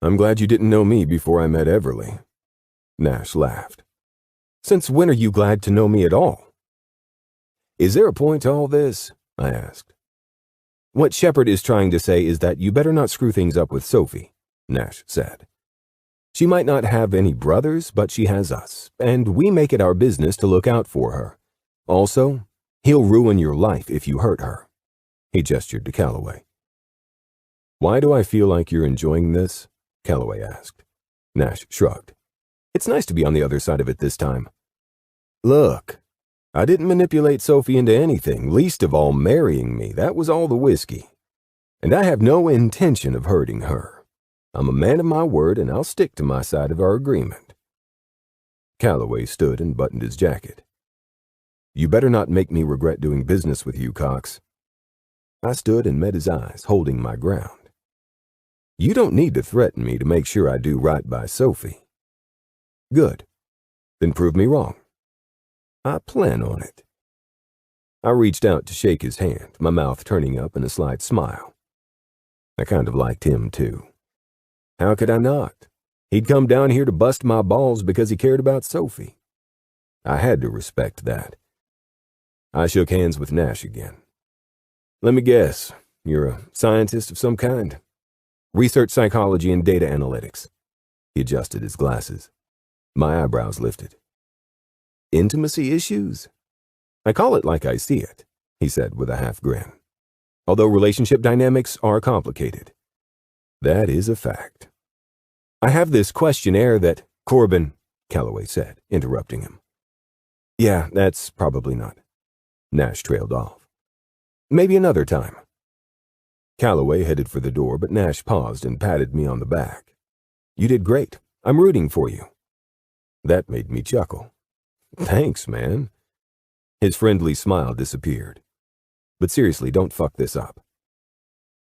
I'm glad you didn't know me before I met Everly. Nash laughed. Since when are you glad to know me at all? Is there a point to all this? I asked. What Shepard is trying to say is that you better not screw things up with Sophie, Nash said. She might not have any brothers, but she has us, and we make it our business to look out for her. Also, he'll ruin your life if you hurt her. He gestured to Calloway. Why do I feel like you're enjoying this? Calloway asked. Nash shrugged. It's nice to be on the other side of it this time. Look, I didn't manipulate Sophie into anything, least of all marrying me. That was all the whiskey. And I have no intention of hurting her. I'm a man of my word, and I'll stick to my side of our agreement. Calloway stood and buttoned his jacket. You better not make me regret doing business with you, Cox. I stood and met his eyes, holding my ground. You don't need to threaten me to make sure I do right by Sophie. Good. Then prove me wrong. I plan on it. I reached out to shake his hand, my mouth turning up in a slight smile. I kind of liked him, too. How could I not? He'd come down here to bust my balls because he cared about Sophie. I had to respect that. I shook hands with Nash again. Let me guess, you're a scientist of some kind? Research psychology and data analytics. He adjusted his glasses. My eyebrows lifted. Intimacy issues? I call it like I see it, he said with a half grin. Although relationship dynamics are complicated. That is a fact. I have this questionnaire that... Corbin, Calloway said, interrupting him. Yeah, that's probably not. Nash trailed off. Maybe another time. Calloway headed for the door, but Nash paused and patted me on the back. You did great. I'm rooting for you. That made me chuckle. Thanks, man. His friendly smile disappeared. But seriously, don't fuck this up.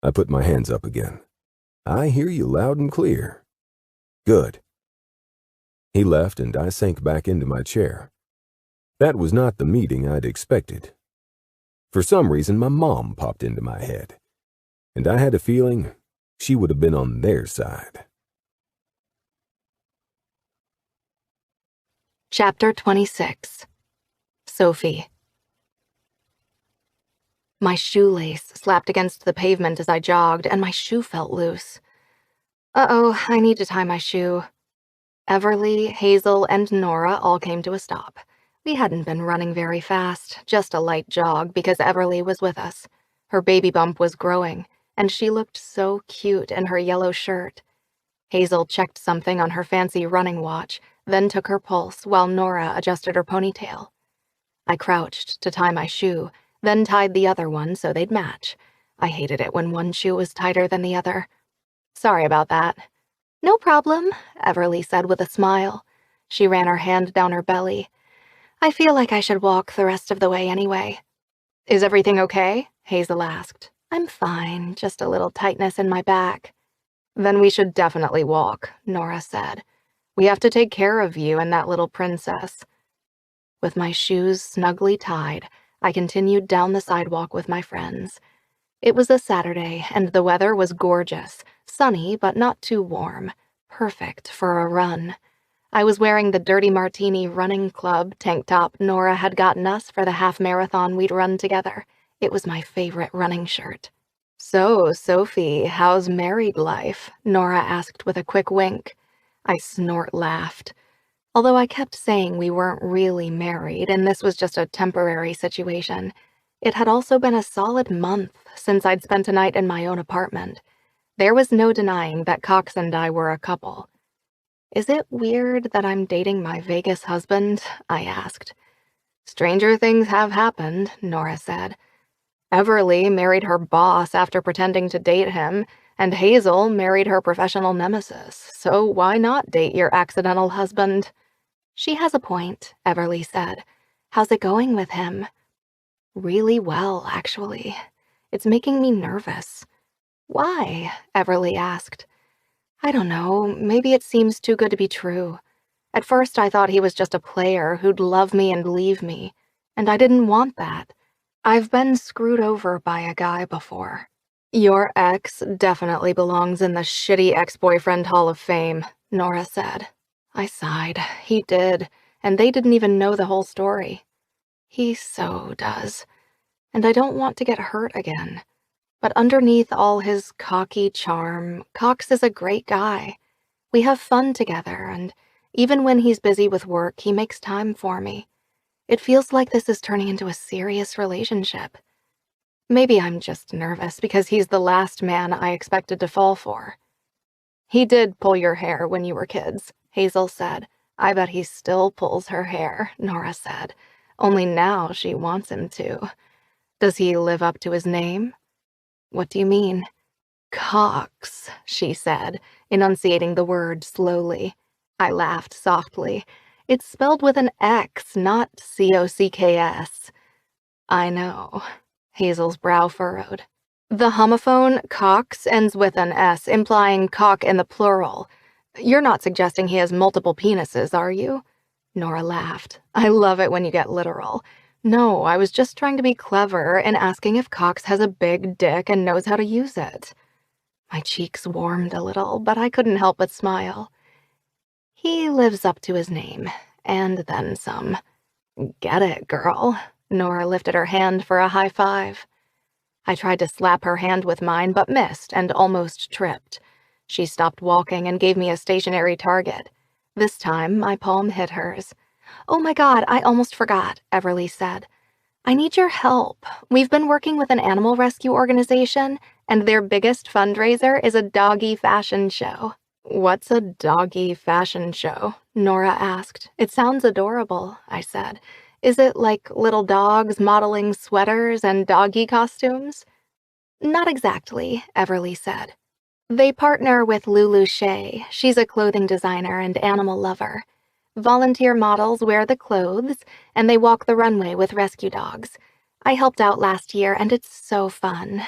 I put my hands up again. I hear you loud and clear. Good. He left and I sank back into my chair. That was not the meeting I'd expected. For some reason, my mom popped into my head, and I had a feeling she would have been on their side. Chapter 26. Sophie. My shoelace slapped against the pavement as I jogged, and my shoe felt loose. Uh-oh, I need to tie my shoe. Everly, Hazel, and Nora all came to a stop. We hadn't been running very fast, just a light jog because Everly was with us. Her baby bump was growing, and she looked so cute in her yellow shirt. Hazel checked something on her fancy running watch, then took her pulse while Nora adjusted her ponytail. I crouched to tie my shoe, then tied the other one so they'd match. I hated it when one shoe was tighter than the other. Sorry about that. No problem, Everly said with a smile. She ran her hand down her belly. I feel like I should walk the rest of the way anyway. Is everything okay? Hazel asked. I'm fine, just a little tightness in my back. Then we should definitely walk, Nora said. We have to take care of you and that little princess. With my shoes snugly tied, I continued down the sidewalk with my friends. It was a Saturday, and the weather was gorgeous, sunny but not too warm, perfect for a run. I was wearing the Dirty Martini Running Club tank top Nora had gotten us for the half marathon we'd run together. It was my favorite running shirt. So, Sophie, how's married life? Nora asked with a quick wink. I snort-laughed. Although I kept saying we weren't really married and this was just a temporary situation, it had also been a solid month since I'd spent a night in my own apartment. There was no denying that Cox and I were a couple. Is it weird that I'm dating my Vegas husband? I asked. Stranger things have happened, Nora said. Everly married her boss after pretending to date him, and Hazel married her professional nemesis, so why not date your accidental husband? She has a point, Everly said. How's it going with him? Really well, actually. It's making me nervous. Why? Everly asked. I don't know, maybe it seems too good to be true. At first I thought he was just a player who'd love me and leave me, and I didn't want that. I've been screwed over by a guy before. Your ex definitely belongs in the shitty ex-boyfriend Hall of Fame, Nora said. I sighed. He did, and they didn't even know the whole story. He so does. And I don't want to get hurt again. But underneath all his cocky charm, Cox is a great guy. We have fun together, and even when he's busy with work, he makes time for me. It feels like this is turning into a serious relationship. Maybe I'm just nervous because he's the last man I expected to fall for. He did pull your hair when you were kids, Hazel said. I bet he still pulls her hair, Nora said. Only now she wants him to. Does he live up to his name? What do you mean? Cox, she said, enunciating the word slowly. I laughed softly. It's spelled with an X, not C-O-C-K-S. I know. Hazel's brow furrowed. The homophone Cox ends with an S, implying cock in the plural. You're not suggesting he has multiple penises, are you? Nora laughed. I love it when you get literal. No, I was just trying to be clever and asking if Cox has a big dick and knows how to use it. My cheeks warmed a little, but I couldn't help but smile. He lives up to his name, and then some. Get it, girl. Nora lifted her hand for a high five. I tried to slap her hand with mine, but missed and almost tripped. She stopped walking and gave me a stationary target. This time, my palm hit hers. Oh my God, I almost forgot, Everly said. I need your help. We've been working with an animal rescue organization, and their biggest fundraiser is a doggy fashion show. What's a doggy fashion show? Nora asked. It sounds adorable, I said. Is it like little dogs modeling sweaters and doggy costumes? Not exactly, Everly said. They partner with Lulu Shea. She's a clothing designer and animal lover. Volunteer models wear the clothes, and they walk the runway with rescue dogs. I helped out last year, and it's so fun.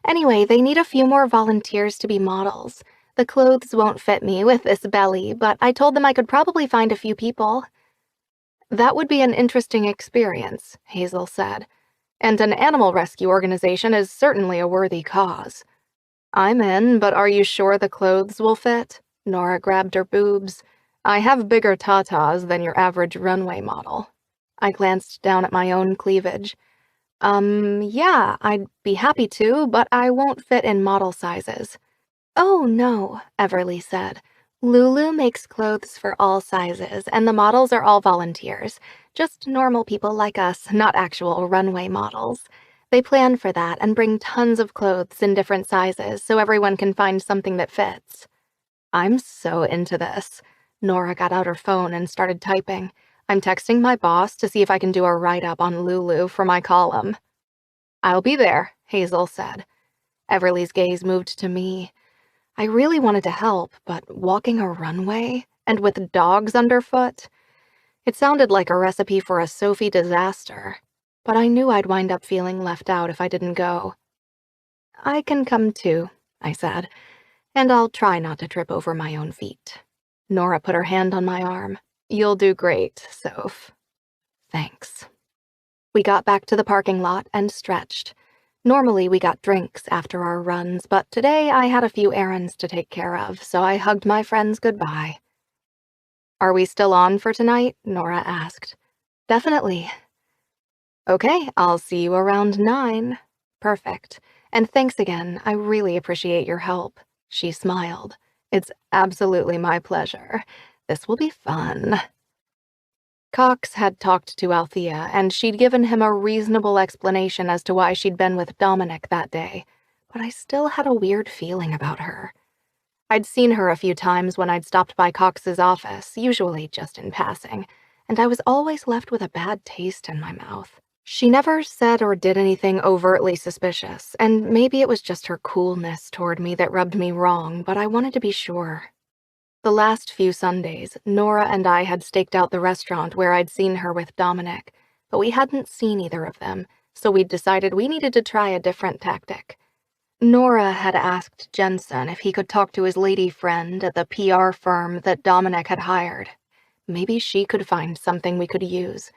Anyway, they need a few more volunteers to be models. The clothes won't fit me with this belly, but I told them I could probably find a few people. That would be an interesting experience, Hazel said. And an animal rescue organization is certainly a worthy cause. I'm in, but are you sure the clothes will fit? Nora grabbed her boobs. I have bigger tatas than your average runway model. I glanced down at my own cleavage. Yeah, I'd be happy to, but I won't fit in model sizes. Oh, no, Everly said. Lulu makes clothes for all sizes, and the models are all volunteers. Just normal people like us, not actual runway models. They plan for that and bring tons of clothes in different sizes so everyone can find something that fits. I'm so into this. Nora got out her phone and started typing. I'm texting my boss to see if I can do a write-up on Lulu for my column. I'll be there, Hazel said. Everly's gaze moved to me. I really wanted to help, but walking a runway and with dogs underfoot? It sounded like a recipe for a Sophie disaster, but I knew I'd wind up feeling left out if I didn't go. I can come too, I said, and I'll try not to trip over my own feet. Nora put her hand on my arm. You'll do great, Soph. Thanks. We got back to the parking lot and stretched. Normally we got drinks after our runs, but today I had a few errands to take care of, so I hugged my friends goodbye. Are we still on for tonight? Nora asked. Definitely. Okay, I'll see you around 9. Perfect. And thanks again. I really appreciate your help. She smiled. It's absolutely my pleasure. This will be fun. Cox had talked to Althea, and she'd given him a reasonable explanation as to why she'd been with Dominic that day, but I still had a weird feeling about her. I'd seen her a few times when I'd stopped by Cox's office, usually just in passing, and I was always left with a bad taste in my mouth. She never said or did anything overtly suspicious, and maybe it was just her coolness toward me that rubbed me wrong, but I wanted to be sure. The last few Sundays, Nora and I had staked out the restaurant where I'd seen her with Dominic, but we hadn't seen either of them, so we'd decided we needed to try a different tactic. Nora had asked Jensen if he could talk to his lady friend at the PR firm that Dominic had hired. Maybe she could find something we could use.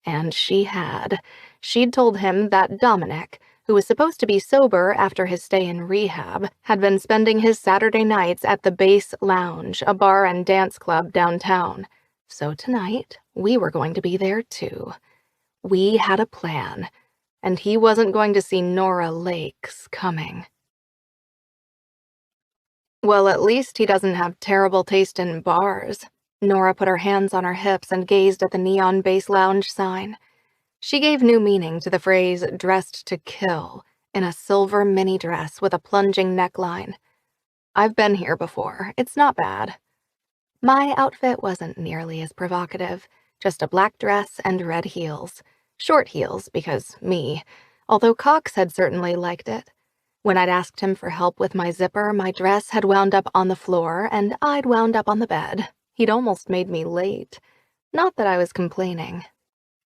And she had. She'd told him that Dominic, who was supposed to be sober after his stay in rehab, had been spending his Saturday nights at the Bass Lounge, a bar and dance club downtown. So tonight, we were going to be there too. We had a plan, and he wasn't going to see Nora Lakes coming. Well, at least he doesn't have terrible taste in bars. Nora put her hands on her hips and gazed at the neon Bass Lounge sign. She gave new meaning to the phrase dressed to kill in a silver mini dress with a plunging neckline. I've been here before. It's not bad. My outfit wasn't nearly as provocative, just a black dress and red heels. Short heels, because me, although Cox had certainly liked it. When I'd asked him for help with my zipper, my dress had wound up on the floor and I'd wound up on the bed. He'd almost made me late. Not that I was complaining.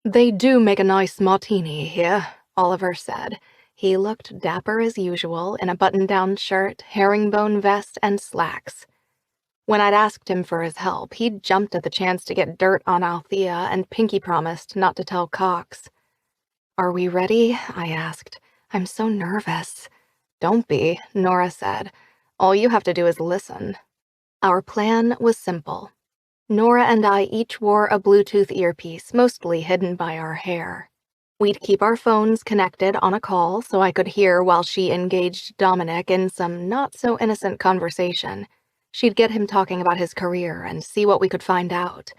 "They do make a nice martini here," Oliver said. He looked dapper as usual in a button-down shirt, herringbone vest, and slacks. When I'd asked him for his help, he'd jumped at the chance to get dirt on Althea and pinky promised not to tell Cox. "Are we ready?" I asked. "I'm so nervous." "Don't be," Nora said. "All you have to do is listen." Our plan was simple. Nora and I each wore a Bluetooth earpiece, mostly hidden by our hair. We'd keep our phones connected on a call so I could hear while she engaged Dominic in some not-so-innocent conversation. She'd get him talking about his career and see what we could find out.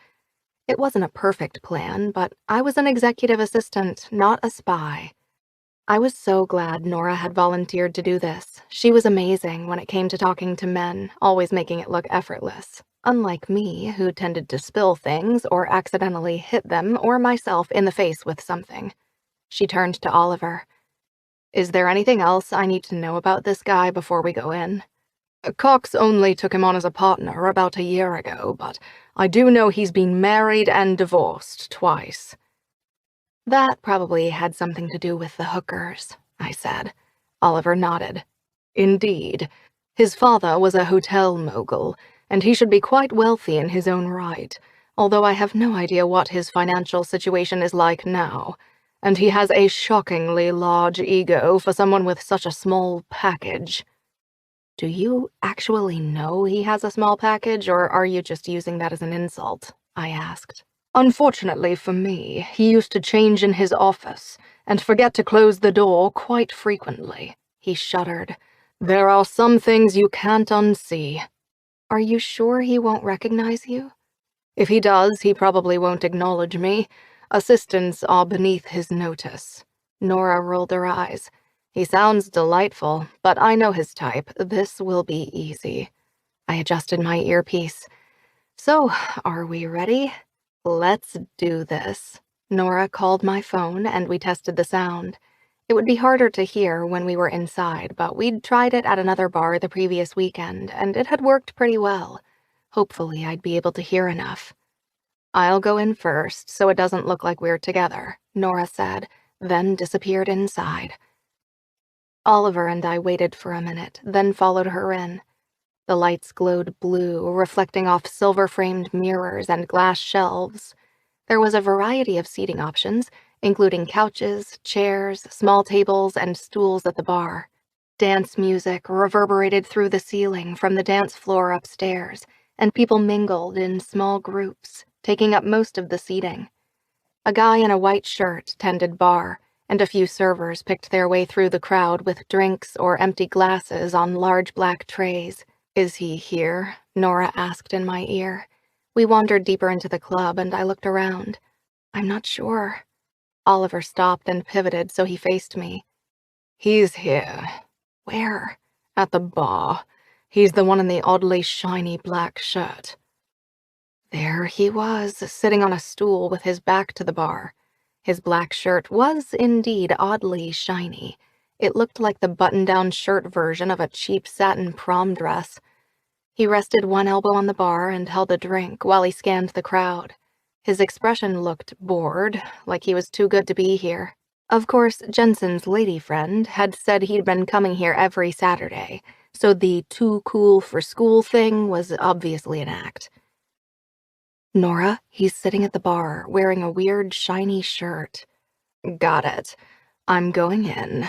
It wasn't a perfect plan, but I was an executive assistant, not a spy. I was so glad Nora had volunteered to do this. She was amazing when it came to talking to men, always making it look effortless. Unlike me, who tended to spill things or accidentally hit them or myself in the face with something. She turned to Oliver. "Is there anything else I need to know about this guy before we go in?" "Cox only took him on as a partner about a year ago, but I do know he's been married and divorced twice." "That probably had something to do with the hookers," I said. Oliver nodded. "Indeed. His father was a hotel mogul, and he should be quite wealthy in his own right, although I have no idea what his financial situation is like now, and he has a shockingly large ego for someone with such a small package." "Do you actually know he has a small package, or are you just using that as an insult?" I asked. "Unfortunately for me, he used to change in his office and forget to close the door quite frequently." He shuddered. "There are some things you can't unsee." "Are you sure he won't recognize you?" "If he does, he probably won't acknowledge me. Assistants are beneath his notice." Nora rolled her eyes. "He sounds delightful, but I know his type. This will be easy." I adjusted my earpiece. "So, are we ready? Let's do this." Nora called my phone and we tested the sound. It would be harder to hear when we were inside, but we'd tried it at another bar the previous weekend, and it had worked pretty well. Hopefully, I'd be able to hear enough. "I'll go in first, so it doesn't look like we're together," Nora said, then disappeared inside. Oliver and I waited for a minute, then followed her in. The lights glowed blue, reflecting off silver-framed mirrors and glass shelves. There was a variety of seating options, including couches, chairs, small tables, and stools at the bar. Dance music reverberated through the ceiling from the dance floor upstairs, and people mingled in small groups, taking up most of the seating. A guy in a white shirt tended bar, and a few servers picked their way through the crowd with drinks or empty glasses on large black trays. "Is he here?" Nora asked in my ear. We wandered deeper into the club, and I looked around. "I'm not sure." Oliver stopped and pivoted so he faced me. "He's here." "Where?" "At the bar. He's the one in the oddly shiny black shirt." There he was, sitting on a stool with his back to the bar. His black shirt was indeed oddly shiny. It looked like the button-down shirt version of a cheap satin prom dress. He rested one elbow on the bar and held a drink while he scanned the crowd. His expression looked bored, like he was too good to be here. Of course, Jensen's lady friend had said he'd been coming here every Saturday, so the too cool for school thing was obviously an act. "Nora, he's sitting at the bar, wearing a weird, shiny shirt." "Got it. I'm going in."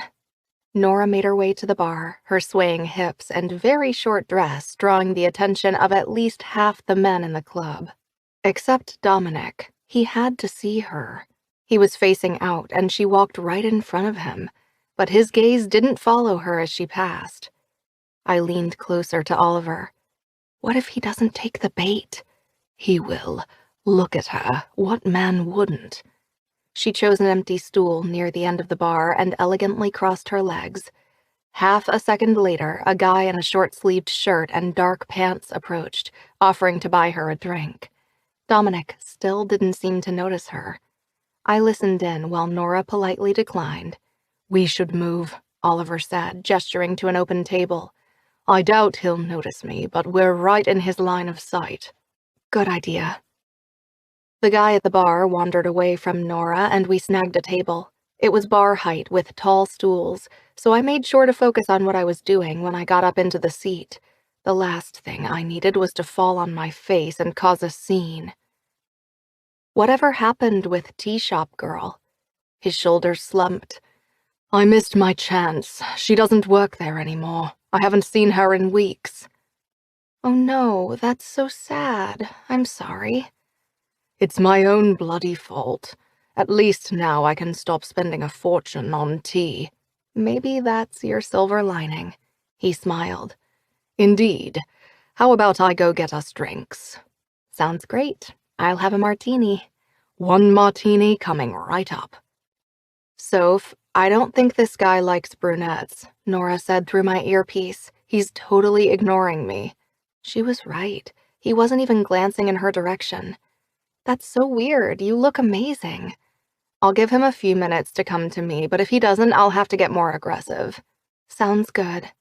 Nora made her way to the bar, her swaying hips and very short dress drawing the attention of at least half the men in the club. Except Dominic. He had to see her. He was facing out, and she walked right in front of him, but his gaze didn't follow her as she passed. I leaned closer to Oliver. What if he doesn't take the bait? He will. Look at her. What man wouldn't? She chose an empty stool near the end of the bar and elegantly crossed her legs. Half a second later, a guy in a short-sleeved shirt and dark pants approached, offering to buy her a drink. Dominic still didn't seem to notice her. I listened in while Nora politely declined. "We should move," Oliver said, gesturing to an open table. "I doubt he'll notice me, but we're right in his line of sight." "Good idea." The guy at the bar wandered away from Nora and we snagged a table. It was bar height with tall stools, so I made sure to focus on what I was doing when I got up into the seat. The last thing I needed was to fall on my face and cause a scene. "Whatever happened with Tea Shop Girl?" His shoulders slumped. "I missed my chance. She doesn't work there anymore. I haven't seen her in weeks." "Oh no, that's so sad. I'm sorry." "It's my own bloody fault. At least now I can stop spending a fortune on tea." "Maybe that's your silver lining." He smiled. "Indeed. How about I go get us drinks?" "Sounds great. I'll have a martini." "One martini coming right up." "Soph, I don't think this guy likes brunettes," Nora said through my earpiece. "He's totally ignoring me." She was right. He wasn't even glancing in her direction. "That's so weird. You look amazing." "I'll give him a few minutes to come to me, but if he doesn't, I'll have to get more aggressive." "Sounds good."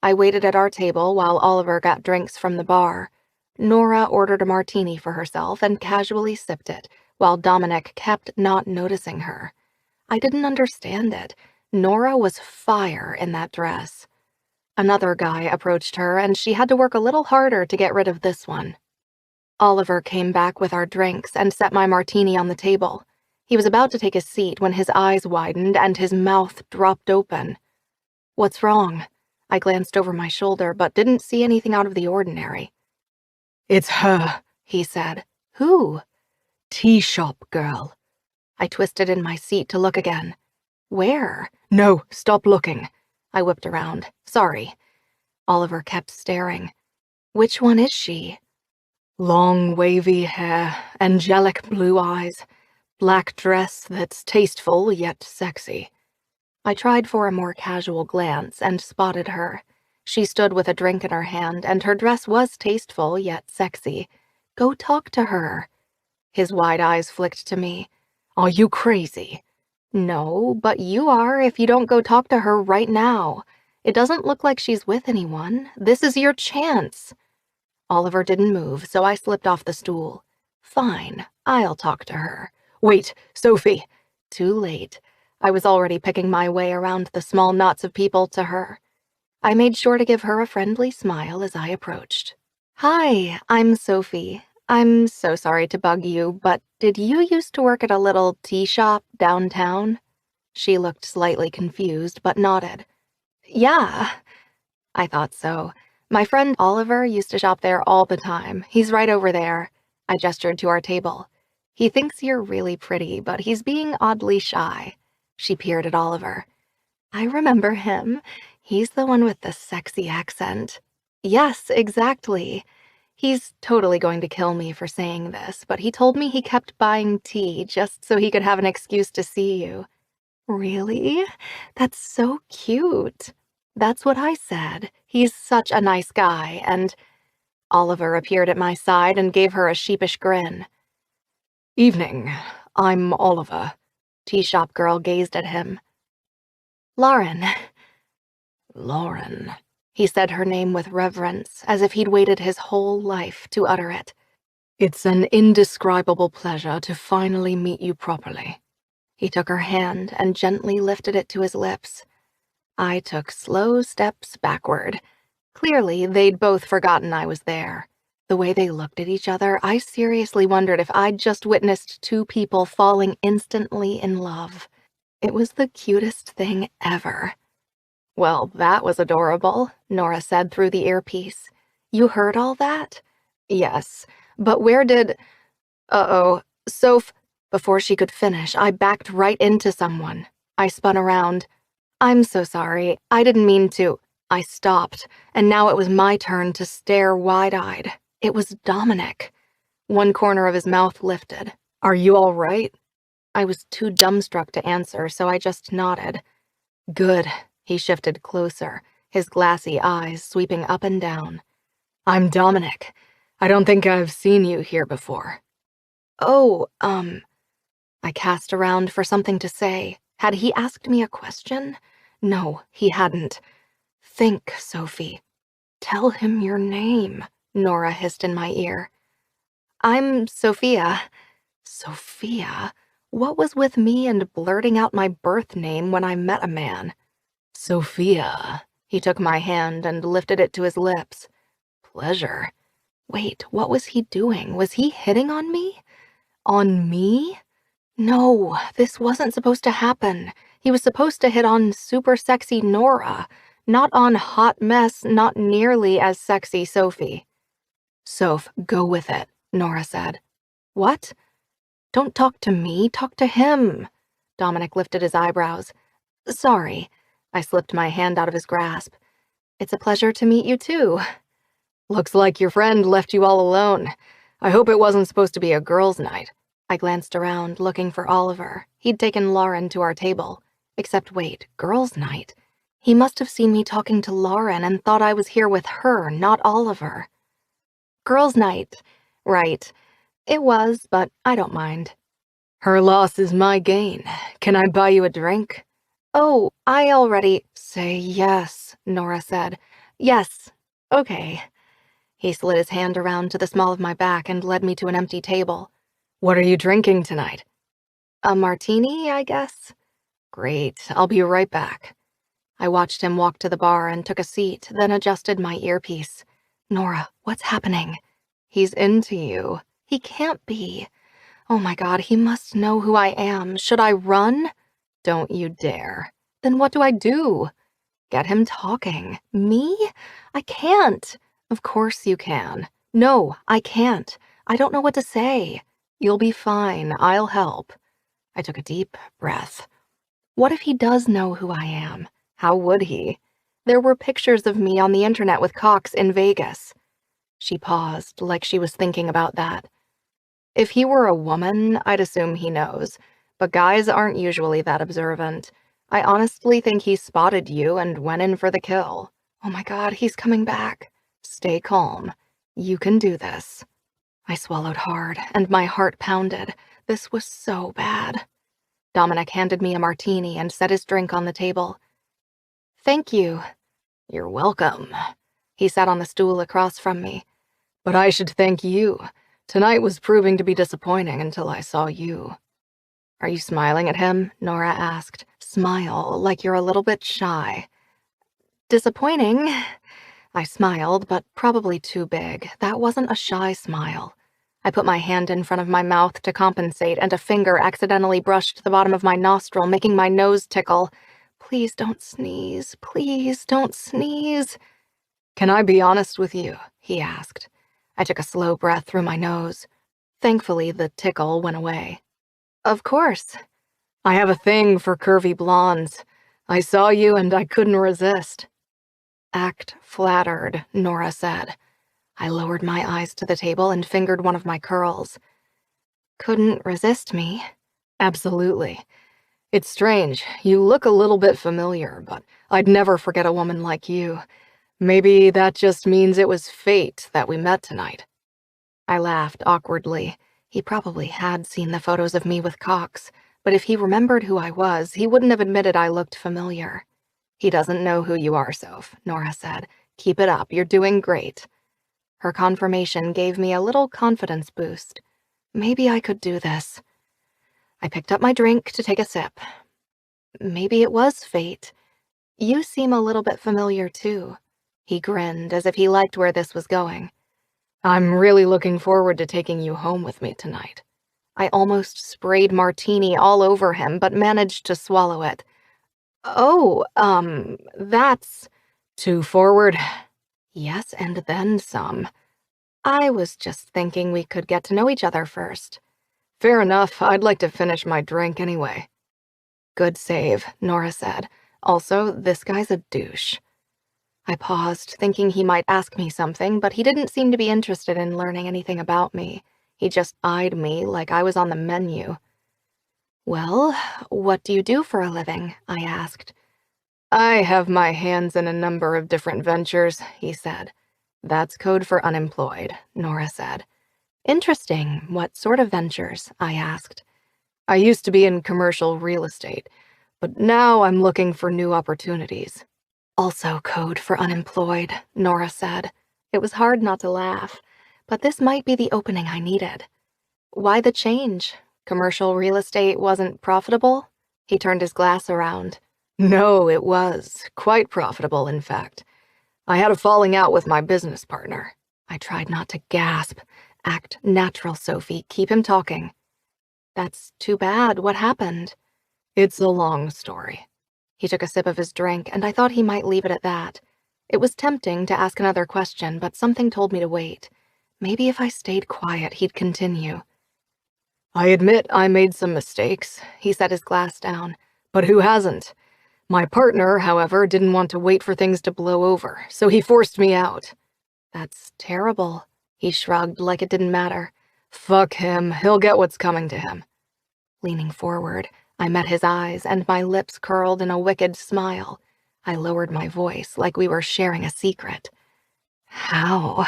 I waited at our table while Oliver got drinks from the bar. Nora ordered a martini for herself and casually sipped it, while Dominic kept not noticing her. I didn't understand it. Nora was fire in that dress. Another guy approached her, and she had to work a little harder to get rid of this one. Oliver came back with our drinks and set my martini on the table. He was about to take a seat when his eyes widened and his mouth dropped open. "What's wrong?" I glanced over my shoulder, but didn't see anything out of the ordinary. "It's her," he said. "Who?" "Tea Shop Girl." I twisted in my seat to look again. "Where?" "No, stop looking." I whipped around. "Sorry." Oliver kept staring. "Which one is she?" "Long, wavy hair, angelic blue eyes, black dress that's tasteful yet sexy." I tried for a more casual glance and spotted her. She stood with a drink in her hand, and her dress was tasteful yet sexy. "Go talk to her." His wide eyes flicked to me. "Are you crazy?" "No, but you are if you don't go talk to her right now. It doesn't look like she's with anyone. This is your chance." Oliver didn't move, so I slipped off the stool. "Fine, I'll talk to her." "Wait, Sophie!" Too late. I was already picking my way around the small knots of people to her. I made sure to give her a friendly smile as I approached. "Hi, I'm Sophie. I'm so sorry to bug you, but did you used to work at a little tea shop downtown?" She looked slightly confused, but nodded. "Yeah." I thought so. My friend Oliver used to shop there all the time. He's right over there. I gestured to our table. "He thinks you're really pretty, but he's being oddly shy." She peered at Oliver. "I remember him. He's the one with the sexy accent." "Yes, exactly." He's totally going to kill me for saying this, but he told me he kept buying tea just so he could have an excuse to see you. "Really? That's so cute." "That's what I said. He's such a nice guy, and—" Oliver appeared at my side and gave her a sheepish grin. "Evening. I'm Oliver." Tea Shop Girl gazed at him. "Lauren." "Lauren." He said her name with reverence, as if he'd waited his whole life to utter it. "It's an indescribable pleasure to finally meet you properly." He took her hand and gently lifted it to his lips. I took slow steps backward. Clearly, they'd both forgotten I was there. The way they looked at each other, I seriously wondered if I'd just witnessed two people falling instantly in love. It was the cutest thing ever. Well, that was adorable, Nora said through the earpiece. You heard all that? Yes, but where did... Uh-oh, Soph... Before she could finish, I backed right into someone. I spun around. I'm so sorry. I didn't mean to. I stopped, and now it was my turn to stare wide-eyed. It was Dominic. One corner of his mouth lifted. Are you all right? I was too dumbstruck to answer, so I just nodded. Good. He shifted closer, his glassy eyes sweeping up and down. I'm Dominic. I don't think I've seen you here before. Oh, I cast around for something to say. Had he asked me a question? No, he hadn't. Think, Sophie. Tell him your name, Nora hissed in my ear. I'm Sophia. Sophia? What was with me and blurting out my birth name when I met a man? Sophia. He took my hand and lifted it to his lips. Pleasure. Wait, what was he doing? Was he hitting on me? On me? No, this wasn't supposed to happen. He was supposed to hit on super sexy Nora, not on hot mess, not nearly as sexy Sophie. Soph, go with it, Nora said. What? Don't talk to me, talk to him. Dominic lifted his eyebrows. Sorry. I slipped my hand out of his grasp. It's a pleasure to meet you too. Looks like your friend left you all alone. I hope it wasn't supposed to be a girls' night. I glanced around, looking for Oliver. He'd taken Lauren to our table. Except wait, girls' night? He must have seen me talking to Lauren and thought I was here with her, not Oliver. Girls' night. Right. It was, but I don't mind. Her loss is my gain. Can I buy you a drink? Oh, I already... Say yes, Nora said. Yes. Okay. He slid his hand around to the small of my back and led me to an empty table. What are you drinking tonight? A martini, I guess. Great, I'll be right back. I watched him walk to the bar and took a seat, then adjusted my earpiece. Nora, what's happening? He's into you. He can't be. Oh my God, he must know who I am. Should I run? Don't you dare. Then what do I do? Get him talking. Me? I can't. Of course you can. No, I can't. I don't know what to say. You'll be fine. I'll help. I took a deep breath. What if he does know who I am? How would he? There were pictures of me on the internet with Cox in Vegas. She paused, like she was thinking about that. If he were a woman, I'd assume he knows, but guys aren't usually that observant. I honestly think he spotted you and went in for the kill. Oh my God, he's coming back. Stay calm. You can do this. I swallowed hard, and my heart pounded. This was so bad. Dominic handed me a martini and set his drink on the table. Thank you. You're welcome. He sat on the stool across from me. But I should thank you. Tonight was proving to be disappointing until I saw you. Are you smiling at him? Nora asked. Smile, like you're a little bit shy. Disappointing? I smiled, but probably too big. That wasn't a shy smile. I put my hand in front of my mouth to compensate, and a finger accidentally brushed the bottom of my nostril, making my nose tickle. Please don't sneeze. Please don't sneeze. Can I be honest with you? He asked. I took a slow breath through my nose. Thankfully, the tickle went away. Of course. I have a thing for curvy blondes. I saw you and I couldn't resist. Act flattered, Nora said. I lowered my eyes to the table and fingered one of my curls. Couldn't resist me? Absolutely. It's strange. You look a little bit familiar, but I'd never forget a woman like you. Maybe that just means it was fate that we met tonight. I laughed awkwardly. He probably had seen the photos of me with Cox, but if he remembered who I was, he wouldn't have admitted I looked familiar. He doesn't know who you are, Soph, Nora said. Keep it up. You're doing great. Her confirmation gave me a little confidence boost. Maybe I could do this. I picked up my drink to take a sip. Maybe it was fate. You seem a little bit familiar, too. He grinned as if he liked where this was going. I'm really looking forward to taking you home with me tonight. I almost sprayed martini all over him, but managed to swallow it. Oh, that's too forward. Yes, and then some. I was just thinking we could get to know each other first. Fair enough, I'd like to finish my drink anyway. Good save, Nora said. Also, this guy's a douche. I paused, thinking he might ask me something, but he didn't seem to be interested in learning anything about me. He just eyed me like I was on the menu. Well, what do you do for a living? I asked. I have my hands in a number of different ventures, he said. That's code for unemployed, Nora said. Interesting. What sort of ventures? I asked. I used to be in commercial real estate, but now I'm looking for new opportunities. Also code for unemployed, Nora said. It was hard not to laugh, but this might be the opening I needed. Why the change? Commercial real estate wasn't profitable? He turned his glass around. No, it was. Quite profitable, in fact. I had a falling out with my business partner. I tried not to gasp. Act natural, Sophie. Keep him talking. That's too bad. What happened? It's a long story. He took a sip of his drink, and I thought he might leave it at that. It was tempting to ask another question, but something told me to wait. Maybe if I stayed quiet, he'd continue. I admit I made some mistakes, he set his glass down. But who hasn't? My partner, however, didn't want to wait for things to blow over, so he forced me out. That's terrible. He shrugged like it didn't matter. Fuck him. He'll get what's coming to him. Leaning forward, I met his eyes, and my lips curled in a wicked smile. I lowered my voice like we were sharing a secret. How?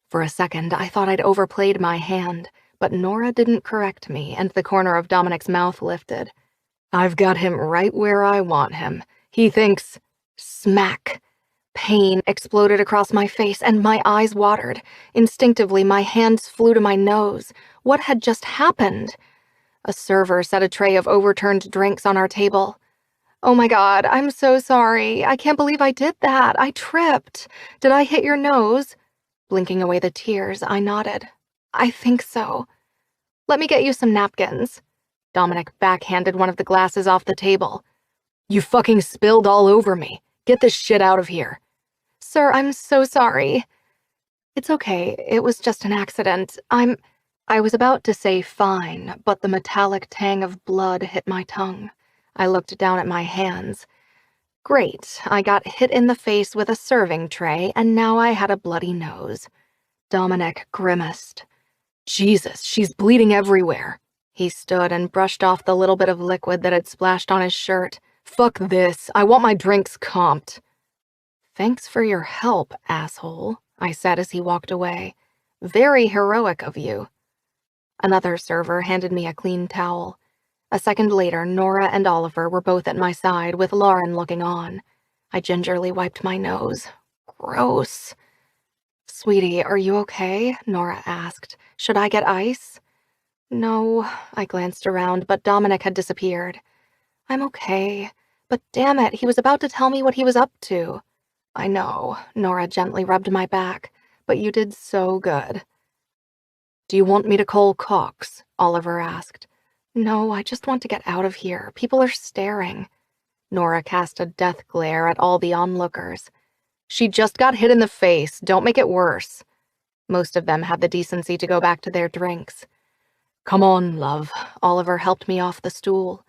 For a second, I thought I'd overplayed my hand, but Nora didn't correct me, and the corner of Dominic's mouth lifted. I've got him right where I want him. He thinks... Smack. Pain exploded across my face, and my eyes watered. Instinctively, my hands flew to my nose. What had just happened? A server set a tray of overturned drinks on our table. Oh my God, I'm so sorry. I can't believe I did that. I tripped. Did I hit your nose? Blinking away the tears, I nodded. I think so. Let me get you some napkins. Dominic backhanded one of the glasses off the table. You fucking spilled all over me. Get this shit out of here. Sir, I'm so sorry. It's okay. It was just an accident. I was about to say fine, but the metallic tang of blood hit my tongue. I looked down at my hands. Great, I got hit in the face with a serving tray, and now I had a bloody nose. Dominic grimaced. Jesus, she's bleeding everywhere. He stood and brushed off the little bit of liquid that had splashed on his shirt. Fuck this, I want my drinks comped. Thanks for your help, asshole, I said as he walked away. Very heroic of you. Another server handed me a clean towel. A second later, Nora and Oliver were both at my side, with Lauren looking on. I gingerly wiped my nose. Gross. Sweetie, are you okay? Nora asked. Should I get ice? No, I glanced around, but Dominic had disappeared. I'm okay, but damn it, he was about to tell me what he was up to. I know, Nora gently rubbed my back, but you did so good. Do you want me to call Cox? Oliver asked. No, I just want to get out of here. People are staring. Nora cast a death glare at all the onlookers. She just got hit in the face. Don't make it worse. Most of them had the decency to go back to their drinks. Come on, love. Oliver helped me off the stool.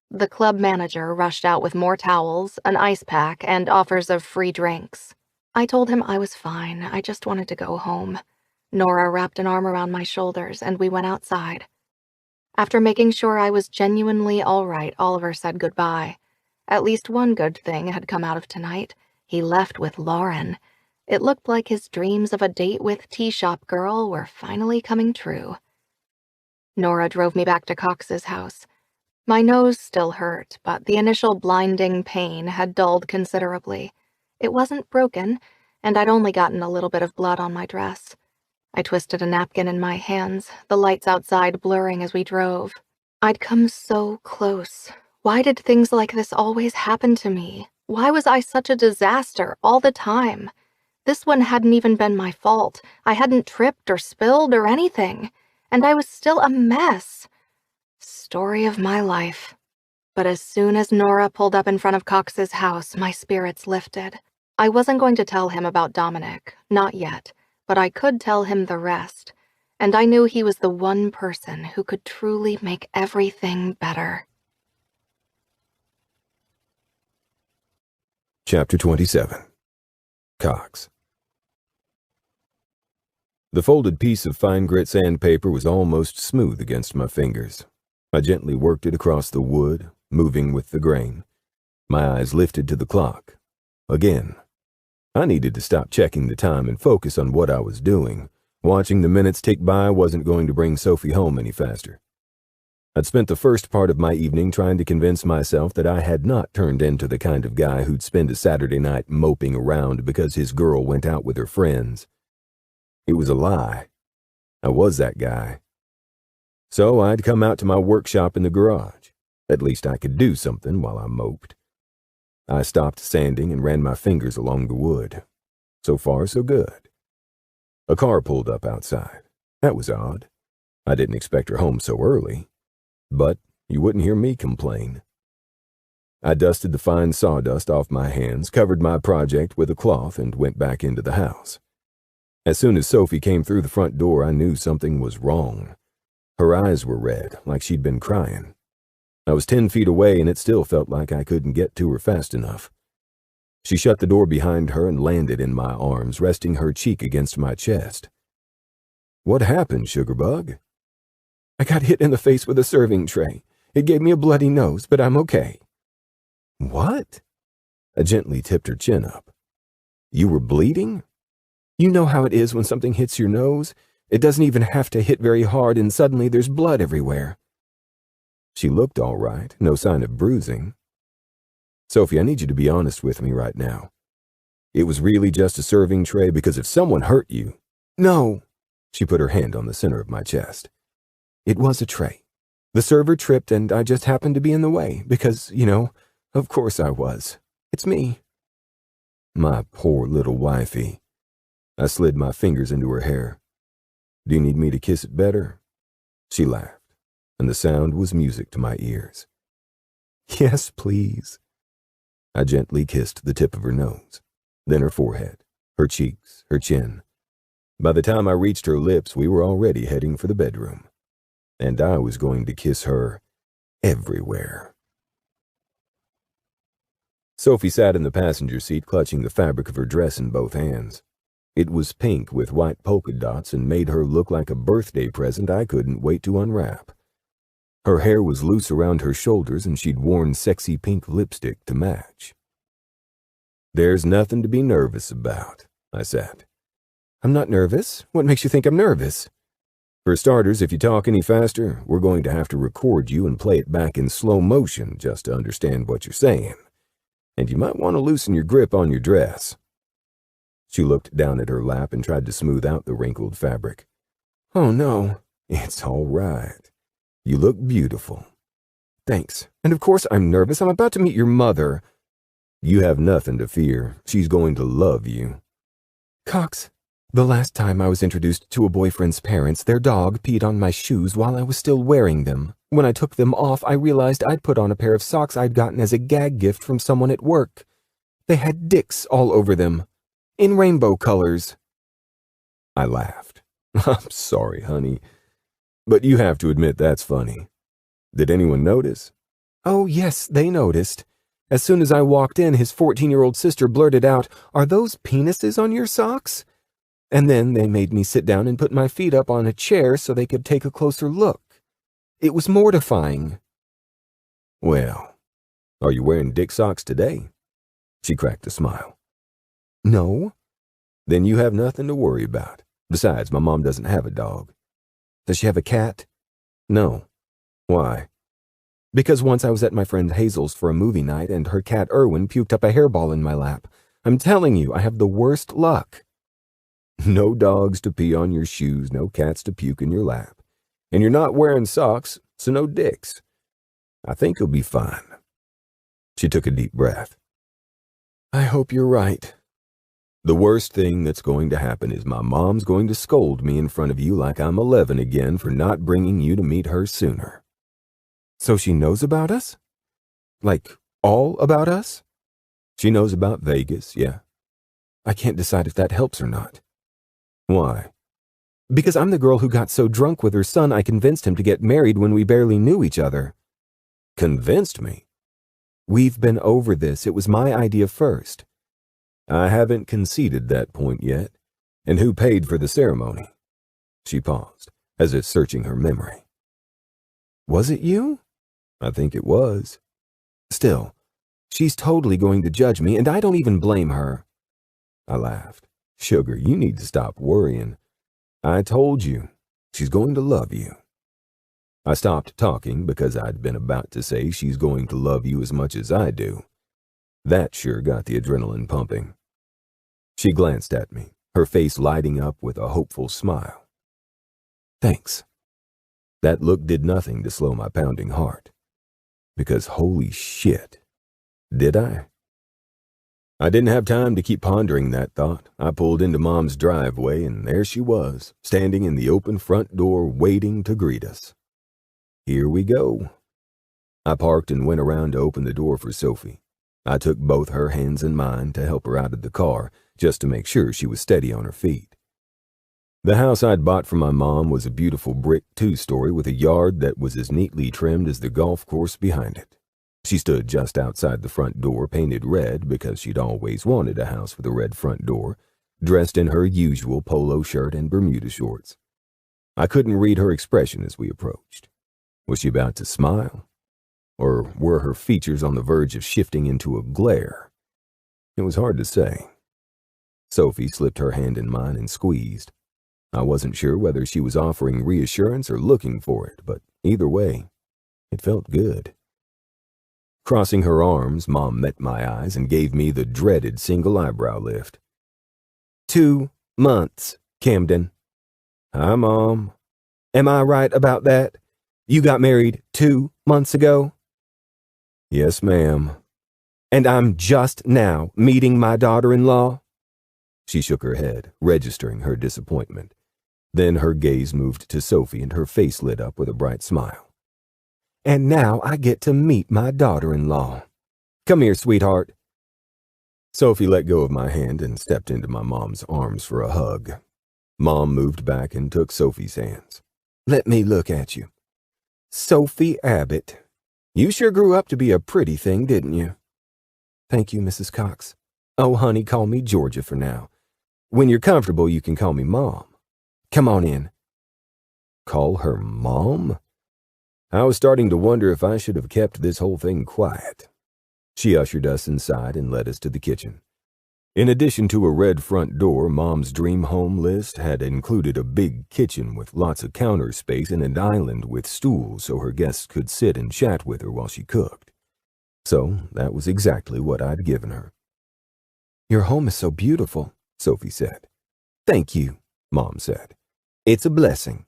The club manager rushed out with more towels, an ice pack, and offers of free drinks. I told him I was fine. I just wanted to go home. Nora wrapped an arm around my shoulders, and we went outside. After making sure I was genuinely all right, Oliver said goodbye. At least one good thing had come out of tonight. He left with Lauren. It looked like his dreams of a date with tea shop girl were finally coming true. Nora drove me back to Cox's house. My nose still hurt, but the initial blinding pain had dulled considerably. It wasn't broken, and I'd only gotten a little bit of blood on my dress. I twisted a napkin in my hands, the lights outside blurring as we drove. I'd come so close. Why did things like this always happen to me? Why was I such a disaster all the time? This one hadn't even been my fault. I hadn't tripped or spilled or anything. And I was still a mess. Story of my life. But as soon as Nora pulled up in front of Cox's house, my spirits lifted. I wasn't going to tell him about Dominic, not yet, but I could tell him the rest, and I knew he was the one person who could truly make everything better. Chapter 27. Cox. The folded piece of fine grit sandpaper was almost smooth against my fingers. I gently worked it across the wood, moving with the grain. My eyes lifted to the clock. Again. I needed to stop checking the time and focus on what I was doing. Watching the minutes tick by wasn't going to bring Sophie home any faster. I'd spent the first part of my evening trying to convince myself that I had not turned into the kind of guy who'd spend a Saturday night moping around because his girl went out with her friends. It was a lie. I was that guy. So I'd come out to my workshop in the garage. At least I could do something while I moped. I stopped sanding and ran my fingers along the wood. So far, so good. A car pulled up outside. That was odd. I didn't expect her home so early. But you wouldn't hear me complain. I dusted the fine sawdust off my hands, covered my project with a cloth, and went back into the house. As soon as Sophie came through the front door, I knew something was wrong. Her eyes were red, like she'd been crying. I was 10 feet away, and it still felt like I couldn't get to her fast enough. She shut the door behind her and landed in my arms, resting her cheek against my chest. "What happened, Sugarbug?" "I got hit in the face with a serving tray. It gave me a bloody nose, but I'm okay." "What?" I gently tipped her chin up. "You were bleeding?" "You know how it is when something hits your nose? It doesn't even have to hit very hard, and suddenly there's blood everywhere." She looked all right, no sign of bruising. "Sophie, I need you to be honest with me right now. It was really just a serving tray, because if someone hurt you—" "No." She put her hand on the center of my chest. "It was a tray. The server tripped and I just happened to be in the way because, of course I was. It's me." My poor little wifey. I slid my fingers into her hair. "Do you need me to kiss it better?" She laughed, and the sound was music to my ears. "Yes, please." I gently kissed the tip of her nose, then her forehead, her cheeks, her chin. By the time I reached her lips, we were already heading for the bedroom. And I was going to kiss her everywhere. Sophie sat in the passenger seat, clutching the fabric of her dress in both hands. It was pink with white polka dots and made her look like a birthday present I couldn't wait to unwrap. Her hair was loose around her shoulders, and she'd worn sexy pink lipstick to match. "There's nothing to be nervous about," I said. "I'm not nervous. What makes you think I'm nervous?" "For starters, if you talk any faster, we're going to have to record you and play it back in slow motion just to understand what you're saying. And you might want to loosen your grip on your dress." She looked down at her lap and tried to smooth out the wrinkled fabric. "Oh, no." "It's all right. You look beautiful." "Thanks. And of course I'm nervous. I'm about to meet your mother." "You have nothing to fear. She's going to love you." "Cox, the last time I was introduced to a boyfriend's parents, their dog peed on my shoes while I was still wearing them. When I took them off, I realized I'd put on a pair of socks I'd gotten as a gag gift from someone at work. They had dicks all over them, in rainbow colors." I laughed. "I'm sorry, honey, but you have to admit that's funny. Did anyone notice?" "Oh, yes, they noticed. As soon as I walked in, his 14-year-old sister blurted out, 'Are those penises on your socks?' And then they made me sit down and put my feet up on a chair so they could take a closer look. It was mortifying." "Well, are you wearing dick socks today?" She cracked a smile. "No." "Then you have nothing to worry about. Besides, my mom doesn't have a dog." "Does she have a cat?" "No." "Why?" "Because once I was at my friend Hazel's for a movie night and her cat Erwin puked up a hairball in my lap. I'm telling you, I have the worst luck." "No dogs to pee on your shoes, no cats to puke in your lap. And you're not wearing socks, so no dicks. I think you'll be fine." She took a deep breath. "I hope you're right." "The worst thing that's going to happen is my mom's going to scold me in front of you like I'm 11 again for not bringing you to meet her sooner." "So she knows about us?" Like, all about us? She knows about Vegas, yeah. I can't decide if that helps or not. Why? Because I'm the girl who got so drunk with her son I convinced him to get married when we barely knew each other. Convinced me? We've been over this. It was my idea first. I haven't conceded that point yet. And who paid for the ceremony? She paused, as if searching her memory. Was it you? I think it was. Still, she's totally going to judge me, and I don't even blame her. I laughed. Sugar, you need to stop worrying. I told you, she's going to love you. I stopped talking because I'd been about to say she's going to love you as much as I do. That sure got the adrenaline pumping. She glanced at me, her face lighting up with a hopeful smile. Thanks. That look did nothing to slow my pounding heart. Because holy shit, did I? I didn't have time to keep pondering that thought. I pulled into Mom's driveway, and there she was, standing in the open front door, waiting to greet us. Here we go. I parked and went around to open the door for Sophie. I took both her hands in mine to help her out of the car, just to make sure she was steady on her feet. The house I'd bought for my mom was a beautiful brick two-story with a yard that was as neatly trimmed as the golf course behind it. She stood just outside the front door, painted red because she'd always wanted a house with a red front door, dressed in her usual polo shirt and Bermuda shorts. I couldn't read her expression as we approached. Was she about to smile? Or were her features on the verge of shifting into a glare? It was hard to say. Sophie slipped her hand in mine and squeezed. I wasn't sure whether she was offering reassurance or looking for it, but either way, it felt good. Crossing her arms, Mom met my eyes and gave me the dreaded single eyebrow lift. 2 months, Camden. Hi, Mom. Am I right about that? You got married 2 months ago? Yes, ma'am. And I'm just now meeting my daughter-in-law? She shook her head, registering her disappointment. Then her gaze moved to Sophie and her face lit up with a bright smile. And now I get to meet my daughter-in-law. Come here, sweetheart. Sophie let go of my hand and stepped into my mom's arms for a hug. Mom moved back and took Sophie's hands. Let me look at you. Sophie Abbott. You sure grew up to be a pretty thing, didn't you? Thank you, Mrs. Cox. Oh, honey, call me Georgia for now. When you're comfortable, you can call me Mom. Come on in. Call her Mom? I was starting to wonder if I should have kept this whole thing quiet. She ushered us inside and led us to the kitchen. In addition to a red front door, Mom's dream home list had included a big kitchen with lots of counter space and an island with stools so her guests could sit and chat with her while she cooked. So that was exactly what I'd given her. Your home is so beautiful, Sophie said. Thank you, Mom said. It's a blessing.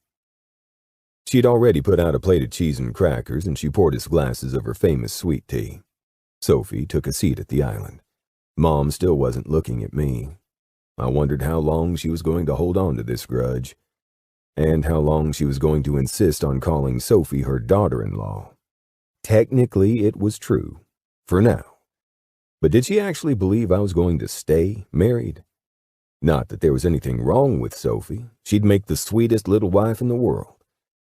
She'd already put out a plate of cheese and crackers, and she poured us glasses of her famous sweet tea. Sophie took a seat at the island. Mom still wasn't looking at me. I wondered how long she was going to hold on to this grudge, and how long she was going to insist on calling Sophie her daughter-in-law. Technically, it was true, for now. But did she actually believe I was going to stay married? Not that there was anything wrong with Sophie. She'd make the sweetest little wife in the world.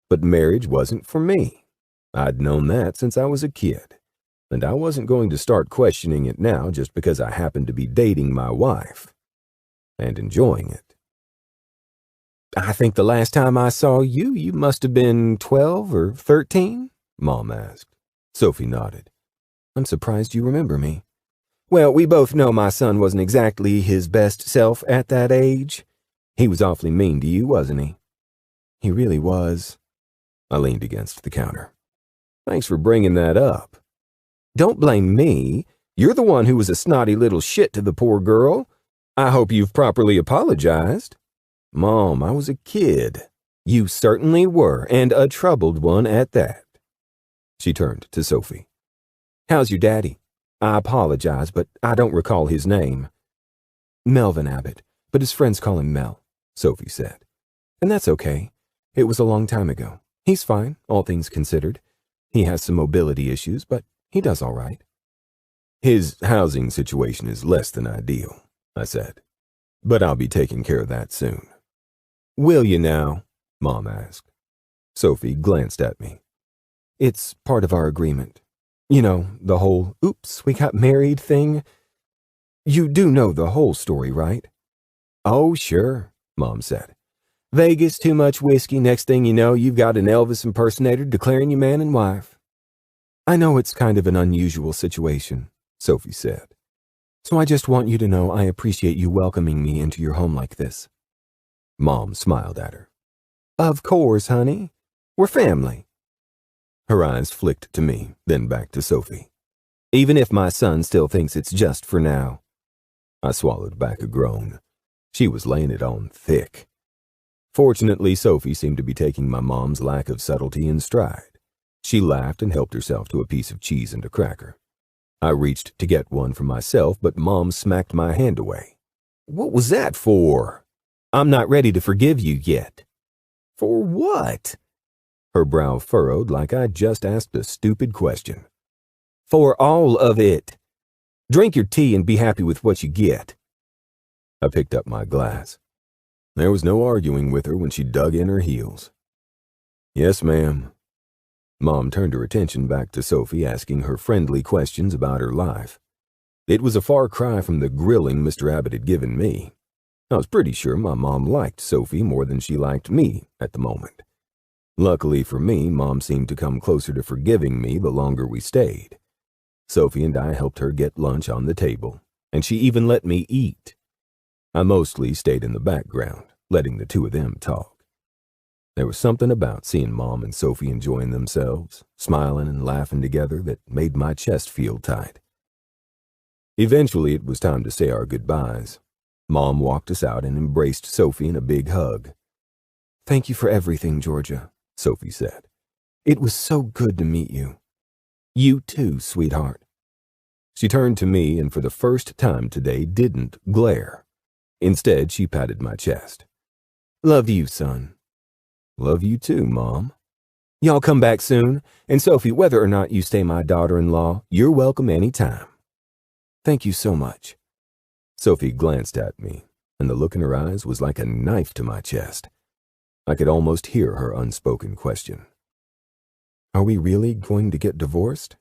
But marriage wasn't for me. I'd known that since I was a kid. And I wasn't going to start questioning it now just because I happened to be dating my wife. And enjoying it. I think the last time I saw you, you must have been 12 or 13, Mom asked. Sophie nodded. I'm surprised you remember me. Well, we both know my son wasn't exactly his best self at that age. He was awfully mean to you, wasn't he? He really was. I leaned against the counter. Thanks for bringing that up. Don't blame me. You're the one who was a snotty little shit to the poor girl. I hope you've properly apologized. Mom, I was a kid. You certainly were, and a troubled one at that. She turned to Sophie. How's your daddy? I apologize, but I don't recall his name. Melvin Abbott, but his friends call him Mel, Sophie said. And that's okay. It was a long time ago. He's fine, all things considered. He has some mobility issues, but He does all right. His housing situation is less than ideal, I said, but I'll be taking care of that soon. Will you now? Mom asked. Sophie glanced at me. It's part of our agreement. You know, the whole, oops, we got married thing. You do know the whole story, right? Oh, sure, Mom said. Vegas, too much whiskey, next thing you know, you've got an Elvis impersonator declaring you man and wife. I know it's kind of an unusual situation, Sophie said. So I just want you to know I appreciate you welcoming me into your home like this. Mom smiled at her. Of course, honey. We're family. Her eyes flicked to me, then back to Sophie. Even if my son still thinks it's just for now. I swallowed back a groan. She was laying it on thick. Fortunately, Sophie seemed to be taking my mom's lack of subtlety in stride. She laughed and helped herself to a piece of cheese and a cracker. I reached to get one for myself, but Mom smacked my hand away. What was that for? I'm not ready to forgive you yet. For what? Her brow furrowed like I'd just asked a stupid question. For all of it. Drink your tea and be happy with what you get. I picked up my glass. There was no arguing with her when she dug in her heels. Yes, ma'am. Mom turned her attention back to Sophie, asking her friendly questions about her life. It was a far cry from the grilling Mr. Abbott had given me. I was pretty sure my mom liked Sophie more than she liked me at the moment. Luckily for me, Mom seemed to come closer to forgiving me the longer we stayed. Sophie and I helped her get lunch on the table, and she even let me eat. I mostly stayed in the background, letting the two of them talk. There was something about seeing Mom and Sophie enjoying themselves, smiling and laughing together, that made my chest feel tight. Eventually, it was time to say our goodbyes. Mom walked us out and embraced Sophie in a big hug. Thank you for everything, Georgia, Sophie said. It was so good to meet you. You too, sweetheart. She turned to me and for the first time today didn't glare. Instead, she patted my chest. Love you, son. Love you too, Mom. Y'all come back soon, and Sophie, whether or not you stay my daughter-in-law, you're welcome anytime. Thank you so much. Sophie glanced at me, and the look in her eyes was like a knife to my chest. I could almost hear her unspoken question. Are we really going to get divorced?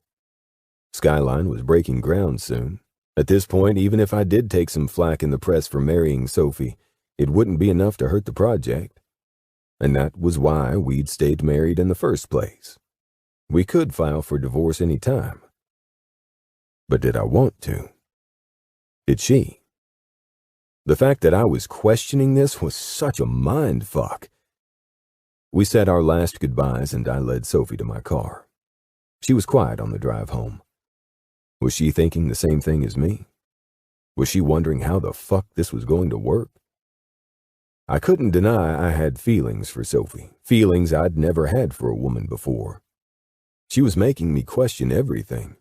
Skyline was breaking ground soon. At this point, even if I did take some flack in the press for marrying Sophie, it wouldn't be enough to hurt the project. And that was why we'd stayed married in the first place. We could file for divorce any time. But did I want to? Did she? The fact that I was questioning this was such a mind fuck. We said our last goodbyes and I led Sophie to my car. She was quiet on the drive home. Was she thinking the same thing as me? Was she wondering how the fuck this was going to work? I couldn't deny I had feelings for Sophie, feelings I'd never had for a woman before. She was making me question everything.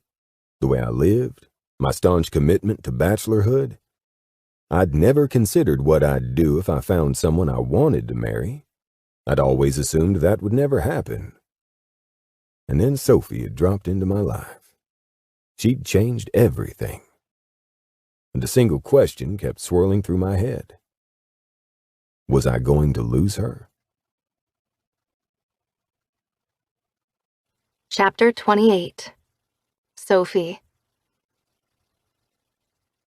The way I lived, my staunch commitment to bachelorhood. I'd never considered what I'd do if I found someone I wanted to marry. I'd always assumed that would never happen. And then Sophie had dropped into my life. She'd changed everything. And a single question kept swirling through my head. Was I going to lose her? Chapter 28. Sophie.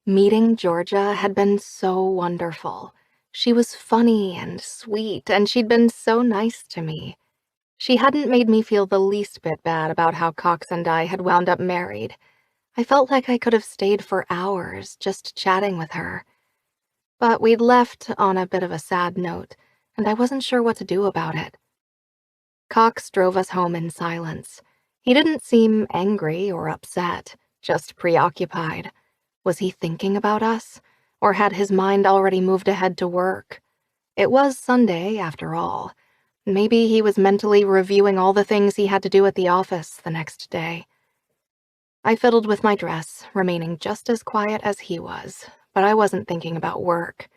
Meeting Georgia had been so wonderful. She was funny and sweet, and she'd been so nice to me. She hadn't made me feel the least bit bad about how Cox and I had wound up married. I felt like I could have stayed for hours just chatting with her. But we'd left on a bit of a sad note, and I wasn't sure what to do about it. Cox drove us home in silence. He didn't seem angry or upset, just preoccupied. Was he thinking about us, or had his mind already moved ahead to work? It was Sunday, after all. Maybe he was mentally reviewing all the things he had to do at the office the next day. I fiddled with my dress, remaining just as quiet as he was, but I wasn't thinking about work.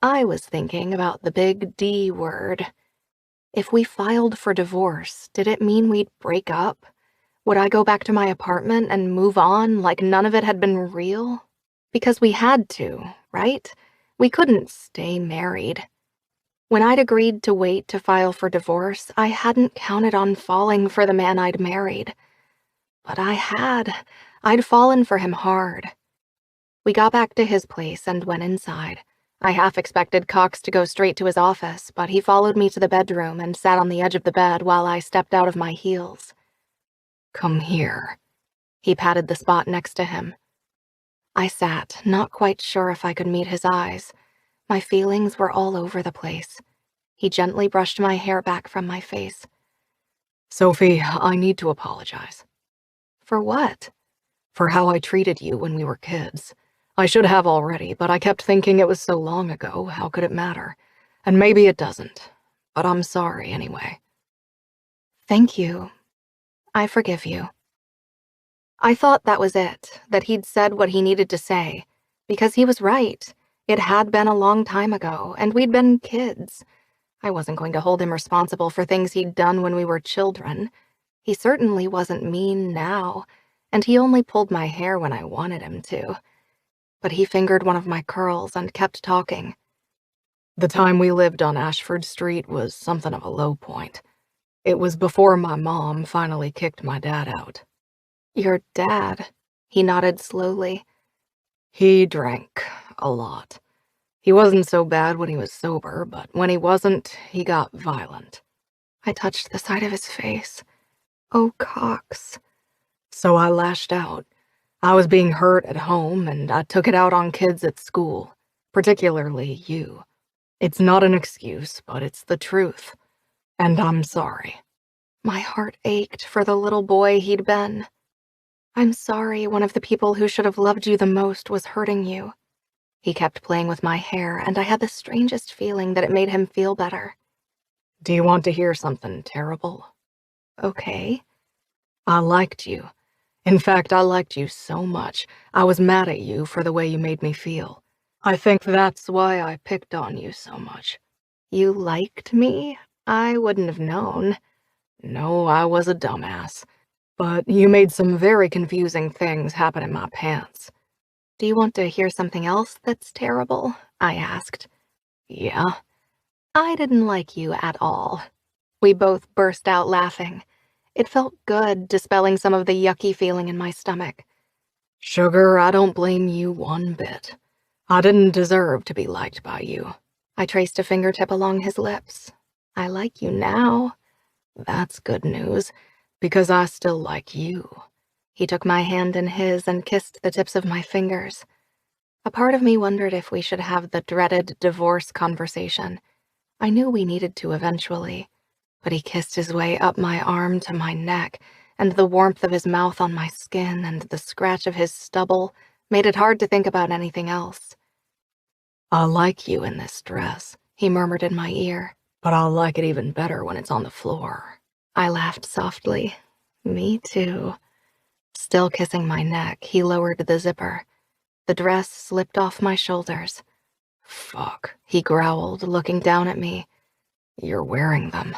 I was thinking about the big D word. If we filed for divorce, did it mean we'd break up? Would I go back to my apartment and move on like none of it had been real? Because we had to, right? We couldn't stay married. When I'd agreed to wait to file for divorce, I hadn't counted on falling for the man I'd married. But I had. I'd fallen for him hard. We got back to his place and went inside. I half expected Cox to go straight to his office, but he followed me to the bedroom and sat on the edge of the bed while I stepped out of my heels. "Come here." He patted the spot next to him. I sat, not quite sure if I could meet his eyes. My feelings were all over the place. He gently brushed my hair back from my face. "Sophie, I need to apologize." "For what?" "For how I treated you when we were kids. I should have already, but I kept thinking it was so long ago, how could it matter? And maybe it doesn't. But I'm sorry anyway." "Thank you. I forgive you." I thought that was it, that he'd said what he needed to say, because he was right. It had been a long time ago, and we'd been kids. I wasn't going to hold him responsible for things he'd done when we were children. He certainly wasn't mean now, and he only pulled my hair when I wanted him to. But he fingered one of my curls and kept talking. "The time we lived on Ashford Street was something of a low point. It was before my mom finally kicked my dad out." "Your dad?" He nodded slowly. "He drank a lot. He wasn't so bad when he was sober, but when he wasn't, he got violent." I touched the side of his face. "Oh, Cox." "So I lashed out. I was being hurt at home, and I took it out on kids at school, particularly you. It's not an excuse, but it's the truth. And I'm sorry." My heart ached for the little boy he'd been. "I'm sorry one of the people who should have loved you the most was hurting you." He kept playing with my hair, and I had the strangest feeling that it made him feel better. "Do you want to hear something terrible?" "Okay." "I liked you. In fact, I liked you so much, I was mad at you for the way you made me feel. I think that's why I picked on you so much." "You liked me? I wouldn't have known." "No, I was a dumbass. But you made some very confusing things happen in my pants." "Do you want to hear something else that's terrible?" I asked. "Yeah." "I didn't like you at all." We both burst out laughing. It felt good, dispelling some of the yucky feeling in my stomach. "Sugar, I don't blame you one bit. I didn't deserve to be liked by you." I traced a fingertip along his lips. "I like you now." "That's good news, because I still like you." He took my hand in his and kissed the tips of my fingers. A part of me wondered if we should have the dreaded divorce conversation. I knew we needed to eventually, but he kissed his way up my arm to my neck, and the warmth of his mouth on my skin and the scratch of his stubble made it hard to think about anything else. "I like you in this dress," he murmured in my ear, "but I'll like it even better when it's on the floor." I laughed softly. "Me too." Still kissing my neck, he lowered the zipper. The dress slipped off my shoulders. "Fuck," he growled, looking down at me. "You're wearing them."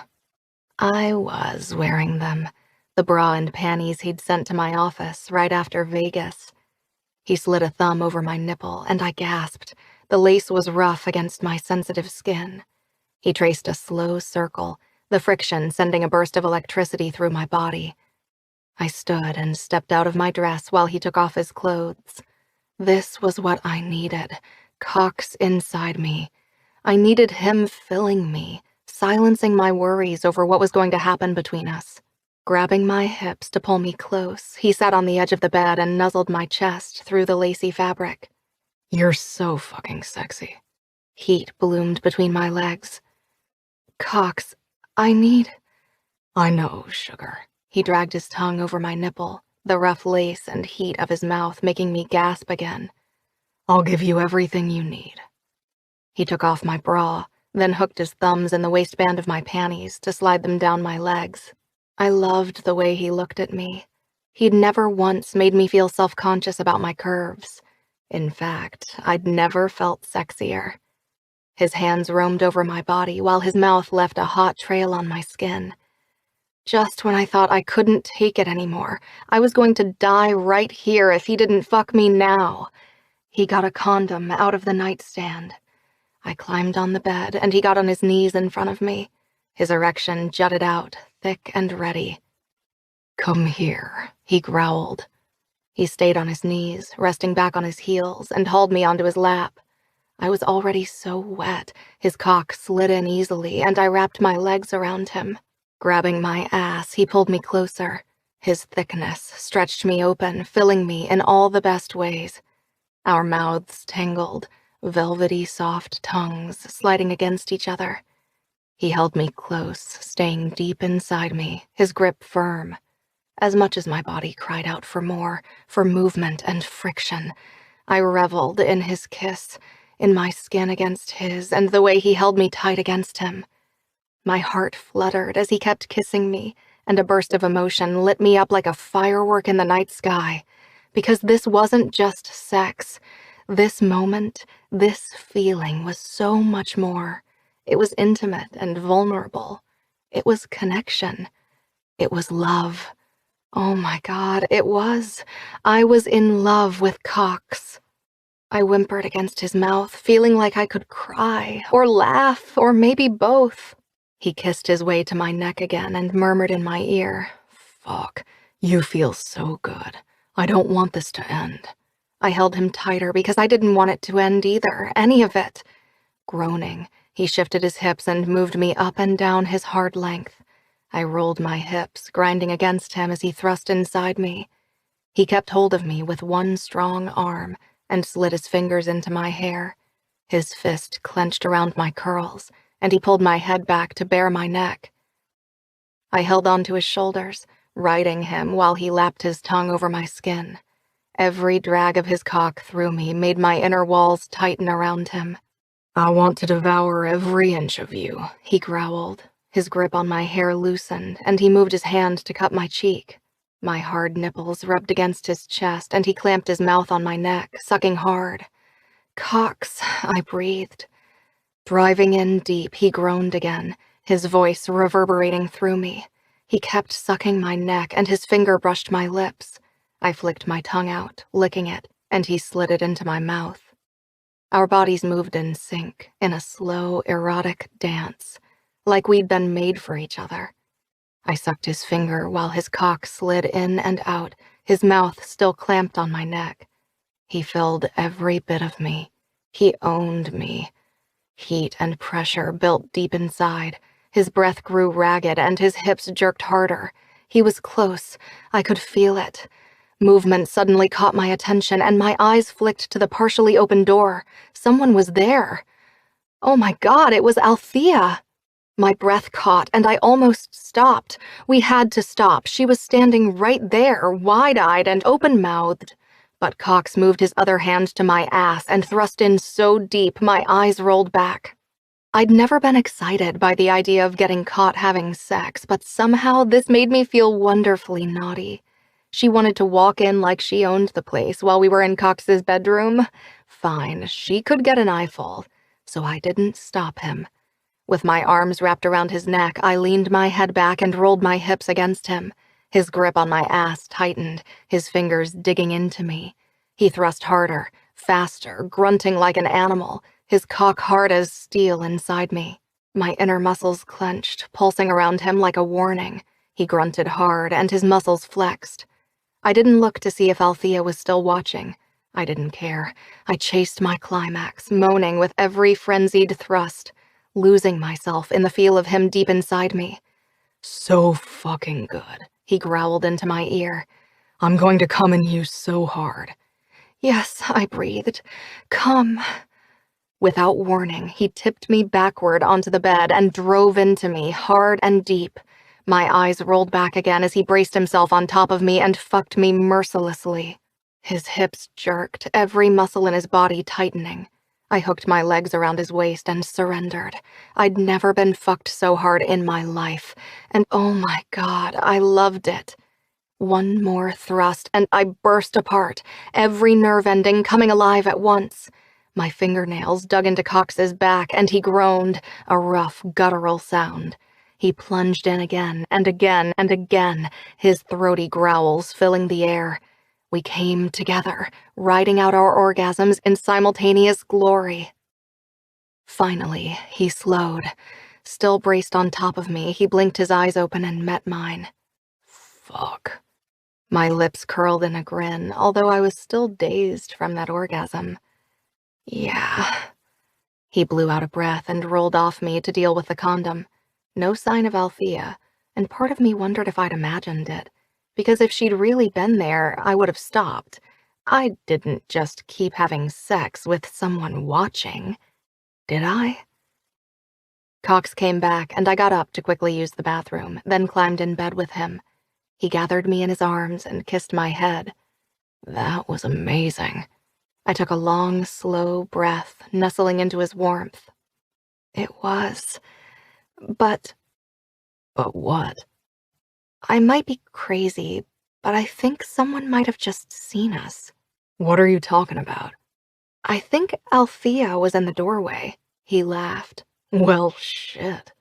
I was wearing them, the bra and panties he'd sent to my office right after Vegas. He slid a thumb over my nipple, and I gasped. The lace was rough against my sensitive skin. He traced a slow circle, the friction sending a burst of electricity through my body. I stood and stepped out of my dress while he took off his clothes. This was what I needed, Cox inside me. I needed him filling me, silencing my worries over what was going to happen between us. Grabbing my hips to pull me close, he sat on the edge of the bed and nuzzled my chest through the lacy fabric. "You're so fucking sexy." Heat bloomed between my legs. "Cox, I need—" "I know, sugar." He dragged his tongue over my nipple, the rough lace and heat of his mouth making me gasp again. "I'll give you everything you need." He took off my bra, then hooked his thumbs in the waistband of my panties to slide them down my legs. I loved the way he looked at me. He'd never once made me feel self-conscious about my curves. In fact, I'd never felt sexier. His hands roamed over my body while his mouth left a hot trail on my skin. Just when I thought I couldn't take it anymore, I was going to die right here if he didn't fuck me now. He got a condom out of the nightstand. I climbed on the bed, and he got on his knees in front of me. His erection jutted out, thick and ready. "Come here," he growled. He stayed on his knees, resting back on his heels, and hauled me onto his lap. I was already so wet, his cock slid in easily, and I wrapped my legs around him. Grabbing my ass, he pulled me closer. His thickness stretched me open, filling me in all the best ways. Our mouths tangled, velvety soft tongues sliding against each other. He held me close, staying deep inside me, his grip firm. As much as my body cried out for more, for movement and friction, I reveled in his kiss, in my skin against his, and the way he held me tight against him. My heart fluttered as he kept kissing me, and a burst of emotion lit me up like a firework in the night sky. Because this wasn't just sex. This moment, this feeling was so much more. It was intimate and vulnerable. It was connection. It was love. Oh my God, it was. I was in love with Cox. I whimpered against his mouth, feeling like I could cry, or laugh, or maybe both. He kissed his way to my neck again and murmured in my ear, "Fuck, you feel so good. I don't want this to end." I held him tighter because I didn't want it to end either, any of it. Groaning, he shifted his hips and moved me up and down his hard length. I rolled my hips, grinding against him as he thrust inside me. He kept hold of me with one strong arm and slid his fingers into my hair. His fist clenched around my curls, and he pulled my head back to bare my neck. I held onto his shoulders, riding him while he lapped his tongue over my skin. Every drag of his cock through me made my inner walls tighten around him. "I want to devour every inch of you," he growled. His grip on my hair loosened, and he moved his hand to cup my cheek. My hard nipples rubbed against his chest, and he clamped his mouth on my neck, sucking hard. "Cox," I breathed. Driving in deep, he groaned again, his voice reverberating through me. He kept sucking my neck, and his finger brushed my lips. I flicked my tongue out, licking it, and he slid it into my mouth. Our bodies moved in sync, in a slow, erotic dance, like we'd been made for each other. I sucked his finger while his cock slid in and out, his mouth still clamped on my neck. He filled every bit of me. He owned me. Heat and pressure built deep inside. His breath grew ragged and his hips jerked harder. He was close. I could feel it. Movement suddenly caught my attention, and my eyes flicked to the partially open door. Someone was there. Oh my God, it was Althea. My breath caught, and I almost stopped. We had to stop. She was standing right there, wide-eyed and open-mouthed. But Cox moved his other hand to my ass and thrust in so deep my eyes rolled back. I'd never been excited by the idea of getting caught having sex, but somehow this made me feel wonderfully naughty. She wanted to walk in like she owned the place while we were in Cox's bedroom. Fine, she could get an eyeful, so I didn't stop him. With my arms wrapped around his neck, I leaned my head back and rolled my hips against him. His grip on my ass tightened, his fingers digging into me. He thrust harder, faster, grunting like an animal, his cock hard as steel inside me. My inner muscles clenched, pulsing around him like a warning. He grunted hard, and his muscles flexed. I didn't look to see if Althea was still watching. I didn't care. I chased my climax, moaning with every frenzied thrust, losing myself in the feel of him deep inside me. "So fucking good," he growled into my ear. "I'm going to come in you so hard." "Yes," I breathed. "Come." Without warning, he tipped me backward onto the bed and drove into me, hard and deep. My eyes rolled back again as he braced himself on top of me and fucked me mercilessly. His hips jerked, every muscle in his body tightening. I hooked my legs around his waist and surrendered. I'd never been fucked so hard in my life, and oh my God, I loved it. One more thrust, and I burst apart, every nerve ending coming alive at once. My fingernails dug into Cox's back, and he groaned, a rough, guttural sound. He plunged in again and again and again, his throaty growls filling the air. We came together, riding out our orgasms in simultaneous glory. Finally, he slowed. Still braced on top of me, he blinked his eyes open and met mine. Fuck. My lips curled in a grin, although I was still dazed from that orgasm. Yeah. He blew out a breath and rolled off me to deal with the condom. No sign of Althea, and part of me wondered if I'd imagined it, because if she'd really been there, I would have stopped. I didn't just keep having sex with someone watching, did I? Cox came back, and I got up to quickly use the bathroom, then climbed in bed with him. He gathered me in his arms and kissed my head. That was amazing. I took a long, slow breath, nestling into his warmth. It was. But what? I might be crazy, but I think someone might have just seen us. What are you talking about? I think Althea was in the doorway. He laughed. Well, shit.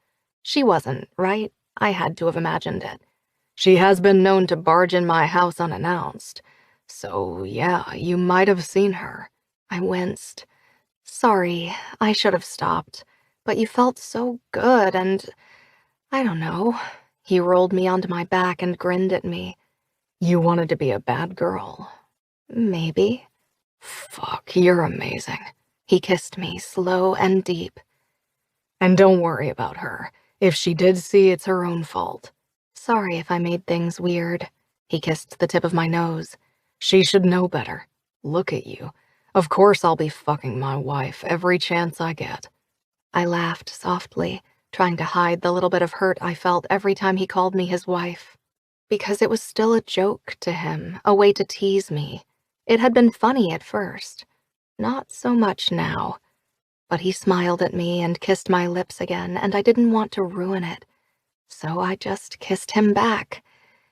She wasn't, right? I had to have imagined it. She has been known to barge in my house unannounced. So, yeah, you might have seen her. I winced. Sorry, I should have stopped. But you felt so good and... I don't know. He rolled me onto my back and grinned at me. You wanted to be a bad girl. Maybe. Fuck, you're amazing. He kissed me, slow and deep. And don't worry about her. If she did see, it's her own fault. Sorry if I made things weird. He kissed the tip of my nose. She should know better. Look at you. Of course I'll be fucking my wife every chance I get. I laughed softly, trying to hide the little bit of hurt I felt every time he called me his wife. Because it was still a joke to him, a way to tease me. It had been funny at first. Not so much now. But he smiled at me and kissed my lips again, and I didn't want to ruin it. So I just kissed him back.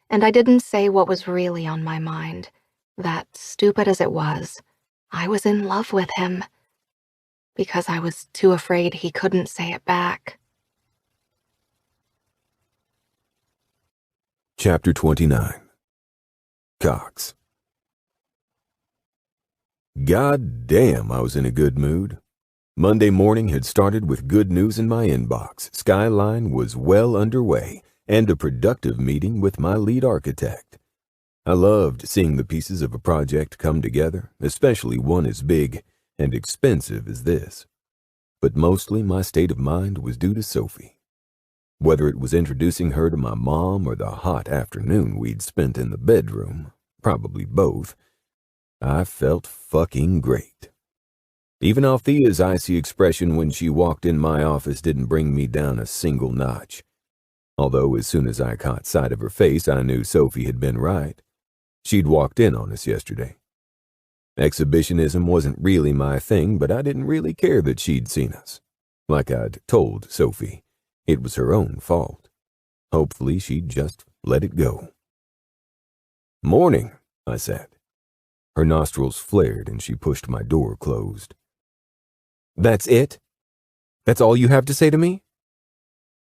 And I didn't say what was really on my mind. That, stupid as it was, I was in love with him. Because I was too afraid he couldn't say it back. Chapter 29. Cox. God damn, I was in a good mood. Monday morning had started with good news in my inbox. Skyline was well underway, and a productive meeting with my lead architect. I loved seeing the pieces of a project come together, especially one as big and expensive as this. But mostly my state of mind was due to Sophie. Whether it was introducing her to my mom or the hot afternoon we'd spent in the bedroom, probably both, I felt fucking great. Even Althea's icy expression when she walked in my office didn't bring me down a single notch. Although as soon as I caught sight of her face, I knew Sophie had been right. She'd walked in on us yesterday. Exhibitionism wasn't really my thing, but I didn't really care that she'd seen us. Like I'd told Sophie, it was her own fault. Hopefully she'd just let it go. Morning, I said. Her nostrils flared and she pushed my door closed. That's it? That's all you have to say to me?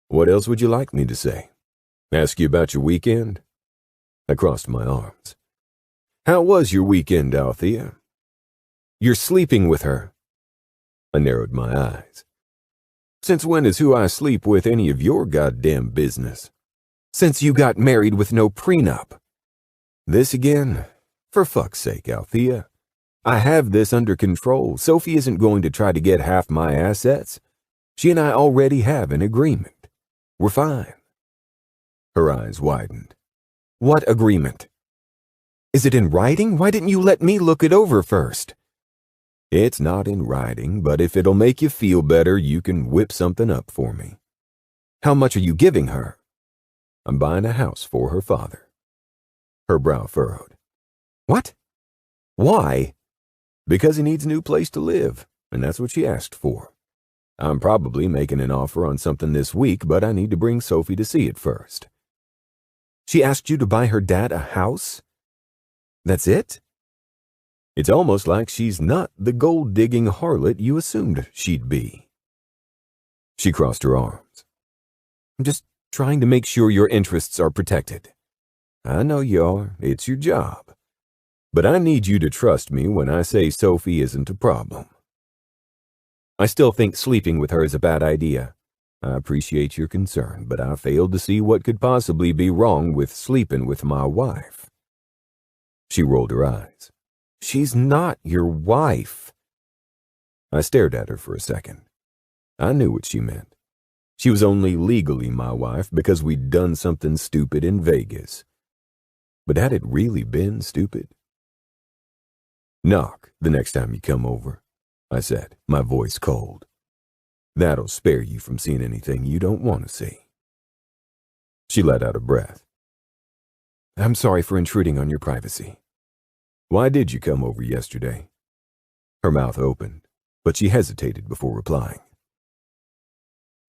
What else would you like me to say? Ask you about your weekend? I crossed my arms. How was your weekend, Althea? You're sleeping with her. I narrowed my eyes. Since when is who I sleep with any of your goddamn business? Since you got married with no prenup. This again? For fuck's sake, Althea. I have this under control. Sophie isn't going to try to get half my assets. She and I already have an agreement. We're fine. Her eyes widened. What agreement? Is it in writing? Why didn't you let me look it over first? It's not in writing, but if it'll make you feel better, you can whip something up for me. How much are you giving her? I'm buying a house for her father. Her brow furrowed. What? Why? Because he needs a new place to live, and that's what she asked for. I'm probably making an offer on something this week, but I need to bring Sophie to see it first. She asked you to buy her dad a house? That's it? It's almost like she's not the gold-digging harlot you assumed she'd be. She crossed her arms. I'm just trying to make sure your interests are protected. I know you are. It's your job. But I need you to trust me when I say Sophie isn't a problem. I still think sleeping with her is a bad idea. I appreciate your concern, but I failed to see what could possibly be wrong with sleeping with my wife. She rolled her eyes. She's not your wife. I stared at her for a second. I knew what she meant. She was only legally my wife because we'd done something stupid in Vegas. But had it really been stupid? Knock the next time you come over, I said, my voice cold. That'll spare you from seeing anything you don't want to see. She let out a breath. I'm sorry for intruding on your privacy. Why did you come over yesterday? Her mouth opened, but she hesitated before replying.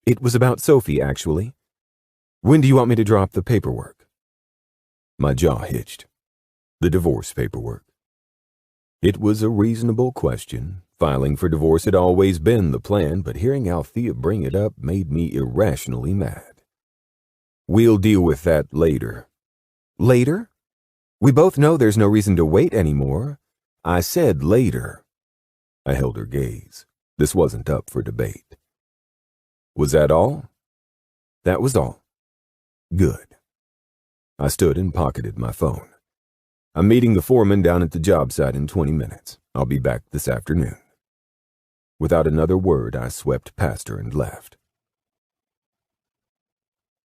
It was about Sophie, actually. When do you want me to drop the paperwork? My jaw hitched. The divorce paperwork. It was a reasonable question. Filing for divorce had always been the plan, but hearing Althea bring it up made me irrationally mad. We'll deal with that later. Later? We both know there's no reason to wait anymore. I said later. I held her gaze. This wasn't up for debate. Was that all? That was all. Good. I stood and pocketed my phone. I'm meeting the foreman down at the job site in 20 minutes. I'll be back this afternoon. Without another word, I swept past her and left.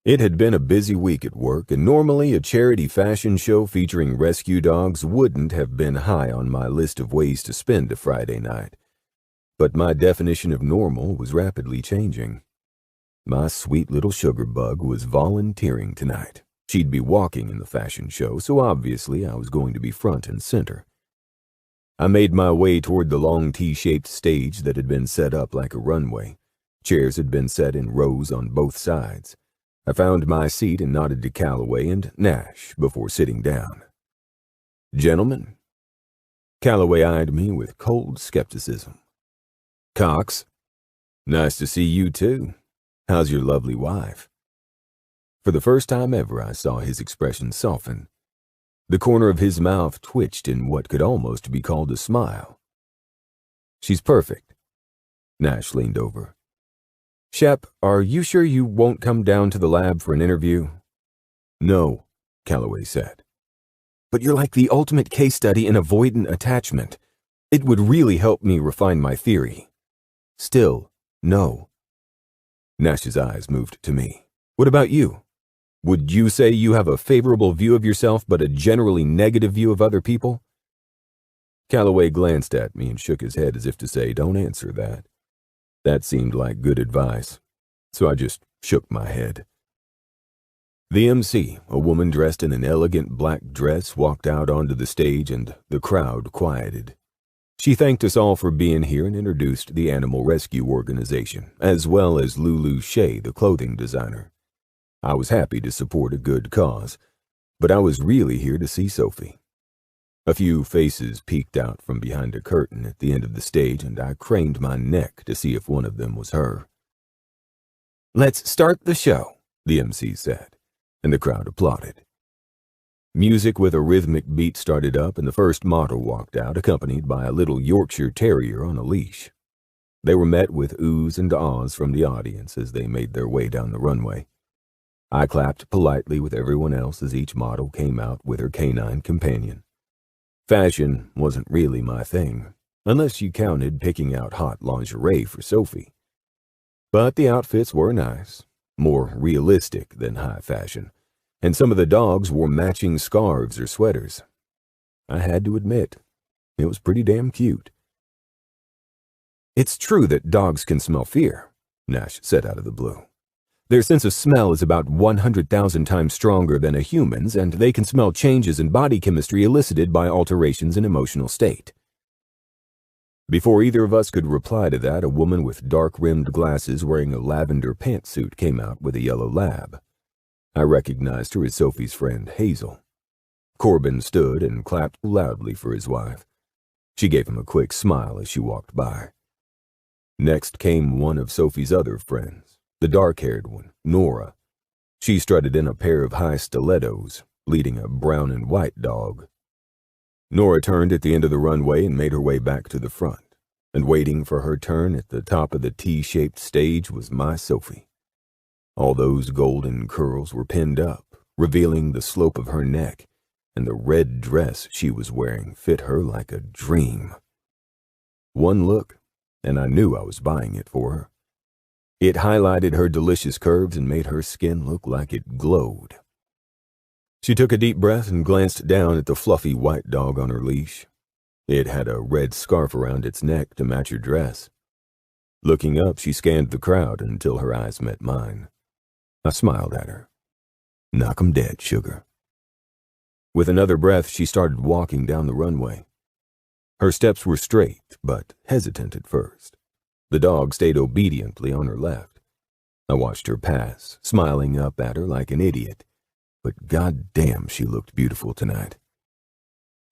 It had been a busy week at work, and normally a charity fashion show featuring rescue dogs wouldn't have been high on my list of ways to spend a Friday night. But my definition of normal was rapidly changing. My sweet little sugar bug was volunteering tonight. She'd be walking in the fashion show, so obviously I was going to be front and center. I made my way toward the long T-shaped stage that had been set up like a runway. Chairs had been set in rows on both sides. I found my seat and nodded to Calloway and Nash before sitting down. Gentlemen? Calloway eyed me with cold skepticism. Cox? Nice to see you too. How's your lovely wife? For the first time ever, I saw his expression soften. The corner of his mouth twitched in what could almost be called a smile. She's perfect. Nash leaned over. Shep, are you sure you won't come down to the lab for an interview? No, Calloway said. But you're like the ultimate case study in avoidant attachment. It would really help me refine my theory. Still, no. Nash's eyes moved to me. What about you? Would you say you have a favorable view of yourself but a generally negative view of other people? Calloway glanced at me and shook his head as if to say, don't answer that. That seemed like good advice, so I just shook my head. The MC, a woman dressed in an elegant black dress, walked out onto the stage and the crowd quieted. She thanked us all for being here and introduced the Animal Rescue Organization, as well as Lulu Shea, the clothing designer. I was happy to support a good cause, but I was really here to see Sophie. A few faces peeked out from behind a curtain at the end of the stage, and I craned my neck to see if one of them was her. Let's start the show, the MC said, and the crowd applauded. Music with a rhythmic beat started up, and the first model walked out, accompanied by a little Yorkshire Terrier on a leash. They were met with oohs and ahs from the audience as they made their way down the runway. I clapped politely with everyone else as each model came out with her canine companion. Fashion wasn't really my thing, unless you counted picking out hot lingerie for Sophie. But the outfits were nice, more realistic than high fashion, and some of the dogs wore matching scarves or sweaters. I had to admit, it was pretty damn cute. It's true that dogs can smell fear, Nash said out of the blue. Their sense of smell is about 100,000 times stronger than a human's, and they can smell changes in body chemistry elicited by alterations in emotional state. Before either of us could reply to that, a woman with dark-rimmed glasses wearing a lavender pantsuit came out with a yellow lab. I recognized her as Sophie's friend, Hazel. Corbin stood and clapped loudly for his wife. She gave him a quick smile as she walked by. Next came one of Sophie's other friends, the dark-haired one, Nora. She strutted in a pair of high stilettos, leading a brown and white dog. Nora turned at the end of the runway and made her way back to the front, and waiting for her turn at the top of the T-shaped stage was my Sophie. All those golden curls were pinned up, revealing the slope of her neck, and the red dress she was wearing fit her like a dream. One look, and I knew I was buying it for her. It highlighted her delicious curves and made her skin look like it glowed. She took a deep breath and glanced down at the fluffy white dog on her leash. It had a red scarf around its neck to match her dress. Looking up, she scanned the crowd until her eyes met mine. I smiled at her. Knock 'em dead, sugar. With another breath, she started walking down the runway. Her steps were straight, but hesitant at first. The dog stayed obediently on her left. I watched her pass, smiling up at her like an idiot, but goddamn, she looked beautiful tonight.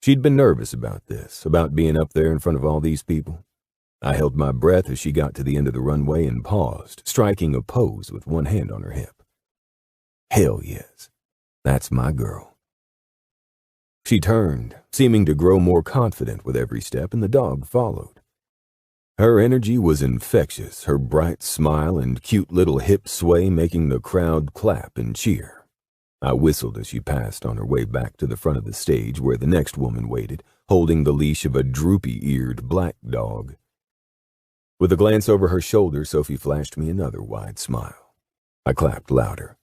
She'd been nervous about this, about being up there in front of all these people. I held my breath as she got to the end of the runway and paused, striking a pose with one hand on her hip. Hell yes, that's my girl. She turned, seeming to grow more confident with every step, and the dog followed. Her energy was infectious, her bright smile and cute little hip sway making the crowd clap and cheer. I whistled as she passed on her way back to the front of the stage where the next woman waited, holding the leash of a droopy-eared black dog. With a glance over her shoulder, Sophie flashed me another wide smile. I clapped louder.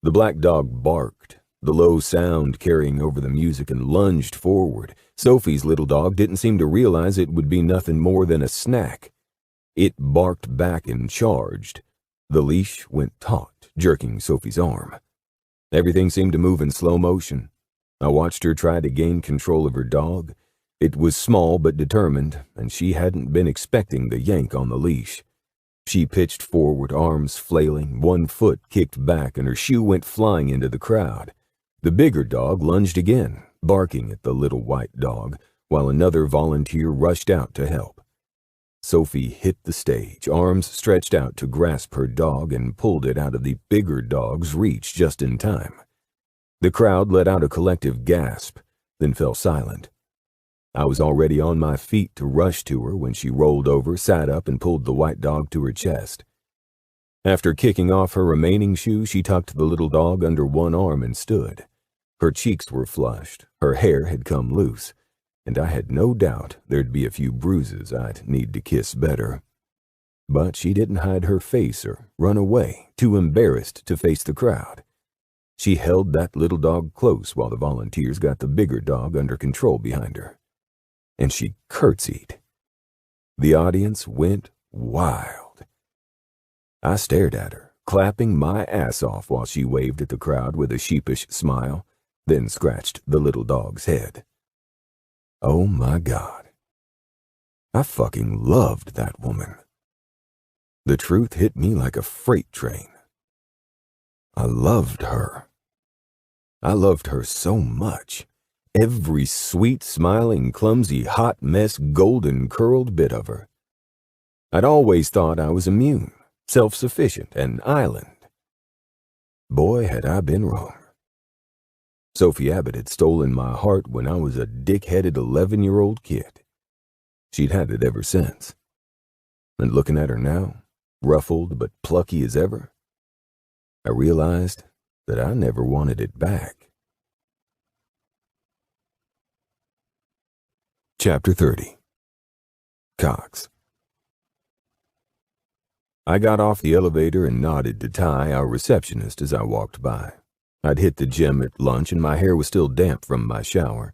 The black dog barked, the low sound carrying over the music, and lunged forward. Sophie's little dog didn't seem to realize it would be nothing more than a snack. It barked back and charged. The leash went taut, jerking Sophie's arm. Everything seemed to move in slow motion. I watched her try to gain control of her dog. It was small but determined, and she hadn't been expecting the yank on the leash. She pitched forward, arms flailing, one foot kicked back, and her shoe went flying into the crowd. The bigger dog lunged again, barking at the little white dog, while another volunteer rushed out to help. Sophie hit the stage, arms stretched out to grasp her dog, and pulled it out of the bigger dog's reach just in time. The crowd let out a collective gasp, then fell silent. I was already on my feet to rush to her when she rolled over, sat up, and pulled the white dog to her chest. After kicking off her remaining shoe, she tucked the little dog under one arm and stood. Her cheeks were flushed, her hair had come loose, and I had no doubt there'd be a few bruises I'd need to kiss better. But she didn't hide her face or run away, too embarrassed to face the crowd. She held that little dog close while the volunteers got the bigger dog under control behind her. And she curtsied. The audience went wild. I stared at her, clapping my ass off while she waved at the crowd with a sheepish smile, then scratched the little dog's head. Oh my God. I fucking loved that woman. The truth hit me like a freight train. I loved her. I loved her so much. Every sweet, smiling, clumsy, hot mess, golden curled bit of her. I'd always thought I was immune, self-sufficient, an island. Boy, had I been wrong. Sophie Abbott had stolen my heart when I was a dick-headed 11-year-old kid. She'd had it ever since. And looking at her now, ruffled but plucky as ever, I realized that I never wanted it back. Chapter 30. Cox. I got off the elevator and nodded to Ty, our receptionist, as I walked by. I'd hit the gym at lunch and my hair was still damp from my shower.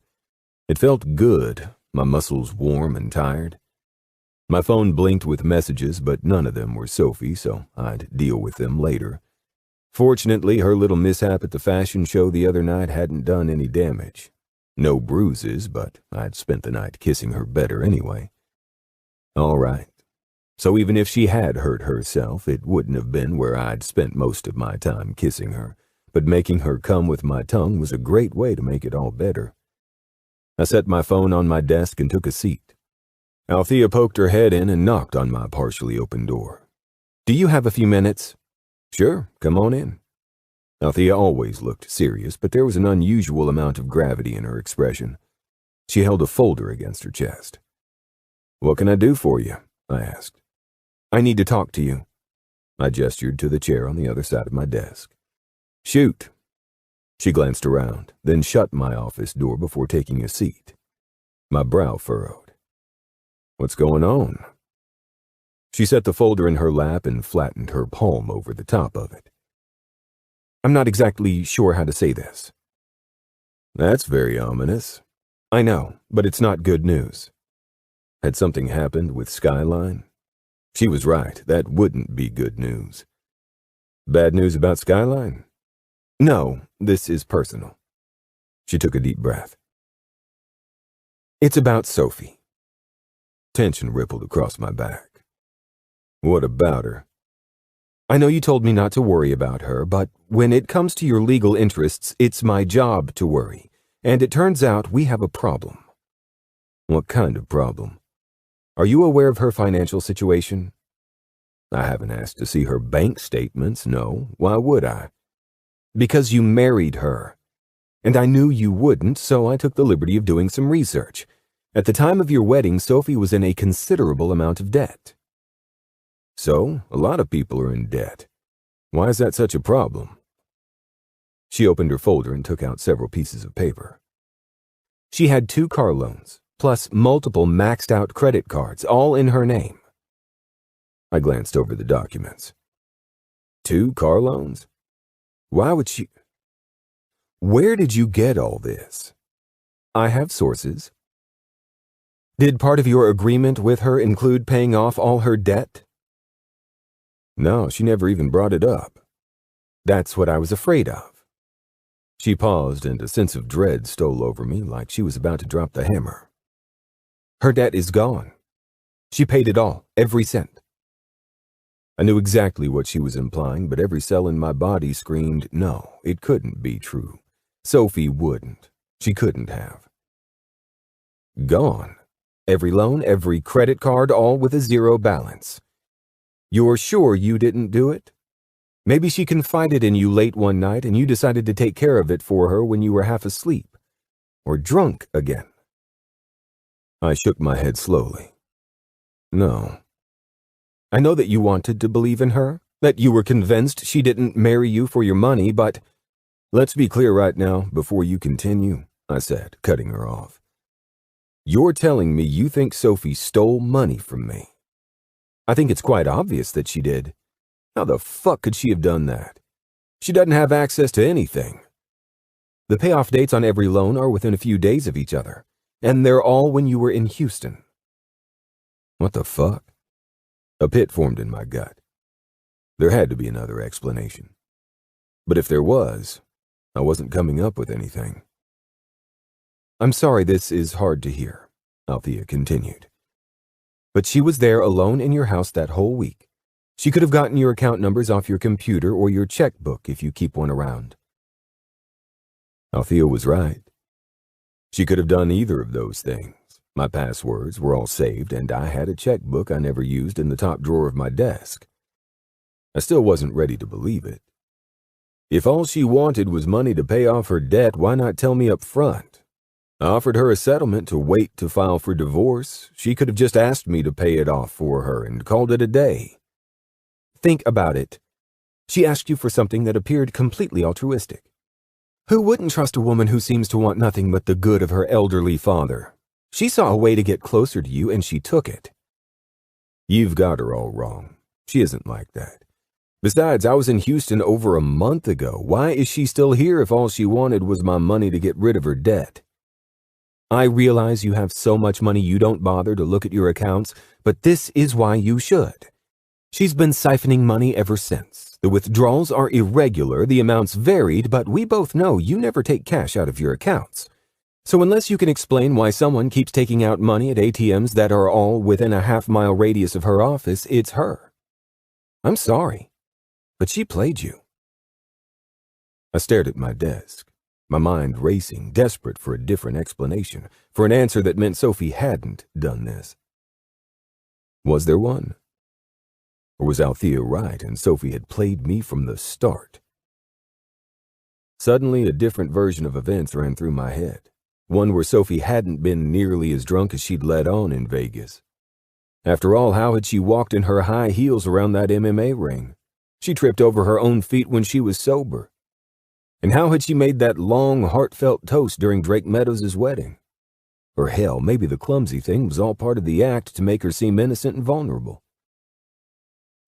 It felt good, my muscles warm and tired. My phone blinked with messages, but none of them were Sophie, so I'd deal with them later. Fortunately, her little mishap at the fashion show the other night hadn't done any damage. No bruises, but I'd spent the night kissing her better anyway. All right. So even if she had hurt herself, it wouldn't have been where I'd spent most of my time kissing her, but making her come with my tongue was a great way to make it all better. I set my phone on my desk and took a seat. Althea poked her head in and knocked on my partially open door. "Do you have a few minutes?" "Sure, come on in." Althea always looked serious, but there was an unusual amount of gravity in her expression. She held a folder against her chest. "What can I do for you?" I asked. "I need to talk to you." I gestured to the chair on the other side of my desk. "Shoot." She glanced around, then shut my office door before taking a seat. My brow furrowed. "What's going on?" She set the folder in her lap and flattened her palm over the top of it. "I'm not exactly sure how to say this." "That's very ominous." "I know, but it's not good news." Had something happened with Skyline? She was right, that wouldn't be good news. "Bad news about Skyline?" "No, this is personal." She took a deep breath. "It's about Sophie." Tension rippled across my back. "What about her?" "I know you told me not to worry about her, but when it comes to your legal interests, it's my job to worry, and it turns out we have a problem." "What kind of problem?" "Are you aware of her financial situation?" "I haven't asked to see her bank statements, no. Why would I?" "Because you married her. And I knew you wouldn't, so I took the liberty of doing some research. At the time of your wedding, Sophie was in a considerable amount of debt." "So, a lot of people are in debt. Why is that such a problem?" She opened her folder and took out several pieces of paper. "She had 2 car loans, plus multiple maxed-out credit cards, all in her name." I glanced over the documents. 2 car loans? Why would she... Where did you get all this? "I have sources." "Did part of your agreement with her include paying off all her debt?" "No, she never even brought it up." "That's what I was afraid of." She paused, and a sense of dread stole over me, like she was about to drop the hammer. "Her debt is gone. She paid it all, every cent." I knew exactly what she was implying, but every cell in my body screamed, no, it couldn't be true. Sophie wouldn't. She couldn't have. "Gone. Every loan, every credit card, all with a 0 balance. You're sure you didn't do it? Maybe she confided in you late one night and you decided to take care of it for her when you were half asleep. Or drunk again." I shook my head slowly. "No." "I know that you wanted to believe in her, that you were convinced she didn't marry you for your money, but—" "Let's be clear right now, before you continue," I said, cutting her off. "You're telling me you think Sophie stole money from me?" "I think it's quite obvious that she did." "How the fuck could she have done that? She doesn't have access to anything." "The payoff dates on every loan are within a few days of each other, and they're all when you were in Houston." What the fuck? A pit formed in my gut. There had to be another explanation. But if there was, I wasn't coming up with anything. "I'm sorry this is hard to hear," Althea continued. "But she was there alone in your house that whole week. She could have gotten your account numbers off your computer or your checkbook if you keep one around." Althea was right. She could have done either of those things. My passwords were all saved, and I had a checkbook I never used in the top drawer of my desk. I still wasn't ready to believe it. If all she wanted was money to pay off her debt, why not tell me up front? I offered her a settlement to wait to file for divorce. She could have just asked me to pay it off for her and called it a day. Think about it. She asked you for something that appeared completely altruistic. Who wouldn't trust a woman who seems to want nothing but the good of her elderly father? She saw a way to get closer to you, and she took it. You've got her all wrong. She isn't like that. Besides, I was in Houston over a month ago. Why is she still here if all she wanted was my money to get rid of her debt? I realize you have so much money you don't bother to look at your accounts, but this is why you should. She's been siphoning money ever since. The withdrawals are irregular, the amounts varied, but we both know you never take cash out of your accounts. So unless you can explain why someone keeps taking out money at ATMs that are all within a half-mile radius of her office, it's her. I'm sorry, but she played you. I stared at my desk, my mind racing, desperate for a different explanation, for an answer that meant Sophie hadn't done this. Was there one? Or was Althea right and Sophie had played me from the start? Suddenly, a different version of events ran through my head. One where Sophie hadn't been nearly as drunk as she'd let on in Vegas. After all, how had she walked in her high heels around that MMA ring? She tripped over her own feet when she was sober. And how had she made that long, heartfelt toast during Drake Meadows' wedding? Or hell, maybe the clumsy thing was all part of the act to make her seem innocent and vulnerable.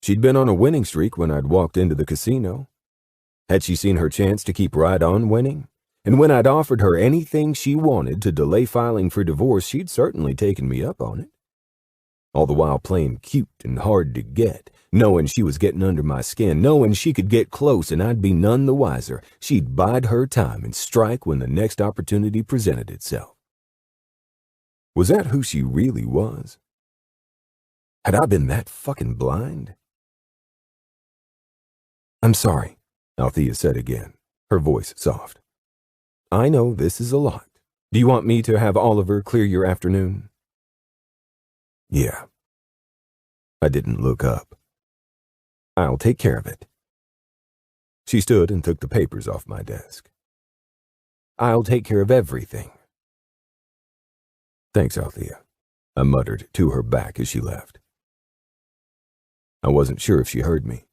She'd been on a winning streak when I'd walked into the casino. Had she seen her chance to keep right on winning? And when I'd offered her anything she wanted to delay filing for divorce, she'd certainly taken me up on it. All the while playing cute and hard to get, knowing she was getting under my skin, knowing she could get close and I'd be none the wiser. She'd bide her time and strike when the next opportunity presented itself. Was that who she really was? Had I been that fucking blind? "I'm sorry," Althea said again, her voice soft. "I know this is a lot. Do you want me to have Oliver clear your afternoon?" "Yeah." I didn't look up. "I'll take care of it." She stood and took the papers off my desk. "I'll take care of everything." "Thanks, Althea," I muttered to her back as she left. I wasn't sure if she heard me.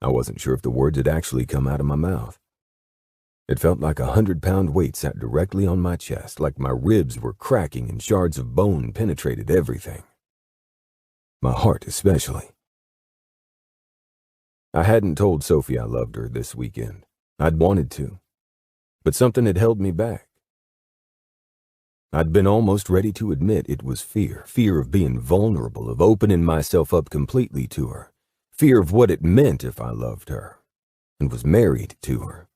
I wasn't sure if the words had actually come out of my mouth. It felt like 100-pound weight sat directly on my chest, like my ribs were cracking and shards of bone penetrated everything. My heart especially. I hadn't told Sophie I loved her this weekend. I'd wanted to, but something had held me back. I'd been almost ready to admit it was fear of being vulnerable, of opening myself up completely to her, fear of what it meant if I loved her, and was married to her,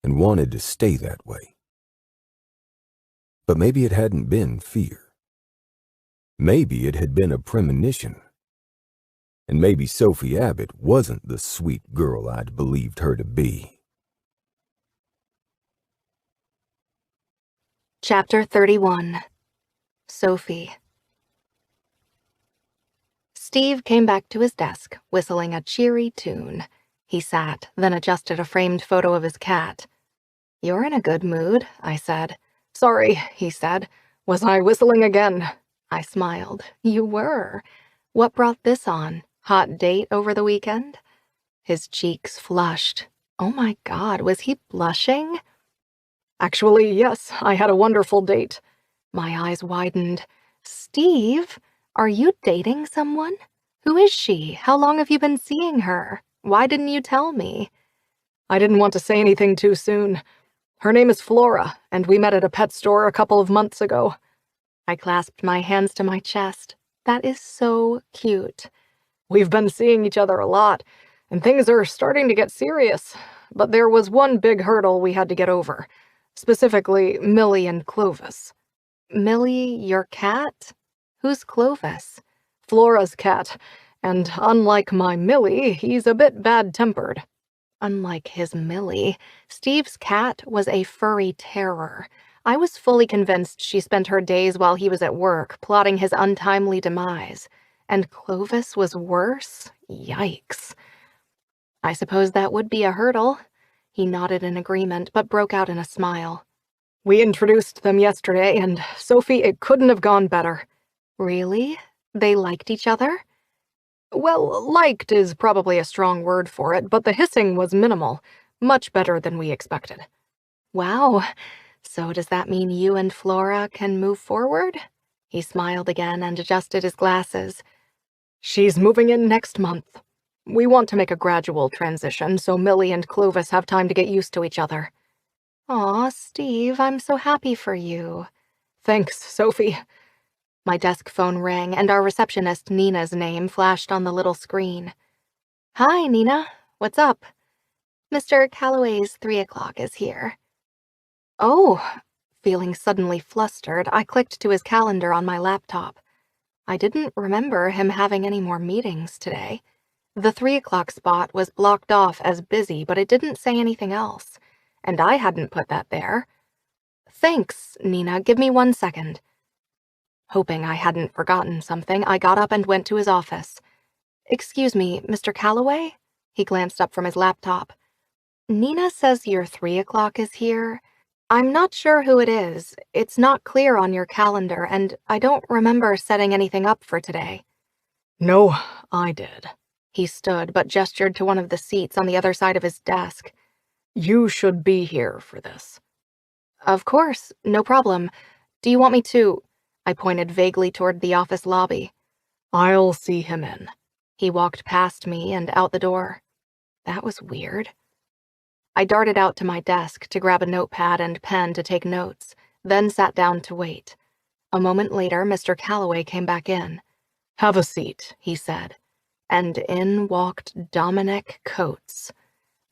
and wanted to stay that way. But maybe it hadn't been fear. Maybe it had been a premonition. And maybe Sophie Abbott wasn't the sweet girl I'd believed her to be. Chapter 31. Sophie. Steve came back to his desk, whistling a cheery tune. He sat, then adjusted a framed photo of his cat. "You're in a good mood," I said. "Sorry," he said. "Was I whistling again?" I smiled. "You were. What brought this on? Hot date over the weekend?" His cheeks flushed. Oh my God, was he blushing? "Actually, yes, I had a wonderful date." My eyes widened. "Steve, are you dating someone? Who is she? How long have you been seeing her? Why didn't you tell me?" "I didn't want to say anything too soon. Her name is Flora, and we met at a pet store a couple of months ago." I clasped my hands to my chest. That is so cute. "We've been seeing each other a lot, and things are starting to get serious. But there was one big hurdle we had to get over. Specifically, Millie and Clovis." "Millie, your cat? Who's Clovis?" "Flora's cat, and unlike my Millie, he's a bit bad-tempered." Unlike his Millie, Steve's cat was a furry terror. I was fully convinced she spent her days while he was at work, plotting his untimely demise. And Clovis was worse? Yikes. "I suppose that would be a hurdle." He nodded in agreement, but broke out in a smile. "We introduced them yesterday, and, Sophie, it couldn't have gone better." "Really? They liked each other?" "Well, liked is probably a strong word for it, but the hissing was minimal. Much better than we expected." "Wow. So does that mean you and Flora can move forward?" He smiled again and adjusted his glasses. "She's moving in next month. We want to make a gradual transition so Millie and Clovis have time to get used to each other." "Aw, Steve, I'm so happy for you." "Thanks, Sophie." My desk phone rang, and our receptionist Nina's name flashed on the little screen. "Hi, Nina. What's up?" "Mr. Calloway's 3 o'clock is here." "Oh." Feeling suddenly flustered, I clicked to his calendar on my laptop. I didn't remember him having any more meetings today. The 3 o'clock spot was blocked off as busy, but it didn't say anything else. And I hadn't put that there. "Thanks, Nina. Give me 1 second." Hoping I hadn't forgotten something, I got up and went to his office. "Excuse me, Mr. Calloway?" He glanced up from his laptop. Nina says your 3 o'clock is here. I'm not sure who it is. It's not clear on your calendar, and I don't remember setting anything up for today. No, I did. He stood, but gestured to one of the seats on the other side of his desk. You should be here for this. Of course, no problem. Do you want me to? I pointed vaguely toward the office lobby. I'll see him in. He walked past me and out the door. That was weird. I darted out to my desk to grab a notepad and pen to take notes, then sat down to wait. A moment later, Mr. Calloway came back in. Have a seat, he said, and in walked Dominic Coates.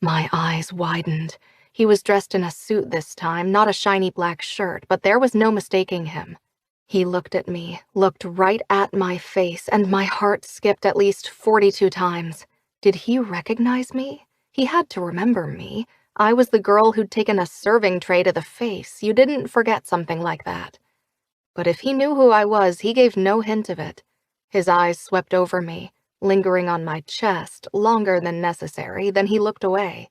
My eyes widened. He was dressed in a suit this time, not a shiny black shirt, but there was no mistaking him. He looked at me, looked right at my face, and my heart skipped at least 42 times. Did he recognize me? He had to remember me. I was the girl who'd taken a serving tray to the face. You didn't forget something like that. But if he knew who I was, he gave no hint of it. His eyes swept over me, lingering on my chest longer than necessary, then he looked away.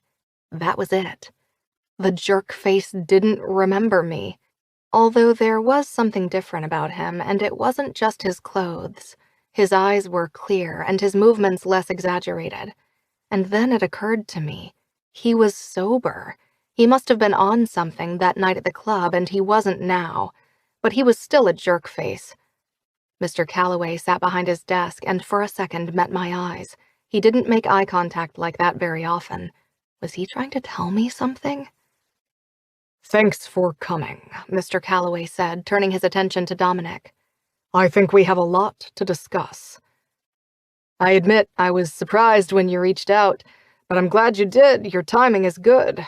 That was it. The jerk face didn't remember me, although there was something different about him, and it wasn't just his clothes. His eyes were clear and his movements less exaggerated. And then it occurred to me. He was sober. He must have been on something that night at the club, and he wasn't now. But he was still a jerk face. Mr. Calloway sat behind his desk and for a second met my eyes. He didn't make eye contact like that very often. Was he trying to tell me something? Thanks for coming, Mr. Calloway said, turning his attention to Dominic. I think we have a lot to discuss. I admit I was surprised when you reached out, but I'm glad you did. Your timing is good.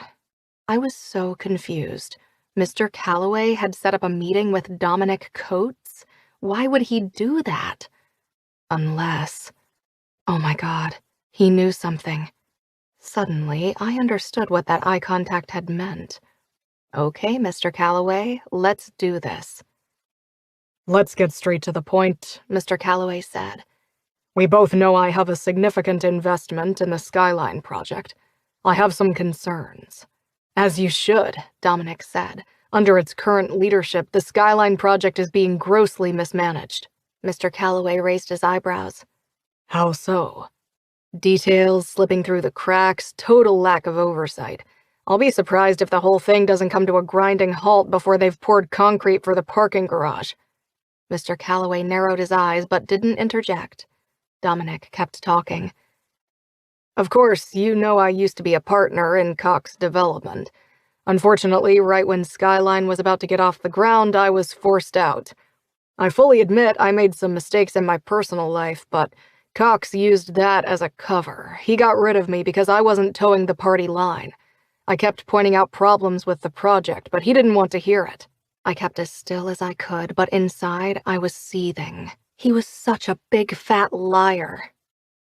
I was so confused. Mr. Calloway had set up a meeting with Dominic Coates? Why would he do that? Unless... Oh my God, he knew something. Suddenly, I understood what that eye contact had meant. Okay, Mr. Calloway, let's do this. Let's get straight to the point, Mr. Calloway said. We both know I have a significant investment in the Skyline project. I have some concerns. As you should, Dominic said. Under its current leadership, the Skyline project is being grossly mismanaged. Mr. Calloway raised his eyebrows. How so? Details slipping through the cracks, total lack of oversight. I'll be surprised if the whole thing doesn't come to a grinding halt before they've poured concrete for the parking garage. Mr. Calloway narrowed his eyes but didn't interject. Dominic kept talking. Of course, you know I used to be a partner in Cox Development. Unfortunately, right when Skyline was about to get off the ground, I was forced out. I fully admit I made some mistakes in my personal life, but Cox used that as a cover. He got rid of me because I wasn't towing the party line. I kept pointing out problems with the project, but he didn't want to hear it. I kept as still as I could, but inside I was seething. He was such a big fat liar.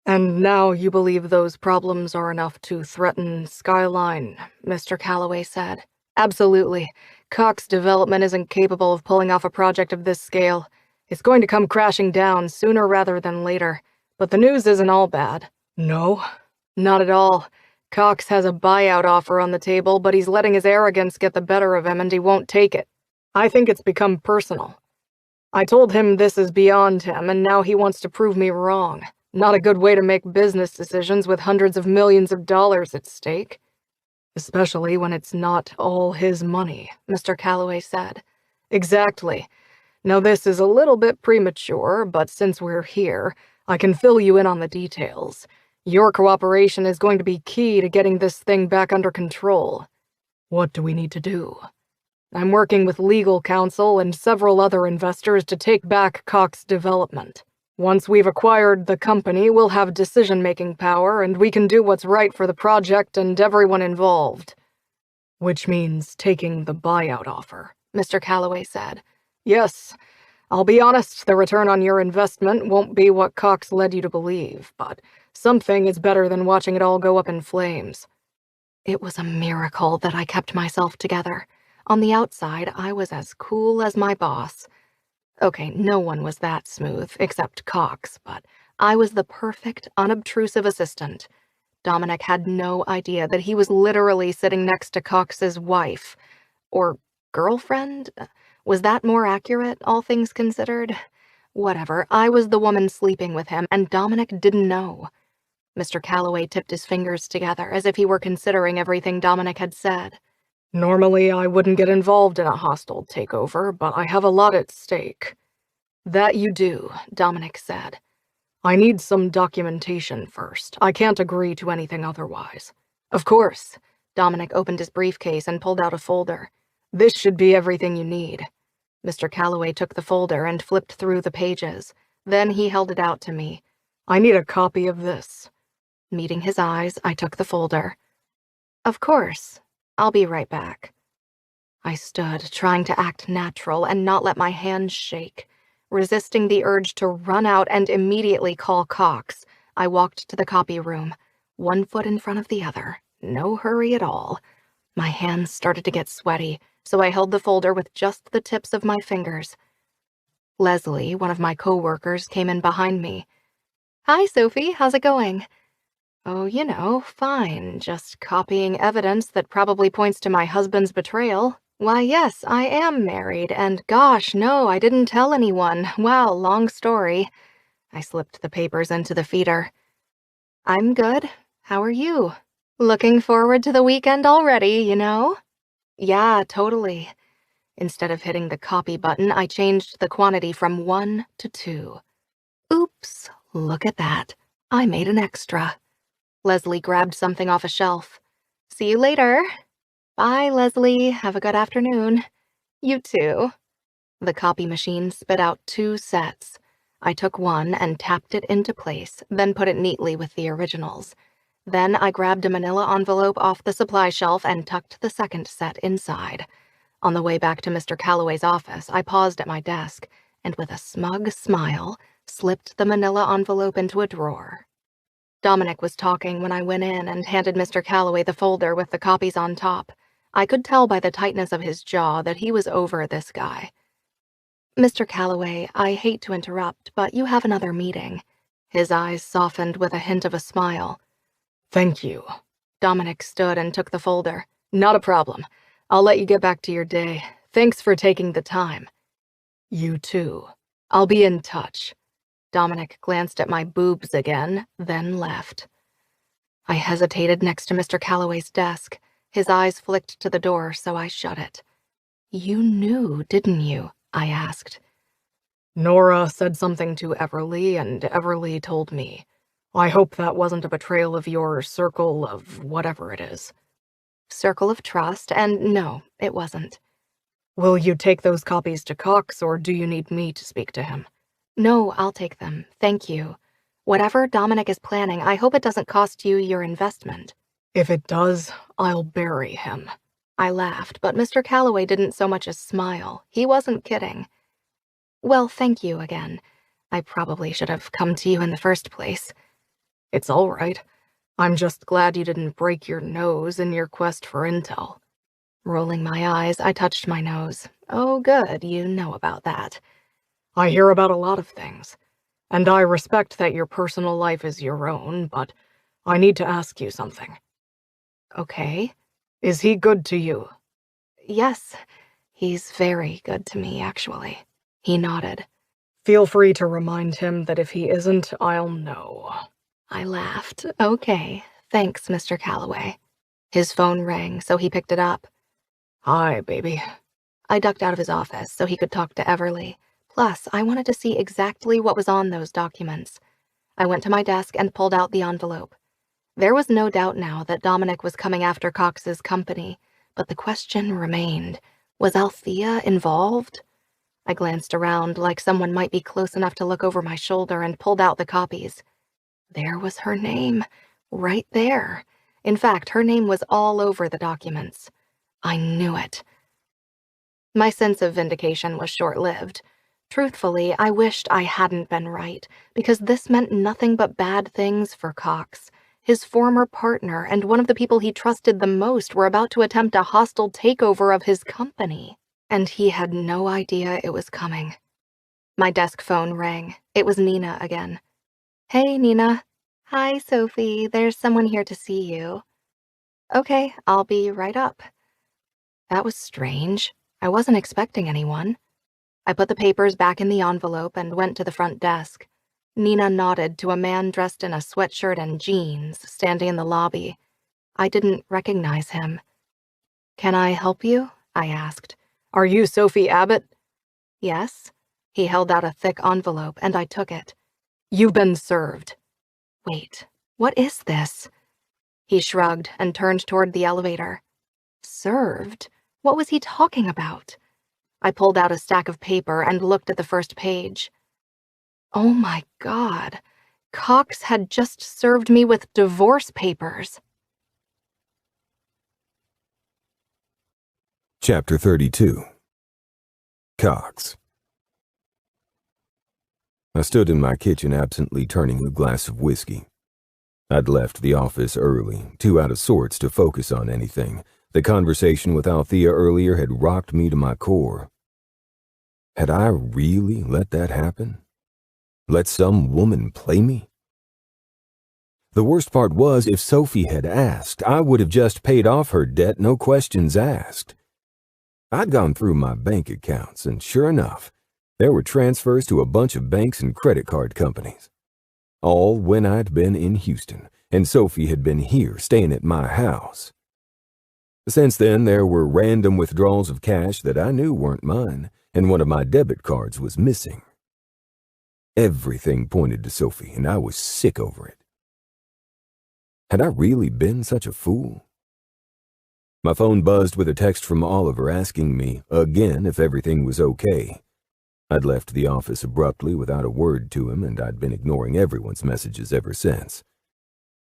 And now you believe those problems are enough to threaten Skyline, Mr. Calloway said. Absolutely. Cox Development isn't capable of pulling off a project of this scale. It's going to come crashing down sooner rather than later. But the news isn't all bad. No? Not at all. Cox has a buyout offer on the table, but he's letting his arrogance get the better of him and he won't take it. I think it's become personal. I told him this is beyond him, and now he wants to prove me wrong. Not a good way to make business decisions with hundreds of millions of dollars at stake. Especially when it's not all his money, Mr. Calloway said. Exactly. Now this is a little bit premature, but since we're here, I can fill you in on the details. Your cooperation is going to be key to getting this thing back under control. What do we need to do? I'm working with legal counsel and several other investors to take back Cox Development. Once we've acquired the company, we'll have decision-making power, and we can do what's right for the project and everyone involved. Which means taking the buyout offer, Mr. Calloway said. Yes. I'll be honest, the return on your investment won't be what Cox led you to believe, but something is better than watching it all go up in flames. It was a miracle that I kept myself together. On the outside, I was as cool as my boss. Okay, no one was that smooth, except Cox, but I was the perfect, unobtrusive assistant. Dominic had no idea that he was literally sitting next to Cox's wife. Or girlfriend? Was that more accurate, all things considered? Whatever, I was the woman sleeping with him, and Dominic didn't know. Mr. Calloway tipped his fingers together as if he were considering everything Dominic had said. Normally, I wouldn't get involved in a hostile takeover, but I have a lot at stake. That you do, Dominic said. I need some documentation first. I can't agree to anything otherwise. Of course. Dominic opened his briefcase and pulled out a folder. This should be everything you need. Mr. Calloway took the folder and flipped through the pages. Then he held it out to me. I need a copy of this. Meeting his eyes, I took the folder. Of course. I'll be right back. I stood, trying to act natural and not let my hands shake. Resisting the urge to run out and immediately call Cox, I walked to the copy room, one foot in front of the other. No hurry at all. My hands started to get sweaty, so I held the folder with just the tips of my fingers. Leslie, one of my co-workers, came in behind me. Hi, Sophie. How's it going? Oh, you know, fine. Just copying evidence that probably points to my husband's betrayal. Why, yes, I am married, and gosh, no, I didn't tell anyone. Wow, long story. I slipped the papers into the feeder. I'm good. How are you? Looking forward to the weekend already, you know? Yeah, totally. Instead of hitting the copy button, I changed the quantity from 1 to 2. Oops, look at that. I made an extra. Leslie grabbed something off a shelf. See you later. Bye, Leslie. Have a good afternoon. You too. The copy machine spit out 2 sets. I took one and tapped it into place, then put it neatly with the originals. Then I grabbed a manila envelope off the supply shelf and tucked the second set inside. On the way back to Mr. Calloway's office, I paused at my desk and with a smug smile, slipped the manila envelope into a drawer. Dominic was talking when I went in and handed Mr. Calloway the folder with the copies on top. I could tell by the tightness of his jaw that he was over this guy. Mr. Calloway, I hate to interrupt, but you have another meeting. His eyes softened with a hint of a smile. Thank you. Dominic stood and took the folder. Not a problem. I'll let you get back to your day. Thanks for taking the time. You too. I'll be in touch. Dominic glanced at my boobs again, then left. I hesitated next to Mr. Calloway's desk. His eyes flicked to the door, so I shut it. You knew, didn't you? I asked. Nora said something to Everly, and Everly told me. I hope that wasn't a betrayal of your circle of whatever it is. Circle of trust, and no, it wasn't. Will you take those copies to Cox, or do you need me to speak to him? No, I'll take them. Thank you. Whatever Dominic is planning, I hope it doesn't cost you your investment. If it does, I'll bury him. I laughed, but Mr. Calloway didn't so much as smile. He wasn't kidding. Well, thank you again. I probably should have come to you in the first place. It's all right. I'm just glad you didn't break your nose in your quest for intel. Rolling my eyes, I touched my nose. Oh, good, you know about that. I hear about a lot of things, and I respect that your personal life is your own, but I need to ask you something. Okay. Is he good to you? Yes, he's very good to me, actually. He nodded. Feel free to remind him that if he isn't, I'll know. I laughed. Okay, thanks, Mr. Calloway. His phone rang, so he picked it up. Hi, baby. I ducked out of his office so he could talk to Everly. Plus, I wanted to see exactly what was on those documents. I went to my desk and pulled out the envelope. There was no doubt now that Dominic was coming after Cox's company, but the question remained, was Althea involved? I glanced around like someone might be close enough to look over my shoulder and pulled out the copies. There was her name, right there. In fact, her name was all over the documents. I knew it. My sense of vindication was short-lived. Truthfully, I wished I hadn't been right, because this meant nothing but bad things for Cox. His former partner and one of the people he trusted the most were about to attempt a hostile takeover of his company, and he had no idea it was coming. My desk phone rang. It was Nina again. Hey, Nina. Hi, Sophie. There's someone here to see you. Okay, I'll be right up. That was strange. I wasn't expecting anyone. I put the papers back in the envelope and went to the front desk. Nina nodded to a man dressed in a sweatshirt and jeans standing in the lobby. I didn't recognize him. Can I help you? I asked. Are you Sophie Abbott? Yes. He held out a thick envelope, and I took it. You've been served. Wait, what is this? He shrugged and turned toward the elevator. Served? What was he talking about? I pulled out a stack of paper and looked at the first page. Oh my God. Cox had just served me with divorce papers. Chapter 32. Cox. I stood in my kitchen absently turning a glass of whiskey. I'd left the office early, too out of sorts to focus on anything. The conversation with Althea earlier had rocked me to my core. Had I really let that happen? Let some woman play me? The worst part was, if Sophie had asked, I would have just paid off her debt, no questions asked. I'd gone through my bank accounts, and sure enough, there were transfers to a bunch of banks and credit card companies. All when I'd been in Houston, and Sophie had been here, staying at my house. Since then, there were random withdrawals of cash that I knew weren't mine, and one of my debit cards was missing. Everything pointed to Sophie, and I was sick over it. Had I really been such a fool? My phone buzzed with a text from Oliver asking me, again, if everything was okay. I'd left the office abruptly without a word to him, and I'd been ignoring everyone's messages ever since.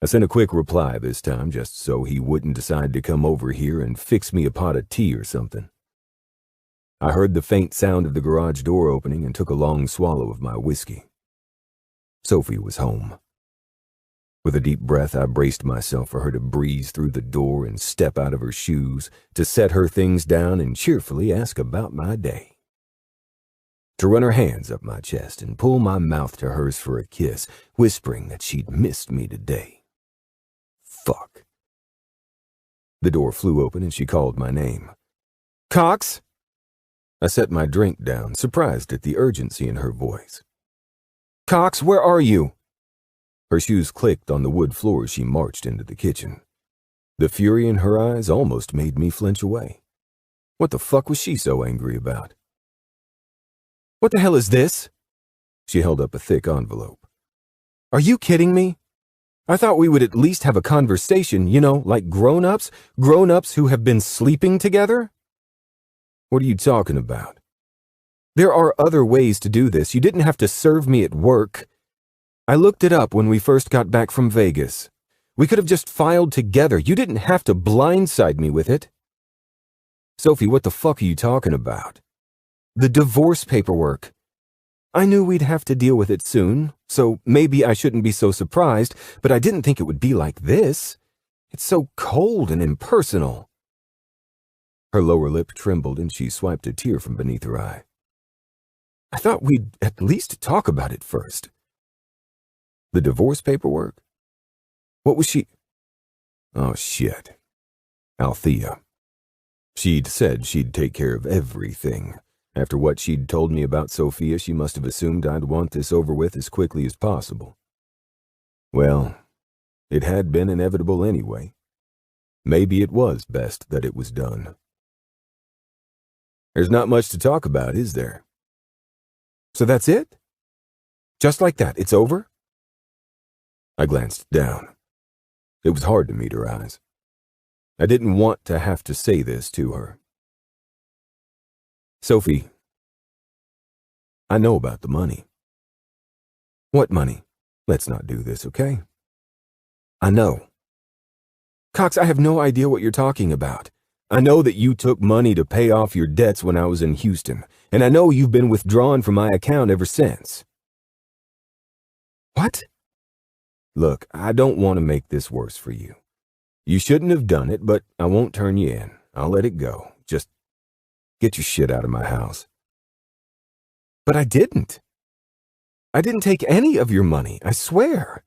I sent a quick reply this time, just so he wouldn't decide to come over here and fix me a pot of tea or something. I heard the faint sound of the garage door opening and took a long swallow of my whiskey. Sophie was home. With a deep breath, I braced myself for her to breeze through the door and step out of her shoes, to set her things down and cheerfully ask about my day. To run her hands up my chest and pull my mouth to hers for a kiss, whispering that she'd missed me today. Fuck. The door flew open and she called my name. Cox! I set my drink down, surprised at the urgency in her voice. Cox, where are you? Her shoes clicked on the wood floor as she marched into the kitchen. The fury in her eyes almost made me flinch away. What the fuck was she so angry about? What the hell is this? She held up a thick envelope. Are you kidding me? I thought we would at least have a conversation, like grown-ups who have been sleeping together? What are you talking about? There are other ways to do this. You didn't have to serve me at work. I looked it up when we first got back from Vegas. We could have just filed together. You didn't have to blindside me with it. Sophie, what the fuck are you talking about? The divorce paperwork. I knew we'd have to deal with it soon, so maybe I shouldn't be so surprised, but I didn't think it would be like this. It's so cold and impersonal. Her lower lip trembled and she swiped a tear from beneath her eye. I thought we'd at least talk about it first. The divorce paperwork? What was she? Oh, shit. Althea. She'd said she'd take care of everything. After what she'd told me about Sophia, she must have assumed I'd want this over with as quickly as possible. Well, it had been inevitable anyway. Maybe it was best that it was done. There's not much to talk about, is there? So that's it? Just like that, it's over? I glanced down. It was hard to meet her eyes. I didn't want to have to say this to her. Sophie, I know about the money. What money? Let's not do this, okay? I know. Cox, I have no idea what you're talking about. I know that you took money to pay off your debts when I was in Houston, and I know you've been withdrawn from my account ever since. What? Look, I don't want to make this worse for you. You shouldn't have done it, but I won't turn you in. I'll let it go. Just get your shit out of my house. But I didn't. I didn't take any of your money, I swear.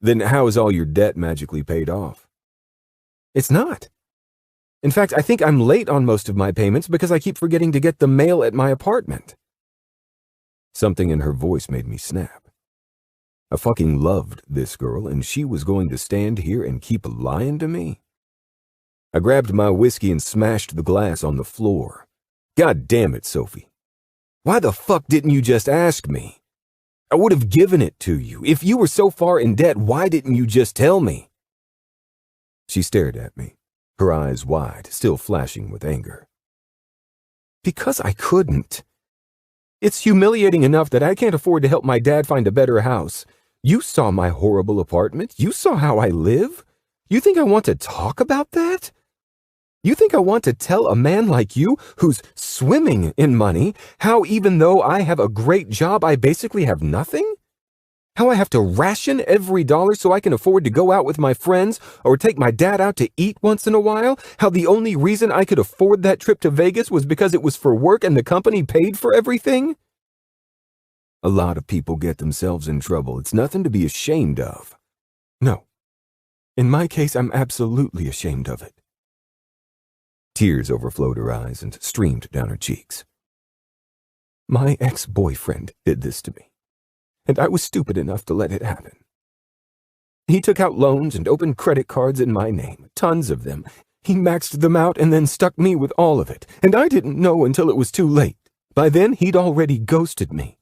Then how is all your debt magically paid off? It's not. In fact, I think I'm late on most of my payments because I keep forgetting to get the mail at my apartment. Something in her voice made me snap. I fucking loved this girl, and she was going to stand here and keep lying to me? I grabbed my whiskey and smashed the glass on the floor. God damn it, Sophie. Why the fuck didn't you just ask me? I would have given it to you. If you were so far in debt, why didn't you just tell me? She stared at me, her eyes wide, still flashing with anger. Because I couldn't. It's humiliating enough that I can't afford to help my dad find a better house. You saw my horrible apartment. You saw how I live. You think I want to talk about that? You think I want to tell a man like you, who's swimming in money, how even though I have a great job, I basically have nothing? How I have to ration every dollar so I can afford to go out with my friends or take my dad out to eat once in a while? How the only reason I could afford that trip to Vegas was because it was for work and the company paid for everything? A lot of people get themselves in trouble. It's nothing to be ashamed of. No. In my case, I'm absolutely ashamed of it. Tears overflowed her eyes and streamed down her cheeks. My ex-boyfriend did this to me, and I was stupid enough to let it happen. He took out loans and opened credit cards in my name, tons of them. He maxed them out and then stuck me with all of it, and I didn't know until it was too late. By then, he'd already ghosted me.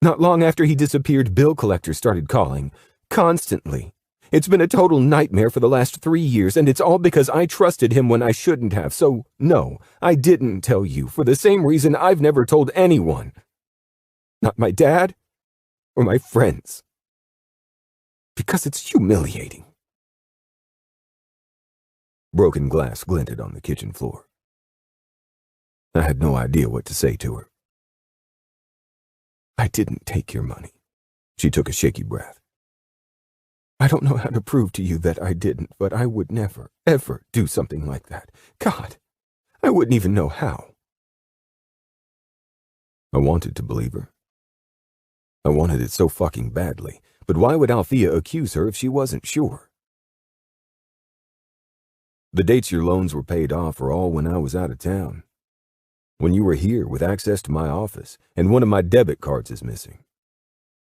Not long after he disappeared, bill collectors started calling, constantly. It's been a total nightmare for the last 3 years, and it's all because I trusted him when I shouldn't have. So, no, I didn't tell you, for the same reason I've never told anyone. Not my dad or my friends. Because it's humiliating. Broken glass glinted on the kitchen floor. I had no idea what to say to her. I didn't take your money. She took a shaky breath. I don't know how to prove to you that I didn't, but I would never, ever do something like that. God, I wouldn't even know how. I wanted to believe her. I wanted it so fucking badly, but why would Althea accuse her if she wasn't sure? The dates your loans were paid off are all when I was out of town. When you were here with access to my office, and one of my debit cards is missing.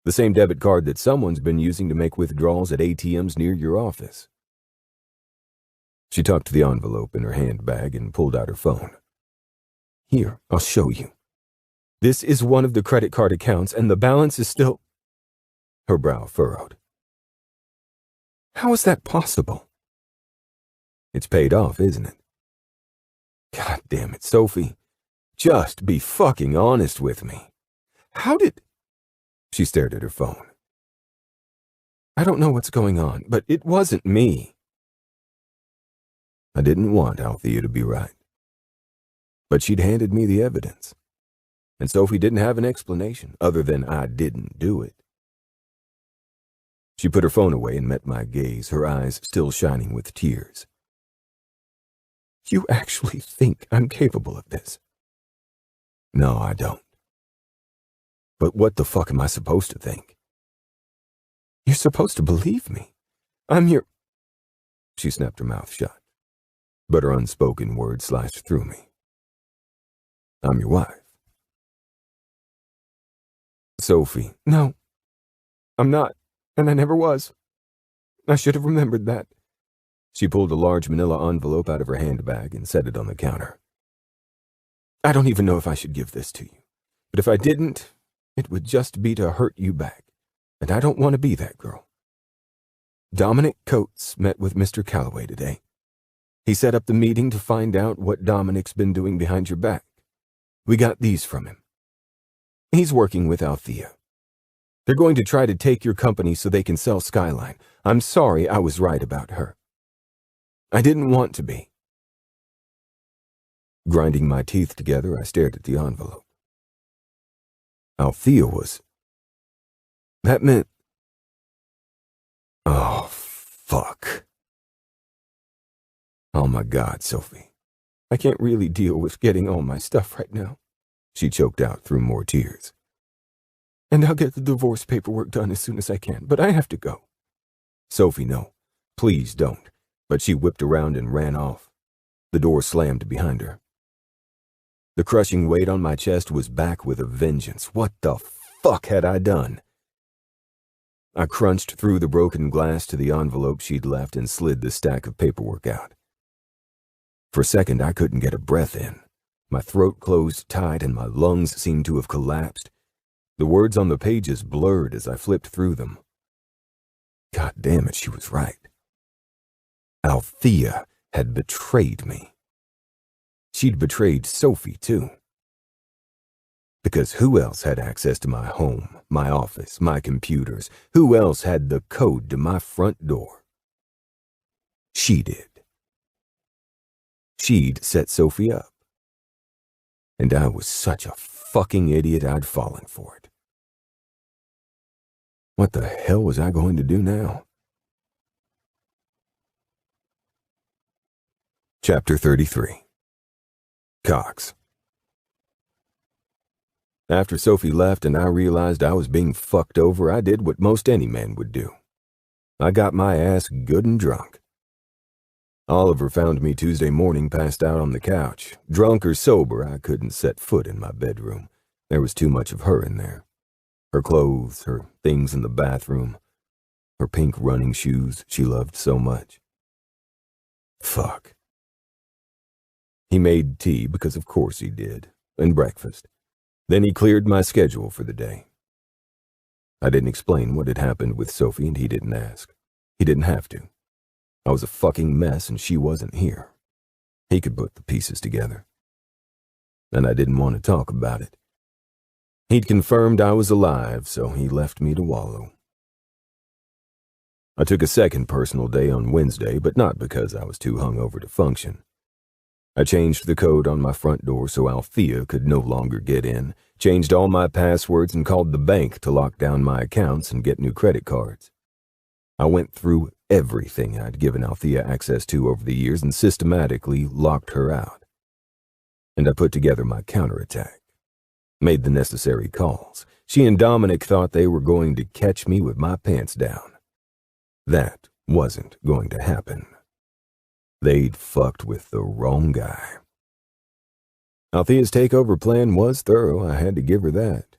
The same debit card that someone's been using to make withdrawals at ATMs near your office. She tucked the envelope in her handbag and pulled out her phone. Here, I'll show you. This is one of the credit card accounts, and the balance is still... Her brow furrowed. How is that possible? It's paid off, isn't it? God damn it, Sophie. Just be fucking honest with me. How did... She stared at her phone. I don't know what's going on, but it wasn't me. I didn't want Althea to be right. But she'd handed me the evidence. And Sophie didn't have an explanation other than I didn't do it. She put her phone away and met my gaze, her eyes still shining with tears. You actually think I'm capable of this? No, I don't. But what the fuck am I supposed to think? You're supposed to believe me. I'm your... She snapped her mouth shut, but her unspoken words sliced through me. I'm your wife. Sophie. No, I'm not, and I never was. I should have remembered that. She pulled a large manila envelope out of her handbag and set it on the counter. I don't even know if I should give this to you, but if I didn't, it would just be to hurt you back, and I don't want to be that girl. Dominic Coates met with Mr. Calloway today. He set up the meeting to find out what Dominic's been doing behind your back. We got these from him. He's working with Althea. They're going to try to take your company so they can sell Skyline. I'm sorry I was right about her. I didn't want to be. Grinding my teeth together, I stared at the envelope. Althea was... That meant... Oh, fuck. Oh my God, Sophie. I can't really deal with getting all my stuff right now. She choked out through more tears. And I'll get the divorce paperwork done as soon as I can, but I have to go. Sophie, no. Please don't. But she whipped around and ran off. The door slammed behind her. The crushing weight on my chest was back with a vengeance. What the fuck had I done? I crunched through the broken glass to the envelope she'd left and slid the stack of paperwork out. For a second, I couldn't get a breath in. My throat closed tight and my lungs seemed to have collapsed. The words on the pages blurred as I flipped through them. God damn it, she was right. Althea had betrayed me. She'd betrayed Sophie, too. Because who else had access to my home, my office, my computers? Who else had the code to my front door? She did. She'd set Sophie up. And I was such a fucking idiot I'd fallen for it. What the hell was I going to do now? Chapter 33. Cox. After Sophie left and I realized I was being fucked over, I did what most any man would do. I got my ass good and drunk. Oliver found me Tuesday morning passed out on the couch. Drunk or sober, I couldn't set foot in my bedroom. There was too much of her in there. Her clothes, her things in the bathroom, her pink running shoes she loved so much. Fuck. He made tea, because of course he did, and breakfast. Then he cleared my schedule for the day. I didn't explain what had happened with Sophie, and he didn't ask. He didn't have to. I was a fucking mess, and she wasn't here. He could put the pieces together. And I didn't want to talk about it. He'd confirmed I was alive, so he left me to wallow. I took a second personal day on Wednesday, but not because I was too hungover to function. I changed the code on my front door so Althea could no longer get in, changed all my passwords, and called the bank to lock down my accounts and get new credit cards. I went through everything I'd given Althea access to over the years and systematically locked her out. And I put together my counterattack. Made the necessary calls. She and Dominic thought they were going to catch me with my pants down. That wasn't going to happen. They'd fucked with the wrong guy. Althea's takeover plan was thorough, I had to give her that.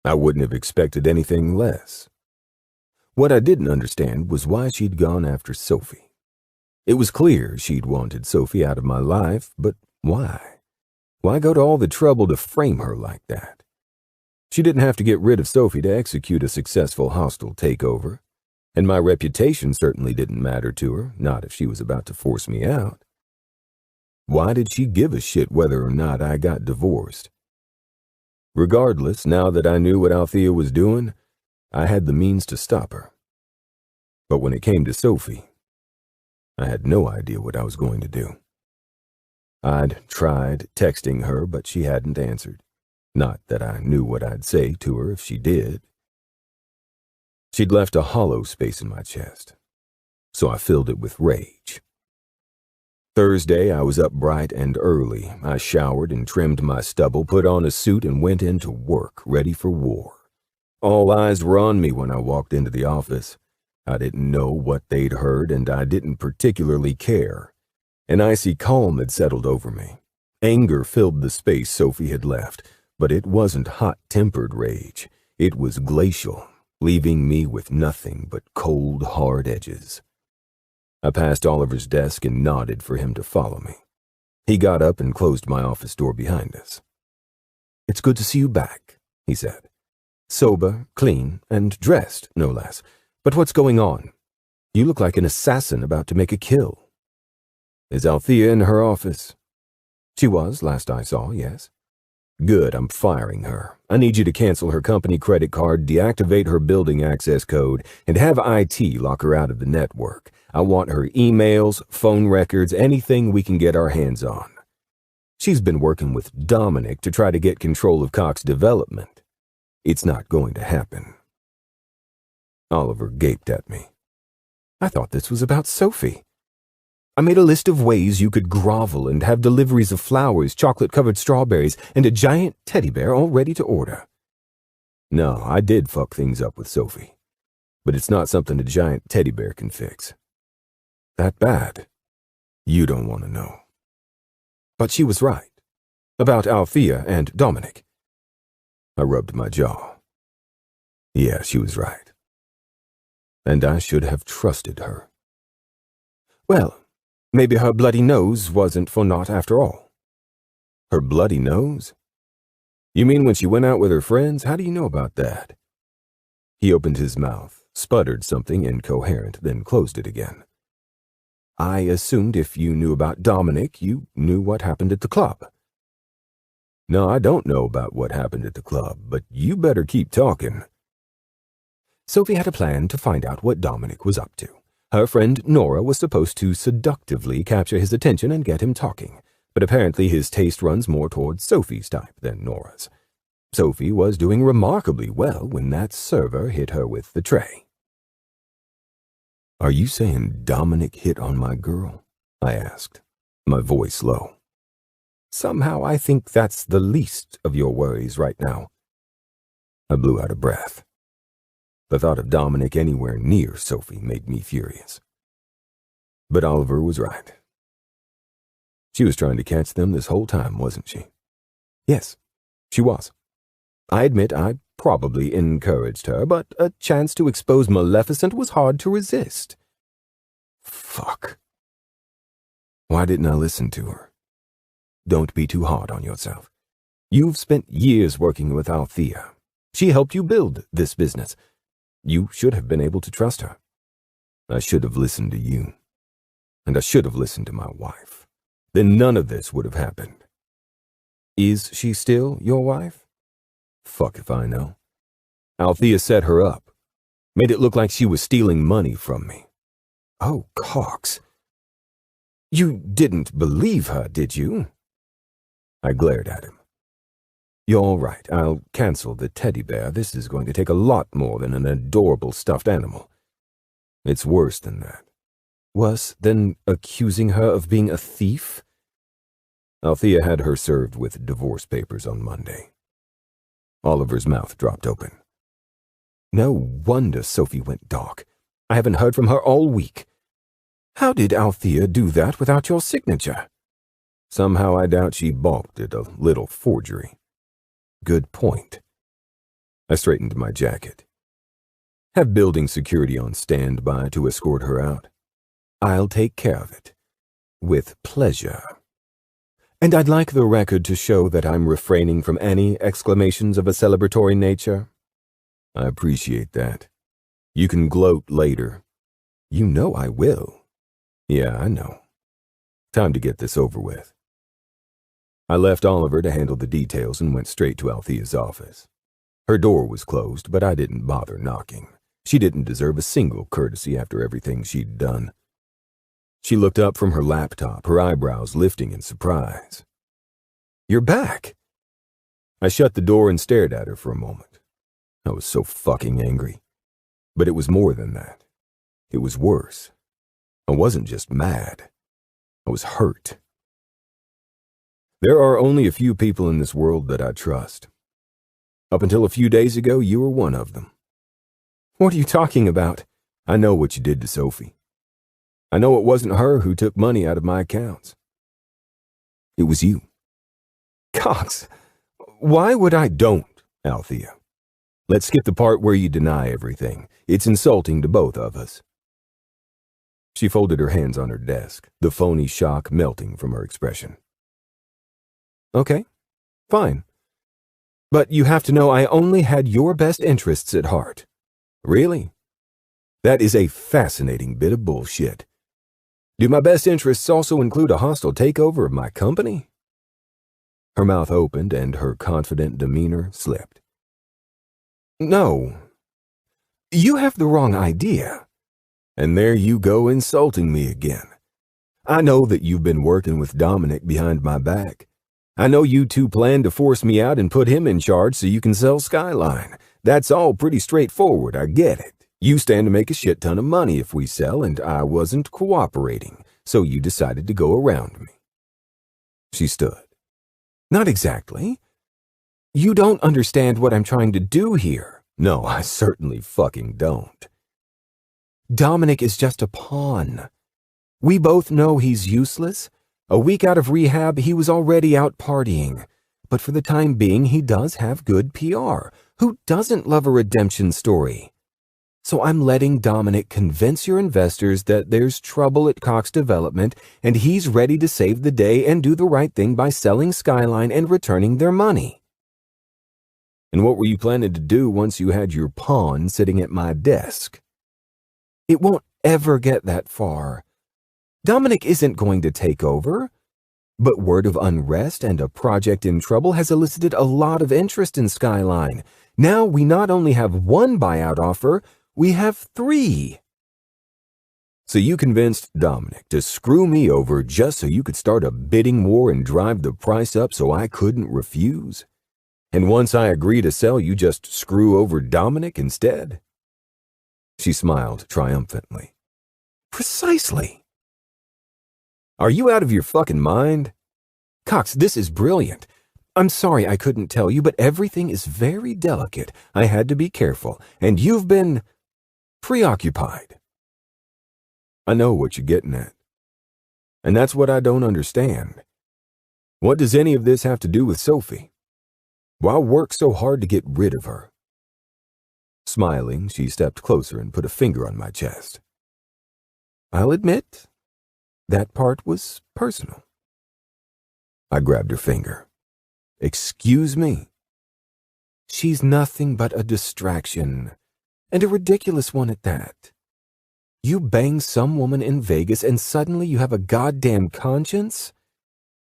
I wouldn't have expected anything less. What I didn't understand was why she'd gone after Sophie. It was clear she'd wanted Sophie out of my life, but why? Why go to all the trouble to frame her like that? She didn't have to get rid of Sophie to execute a successful hostile takeover. And my reputation certainly didn't matter to her, not if she was about to force me out. Why did she give a shit whether or not I got divorced? Regardless, now that I knew what Althea was doing, I had the means to stop her. But when it came to Sophie, I had no idea what I was going to do. I'd tried texting her, but she hadn't answered. Not that I knew what I'd say to her if she did. She'd left a hollow space in my chest, so I filled it with rage. Thursday, I was up bright and early. I showered and trimmed my stubble, put on a suit, and went into work, ready for war. All eyes were on me when I walked into the office. I didn't know what they'd heard, and I didn't particularly care. An icy calm had settled over me. Anger filled the space Sophie had left, but it wasn't hot-tempered rage. It was glacial, leaving me with nothing but cold, hard edges. I passed Oliver's desk and nodded for him to follow me. He got up and closed my office door behind us. "It's good to see you back," he said. "Sober, clean, and dressed, no less. But what's going on? You look like an assassin about to make a kill." "Is Althea in her office?" "She was, last I saw, yes." "Good, I'm firing her. I need you to cancel her company credit card, deactivate her building access code, and have IT lock her out of the network. I want her emails, phone records, anything we can get our hands on. She's been working with Dominic to try to get control of Cox Development. It's not going to happen." Oliver gaped at me. "I thought this was about Sophie. I made a list of ways you could grovel and have deliveries of flowers, chocolate-covered strawberries, and a giant teddy bear all ready to order." "No, I did fuck things up with Sophie. but it's not something a giant teddy bear can fix. That bad? You don't want to know. But she was right. About Althea and Dominic. I rubbed my jaw. Yeah, she was right. And I should have trusted her. Well, maybe her bloody nose wasn't for naught after all. Her bloody nose? You mean when she went out with her friends? How do you know about that? He opened his mouth, sputtered something incoherent, then closed it again. I assumed if you knew about Dominic, you knew what happened at the club. No, I don't know about what happened at the club, but you better keep talking. Sophie had a plan to find out what Dominic was up to. Her friend Nora was supposed to seductively capture his attention and get him talking, but apparently his taste runs more towards Sophie's type than Nora's. Sophie was doing remarkably well when that server hit her with the tray. Are you saying Dominic hit on my girl? I asked, my voice low. Somehow I think that's the least of your worries right now. I blew out a breath. The thought of Dominic anywhere near Sophie made me furious. But Oliver was right. She was trying to catch them this whole time, wasn't she? Yes, she was. I admit I probably encouraged her, but a chance to expose Maleficent was hard to resist. Fuck. Why didn't I listen to her? Don't be too hard on yourself. You've spent years working with Althea. She helped you build this business. You should have been able to trust her. I should have listened to you. And I should have listened to my wife. Then none of this would have happened. Is she still your wife? Fuck if I know. Althea set her up. Made it look like she was stealing money from me. Oh, Cox. You didn't believe her, did you? I glared at him. You're all right. I'll cancel the teddy bear. This is going to take a lot more than an adorable stuffed animal. It's worse than that. Worse than accusing her of being a thief? Althea had her served with divorce papers on Monday. Oliver's mouth dropped open. No wonder Sophie went dark. I haven't heard from her all week. How did Althea do that without your signature? Somehow I doubt she balked at a little forgery. Good point. I straightened my jacket. Have building security on standby to escort her out. I'll take care of it. With pleasure. And I'd like the record to show that I'm refraining from any exclamations of a celebratory nature. I appreciate that. You can gloat later. You know I will. Yeah, I know. Time to get this over with. I left Oliver to handle the details and went straight to Althea's office. Her door was closed, but I didn't bother knocking. She didn't deserve a single courtesy after everything she'd done. She looked up from her laptop, her eyebrows lifting in surprise. You're back. I shut the door and stared at her for a moment. I was so fucking angry. But it was more than that. It was worse. I wasn't just mad. I was hurt. There are only a few people in this world that I trust. Up until a few days ago, you were one of them. What are you talking about? I know what you did to Sophie. I know it wasn't her who took money out of my accounts. It was you. Cox, why would I? Don't, Althea. Let's skip the part where you deny everything. It's insulting to both of us. She folded her hands on her desk, the phony shock melting from her expression. Okay, fine. But you have to know I only had your best interests at heart. Really? That is a fascinating bit of bullshit. Do my best interests also include a hostile takeover of my company? Her mouth opened and her confident demeanor slipped. No. You have the wrong idea. And there you go insulting me again. I know that you've been working with Dominic behind my back. I know you two plan to force me out and put him in charge so you can sell Skyline. That's all pretty straightforward, I get it. You stand to make a shit ton of money if we sell, and I wasn't cooperating, so you decided to go around me. She stood. Not exactly. You don't understand what I'm trying to do here. No, I certainly fucking don't. Dominic is just a pawn. We both know he's useless. A week out of rehab, he was already out partying. But for the time being, he does have good PR. Who doesn't love a redemption story? So I'm letting Dominic convince your investors that there's trouble at Cox Development and he's ready to save the day and do the right thing by selling Skyline and returning their money. And what were you planning to do once you had your pawn sitting at my desk? It won't ever get that far. Dominic isn't going to take over. But word of unrest and a project in trouble has elicited a lot of interest in Skyline. Now we not only have one buyout offer, we have 3. So you convinced Dominic to screw me over just so you could start a bidding war and drive the price up so I couldn't refuse? And once I agree to sell, you just screw over Dominic instead? She smiled triumphantly. Precisely. Are you out of your fucking mind? Cox, this is brilliant. I'm sorry I couldn't tell you, but everything is very delicate. I had to be careful, and you've been preoccupied. I know what you're getting at. And that's what I don't understand. What does any of this have to do with Sophie? Why work so hard to get rid of her? Smiling, she stepped closer and put a finger on my chest. I'll admit, that part was personal. I grabbed her finger. Excuse me? She's nothing but a distraction, and a ridiculous one at that. You bang some woman in Vegas and suddenly you have a goddamn conscience?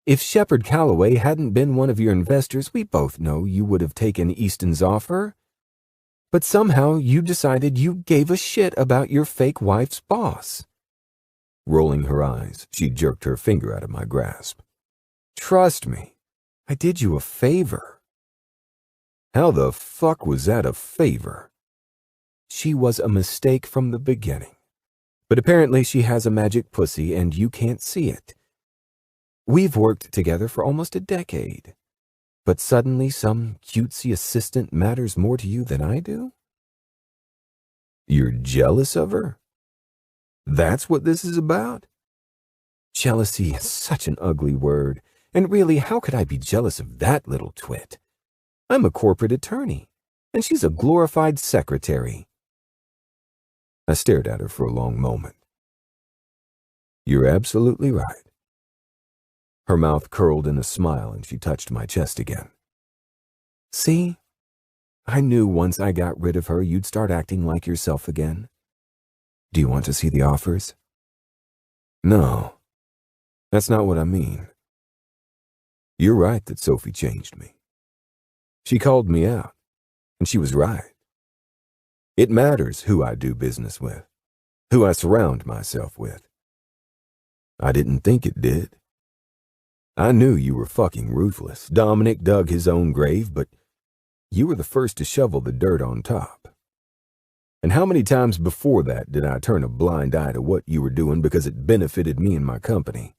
If Shepard Calloway hadn't been one of your investors, we both know you would have taken Easton's offer. But somehow you decided you gave a shit about your fake wife's boss. Rolling her eyes, she jerked her finger out of my grasp. Trust me, I did you a favor. How the fuck was that a favor? She was a mistake from the beginning. But apparently she has a magic pussy and you can't see it. We've worked together for almost a decade. But suddenly some cutesy assistant matters more to you than I do? You're jealous of her? That's what this is about? Jealousy is such an ugly word. And really, how could I be jealous of that little twit? I'm a corporate attorney, and she's a glorified secretary. I stared at her for a long moment. You're absolutely right. Her mouth curled in a smile and she touched my chest again. See? I knew once I got rid of her, you'd start acting like yourself again. Do you want to see the offers? No, that's not what I mean. You're right that Sophie changed me. She called me out, and she was right. It matters who I do business with, who I surround myself with. I didn't think it did. I knew you were fucking ruthless. Dominic dug his own grave, but you were the first to shovel the dirt on top. And how many times before that did I turn a blind eye to what you were doing because it benefited me and my company?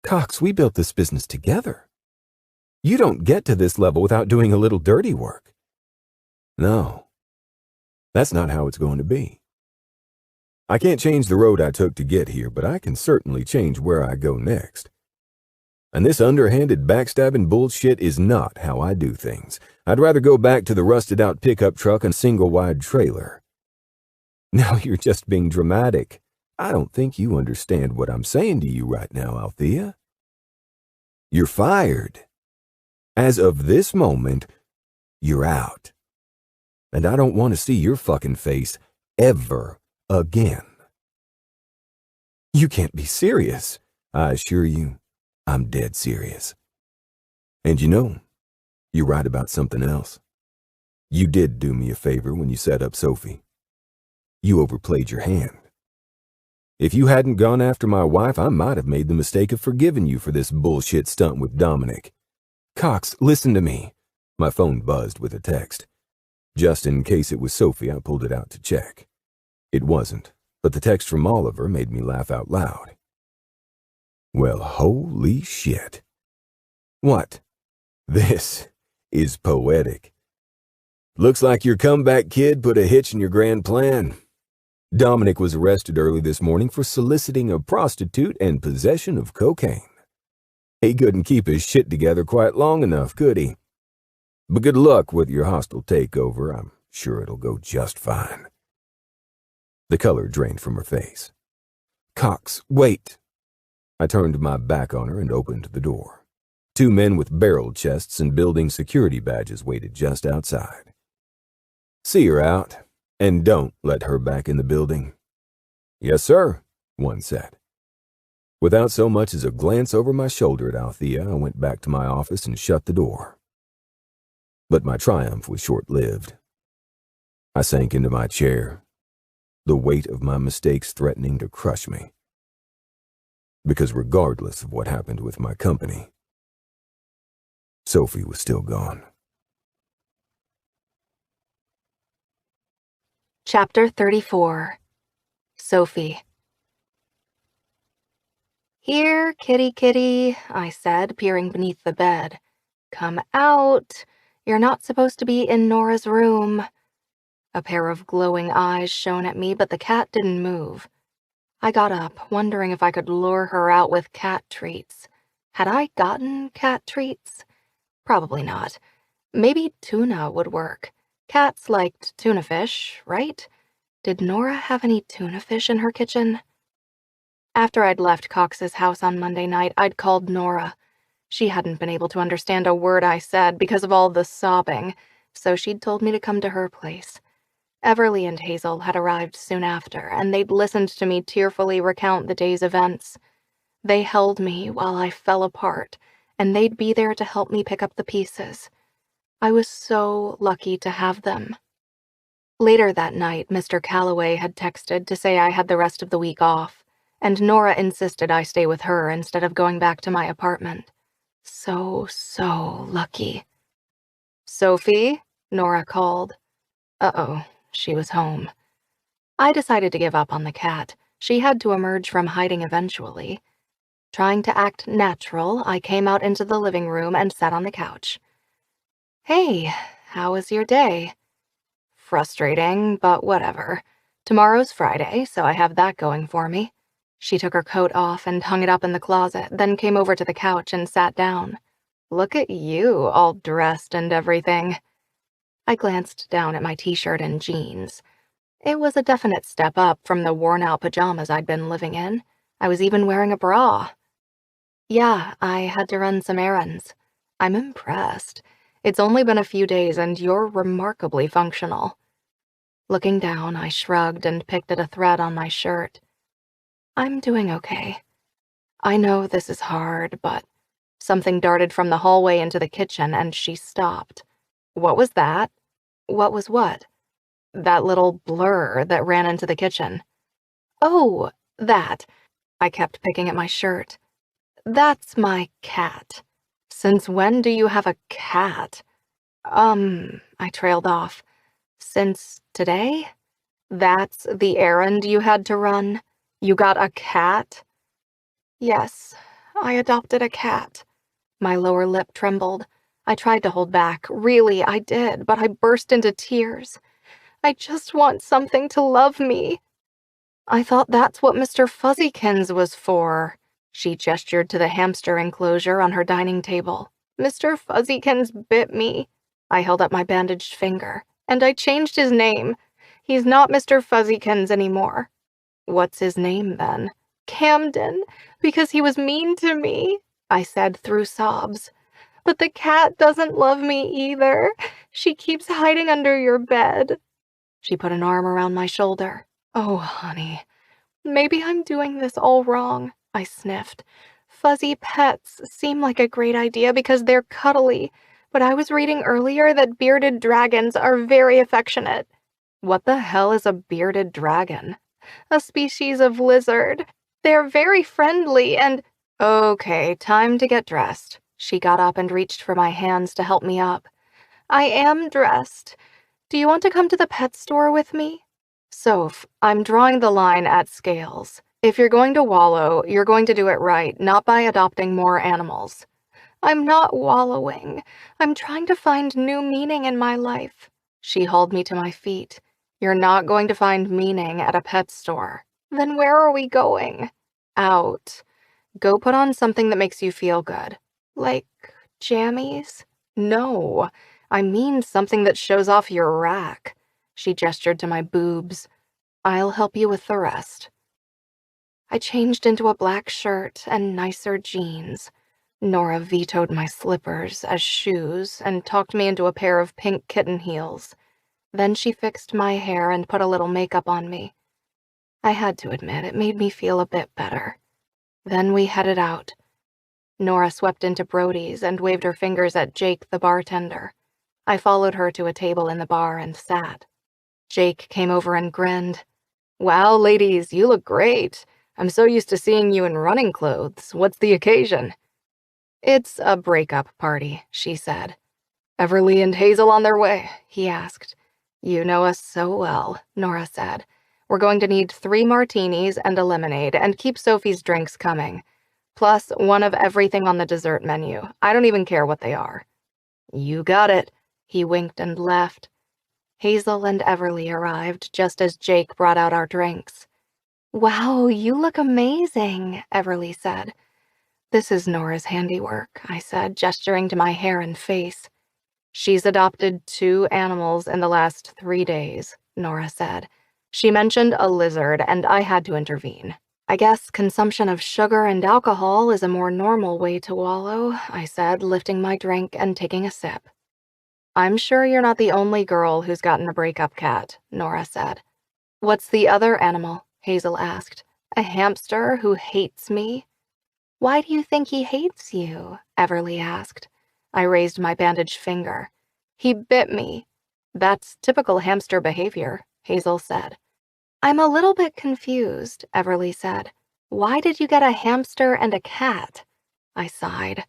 Cox, we built this business together. You don't get to this level without doing a little dirty work. No, that's not how it's going to be. I can't change the road I took to get here, but I can certainly change where I go next. And this underhanded backstabbing bullshit is not how I do things. I'd rather go back to the rusted-out pickup truck and single-wide trailer. Now you're just being dramatic. I don't think you understand what I'm saying to you right now, Althea. You're fired. As of this moment, you're out. And I don't want to see your fucking face ever again. You can't be serious. I assure you, I'm dead serious. And you know, you're right about something else. You did do me a favor when you set up Sophie. You overplayed your hand. If you hadn't gone after my wife, I might have made the mistake of forgiving you for this bullshit stunt with Dominic. Cox, listen to me. My phone buzzed with a text. Just in case it was Sophie, I pulled it out to check. It wasn't, but the text from Oliver made me laugh out loud. Well, holy shit. What? This is poetic. Looks like your comeback kid put a hitch in your grand plan. Dominic was arrested early this morning for soliciting a prostitute and possession of cocaine. He couldn't keep his shit together quite long enough, could he? But good luck with your hostile takeover. I'm sure it'll go just fine. The color drained from her face. Cox, wait. I turned my back on her and opened the door. Two men with barrel chests and building security badges waited just outside. See her out, and don't let her back in the building. Yes, sir, one said. Without so much as a glance over my shoulder at Althea, I went back to my office and shut the door. But my triumph was short-lived. I sank into my chair, the weight of my mistakes threatening to crush me. Because regardless of what happened with my company, Sophie was still gone. Chapter 34. Sophie. Here, kitty kitty, I said, peering beneath the bed. Come out. You're not supposed to be in Nora's room. A pair of glowing eyes shone at me, but the cat didn't move. I got up, wondering if I could lure her out with cat treats. Had I gotten cat treats? Probably not. Maybe tuna would work. Cats liked tuna fish, right? Did Nora have any tuna fish in her kitchen? After I'd left Cox's house on Monday night, I'd called Nora. She hadn't been able to understand a word I said because of all the sobbing, so she'd told me to come to her place. Everly and Hazel had arrived soon after, and they'd listened to me tearfully recount the day's events. They held me while I fell apart, and they'd be there to help me pick up the pieces. I was so lucky to have them. Later that night, Mr. Calloway had texted to say I had the rest of the week off, and Nora insisted I stay with her instead of going back to my apartment. So lucky. Sophie? Nora called. Uh-oh, she was home. I decided to give up on the cat. She had to emerge from hiding eventually. Trying to act natural, I came out into the living room and sat on the couch. Hey, how was your day? Frustrating, but whatever. Tomorrow's Friday, so I have that going for me. She took her coat off and hung it up in the closet, then came over to the couch and sat down. Look at you, all dressed and everything. I glanced down at my t-shirt and jeans. It was a definite step up from the worn-out pajamas I'd been living in. I was even wearing a bra. Yeah, I had to run some errands. I'm impressed. It's only been a few days and you're remarkably functional. Looking down, I shrugged and picked at a thread on my shirt. I'm doing okay. I know this is hard, but something darted from the hallway into the kitchen and she stopped. What was that? What was what? That little blur that ran into the kitchen. Oh, that. I kept picking at my shirt. That's my cat. Since when do you have a cat? I trailed off. Since today? That's the errand you had to run? You got a cat? Yes, I adopted a cat. My lower lip trembled. I tried to hold back. Really, I did, but I burst into tears. I just want something to love me. I thought that's what Mr. Fuzzykins was for. She gestured to the hamster enclosure on her dining table. Mr. Fuzzykins bit me. I held up my bandaged finger, and I changed his name. He's not Mr. Fuzzykins anymore. What's his name, then? Camden, because he was mean to me, I said through sobs. But the cat doesn't love me either. She keeps hiding under your bed. She put an arm around my shoulder. Oh, honey, maybe I'm doing this all wrong, I sniffed. Fuzzy pets seem like a great idea because they're cuddly, but I was reading earlier that bearded dragons are very affectionate. What the hell is a bearded dragon? A species of lizard. They're very friendly and... Okay, time to get dressed. She got up and reached for my hands to help me up. I am dressed. Do you want to come to the pet store with me? Soph, I'm drawing the line at scales. If you're going to wallow, you're going to do it right, not by adopting more animals. I'm not wallowing. I'm trying to find new meaning in my life. She hauled me to my feet. You're not going to find meaning at a pet store. Then where are we going? Out. Go put on something that makes you feel good. Like jammies? No, I mean something that shows off your rack. She gestured to my boobs. I'll help you with the rest. I changed into a black shirt and nicer jeans. Nora vetoed my slippers as shoes and talked me into a pair of pink kitten heels. Then she fixed my hair and put a little makeup on me. I had to admit, it made me feel a bit better. Then we headed out. Nora swept into Brody's and waved her fingers at Jake, the bartender. I followed her to a table in the bar and sat. Jake came over and grinned. Wow, ladies, you look great. I'm so used to seeing you in running clothes. What's the occasion? It's a breakup party, she said. Everly and Hazel on their way, he asked. You know us so well, Nora said. We're going to need 3 martinis and a lemonade, and keep Sophie's drinks coming. Plus 1 of everything on the dessert menu. I don't even care what they are. You got it. He winked and left. Hazel and Everly arrived just as Jake brought out our drinks. Wow, you look amazing, Everly said. This is Nora's handiwork, I said, gesturing to my hair and face. She's adopted 2 animals in the last 3 days, Nora said. She mentioned a lizard, and I had to intervene. I guess consumption of sugar and alcohol is a more normal way to wallow, I said, lifting my drink and taking a sip. I'm sure you're not the only girl who's gotten a breakup cat, Nora said. What's the other animal? Hazel asked. A hamster who hates me? Why do you think he hates you? Everly asked. I raised my bandaged finger. He bit me. That's typical hamster behavior, Hazel said. I'm a little bit confused, Everly said. Why did you get a hamster and a cat? I sighed.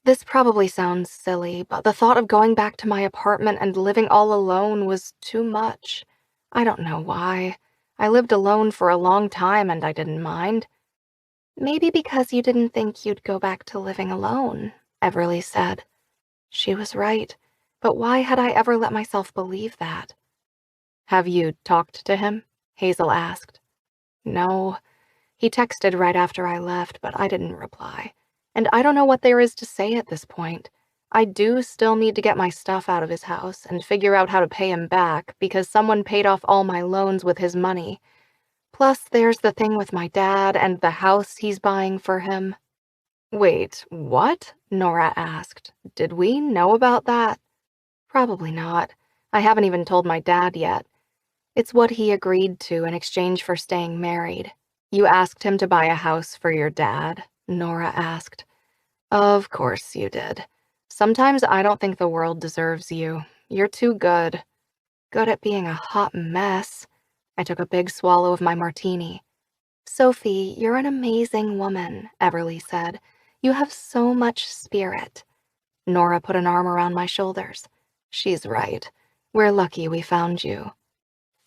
This probably sounds silly, but the thought of going back to my apartment and living all alone was too much. I don't know why. I lived alone for a long time and I didn't mind. Maybe because you didn't think you'd go back to living alone, Everly said. She was right, but why had I ever let myself believe that? Have you talked to him? Hazel asked. No. He texted right after I left, but I didn't reply. And I don't know what there is to say at this point. I do still need to get my stuff out of his house and figure out how to pay him back because someone paid off all my loans with his money. Plus, there's the thing with my dad and the house he's buying for him. Wait, what? Nora asked. Did we know about that? Probably not. I haven't even told my dad yet. It's what he agreed to in exchange for staying married. You asked him to buy a house for your dad? Nora asked. Of course you did. Sometimes I don't think the world deserves you. You're too good. Good at being a hot mess. I took a big swallow of my martini. Sophie, you're an amazing woman, Everly said. You have so much spirit. Nora put an arm around my shoulders. She's right. We're lucky we found you.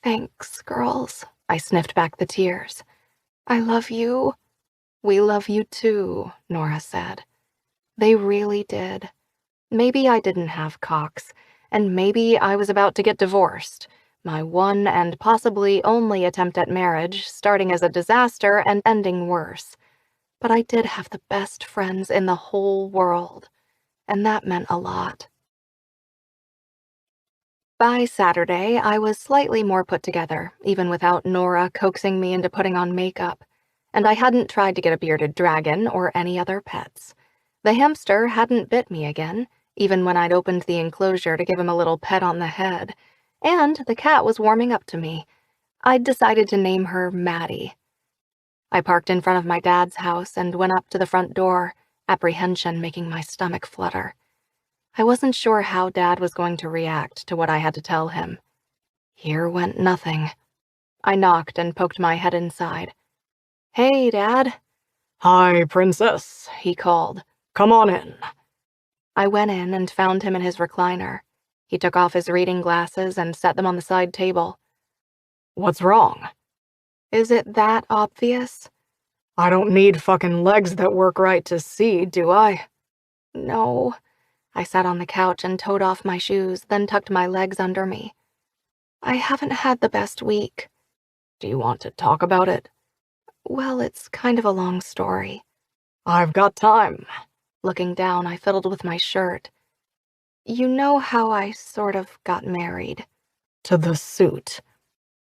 Thanks, girls. I sniffed back the tears. I love you. We love you too, Nora said. They really did. Maybe I didn't have cocks, and maybe I was about to get divorced. My one and possibly only attempt at marriage, starting as a disaster and ending worse. But I did have the best friends in the whole world, and that meant a lot. By Saturday, I was slightly more put together, even without Nora coaxing me into putting on makeup, and I hadn't tried to get a bearded dragon or any other pets. The hamster hadn't bit me again, even when I'd opened the enclosure to give him a little pet on the head, and the cat was warming up to me. I'd decided to name her Maddie. I parked in front of my dad's house and went up to the front door, apprehension making my stomach flutter. I wasn't sure how Dad was going to react to what I had to tell him. Here went nothing. I knocked and poked my head inside. Hey, Dad. Hi, Princess, he called. Come on in. I went in and found him in his recliner. He took off his reading glasses and set them on the side table. What's wrong? Is it that obvious? I don't need fucking legs that work right to see, do I? No. I sat on the couch and toed off my shoes, then tucked my legs under me. I haven't had the best week. Do you want to talk about it? Well, it's kind of a long story. I've got time. Looking down, I fiddled with my shirt. You know how I sort of got married? To the suit.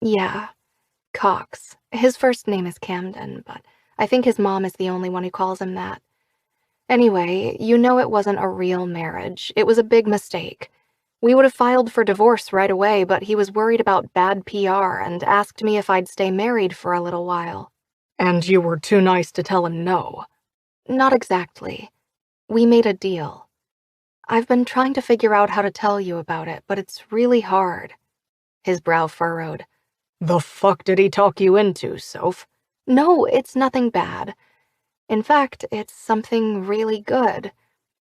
Yeah, Cox. His first name is Camden, but I think his mom is the only one who calls him that. Anyway, you know it wasn't a real marriage. It was a big mistake. We would have filed for divorce right away, but he was worried about bad PR and asked me if I'd stay married for a little while. And you were too nice to tell him no? Not exactly. We made a deal. I've been trying to figure out how to tell you about it, but it's really hard. His brow furrowed. The fuck did he talk you into, Soph? No, it's nothing bad. In fact, it's something really good.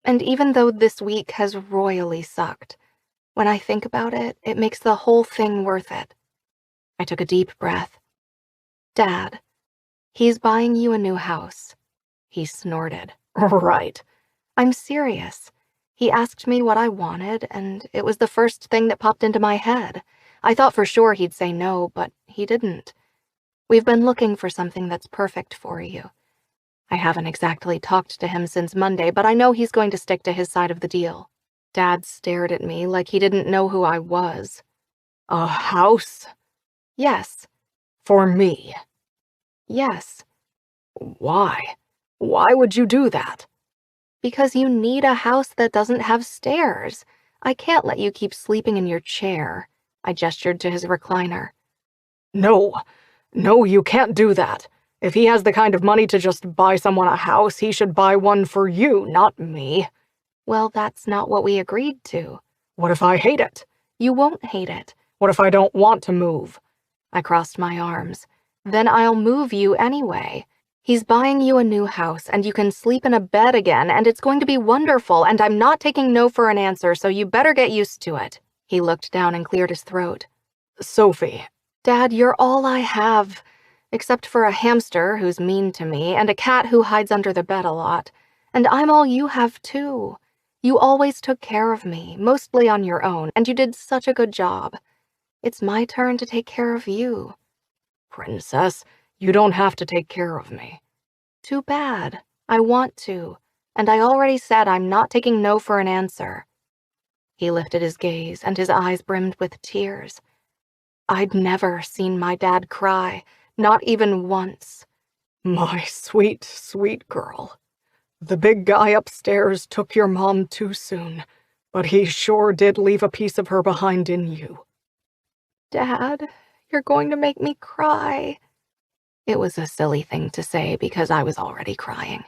And even though this week has royally sucked, when I think about it, it makes the whole thing worth it. I took a deep breath. Dad, he's buying you a new house. He snorted. Right. I'm serious. He asked me what I wanted, and it was the first thing that popped into my head. I thought for sure he'd say no, but he didn't. We've been looking for something that's perfect for you. I haven't exactly talked to him since Monday, but I know he's going to stick to his side of the deal. Dad stared at me like he didn't know who I was. A house? Yes. For me? Yes. Why? Why would you do that? Because you need a house that doesn't have stairs. I can't let you keep sleeping in your chair. I gestured to his recliner. No, you can't do that. If he has the kind of money to just buy someone a house, he should buy one for you, not me. Well, that's not what we agreed to. What if I hate it? You won't hate it. What if I don't want to move? I crossed my arms. Then I'll move you anyway. He's buying you a new house, and you can sleep in a bed again, and it's going to be wonderful, and I'm not taking no for an answer, so you better get used to it. He looked down and cleared his throat. Sophie. Dad, you're all I have, except for a hamster who's mean to me, and a cat who hides under the bed a lot. And I'm all you have, too. You always took care of me, mostly on your own, and you did such a good job. It's my turn to take care of you. Princess, you don't have to take care of me. Too bad. I want to, and I already said I'm not taking no for an answer. He lifted his gaze, and his eyes brimmed with tears. I'd never seen my dad cry, not even once. My sweet, sweet girl. The big guy upstairs took your mom too soon, but he sure did leave a piece of her behind in you. Dad, you're going to make me cry. It was a silly thing to say because I was already crying.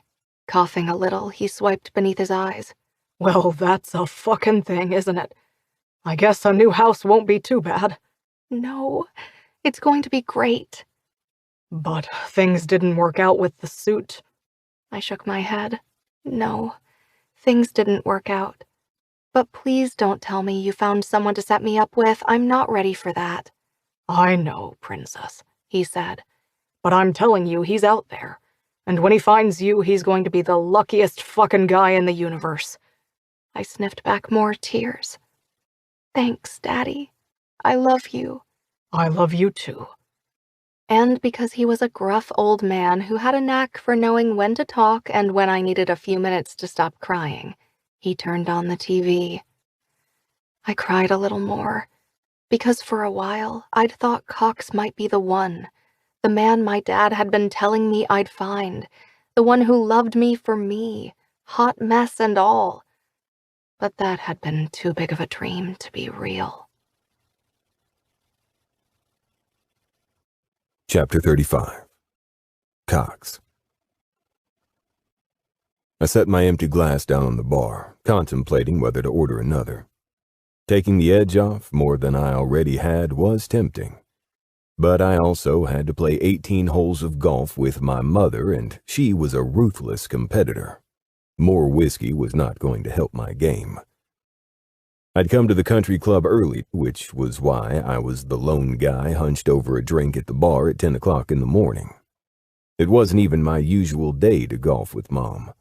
Coughing a little, he swiped beneath his eyes. Well, that's a fucking thing, isn't it? I guess a new house won't be too bad. No, it's going to be great. But things didn't work out with the suit. I shook my head. No, things didn't work out. But please don't tell me you found someone to set me up with. I'm not ready for that. I know, Princess, he said. But I'm telling you, he's out there. And when he finds you, he's going to be the luckiest fucking guy in the universe. I sniffed back more tears. Thanks, Daddy. I love you. I love you too. And because he was a gruff old man who had a knack for knowing when to talk and when I needed a few minutes to stop crying, he turned on the TV. I cried a little more, because for a while I'd thought Cox might be the one, the man my dad had been telling me I'd find, the one who loved me for me, hot mess and all. But that had been too big of a dream to be real. Chapter 35. Cox. I set my empty glass down on the bar, contemplating whether to order another. Taking the edge off more than I already had was tempting. But I also had to play 18 holes of golf with my mother, and she was a ruthless competitor. More whiskey was not going to help my game. I'd come to the country club early, which was why I was the lone guy hunched over a drink at the bar at 10 o'clock in the morning. It wasn't even my usual day to golf with Mom,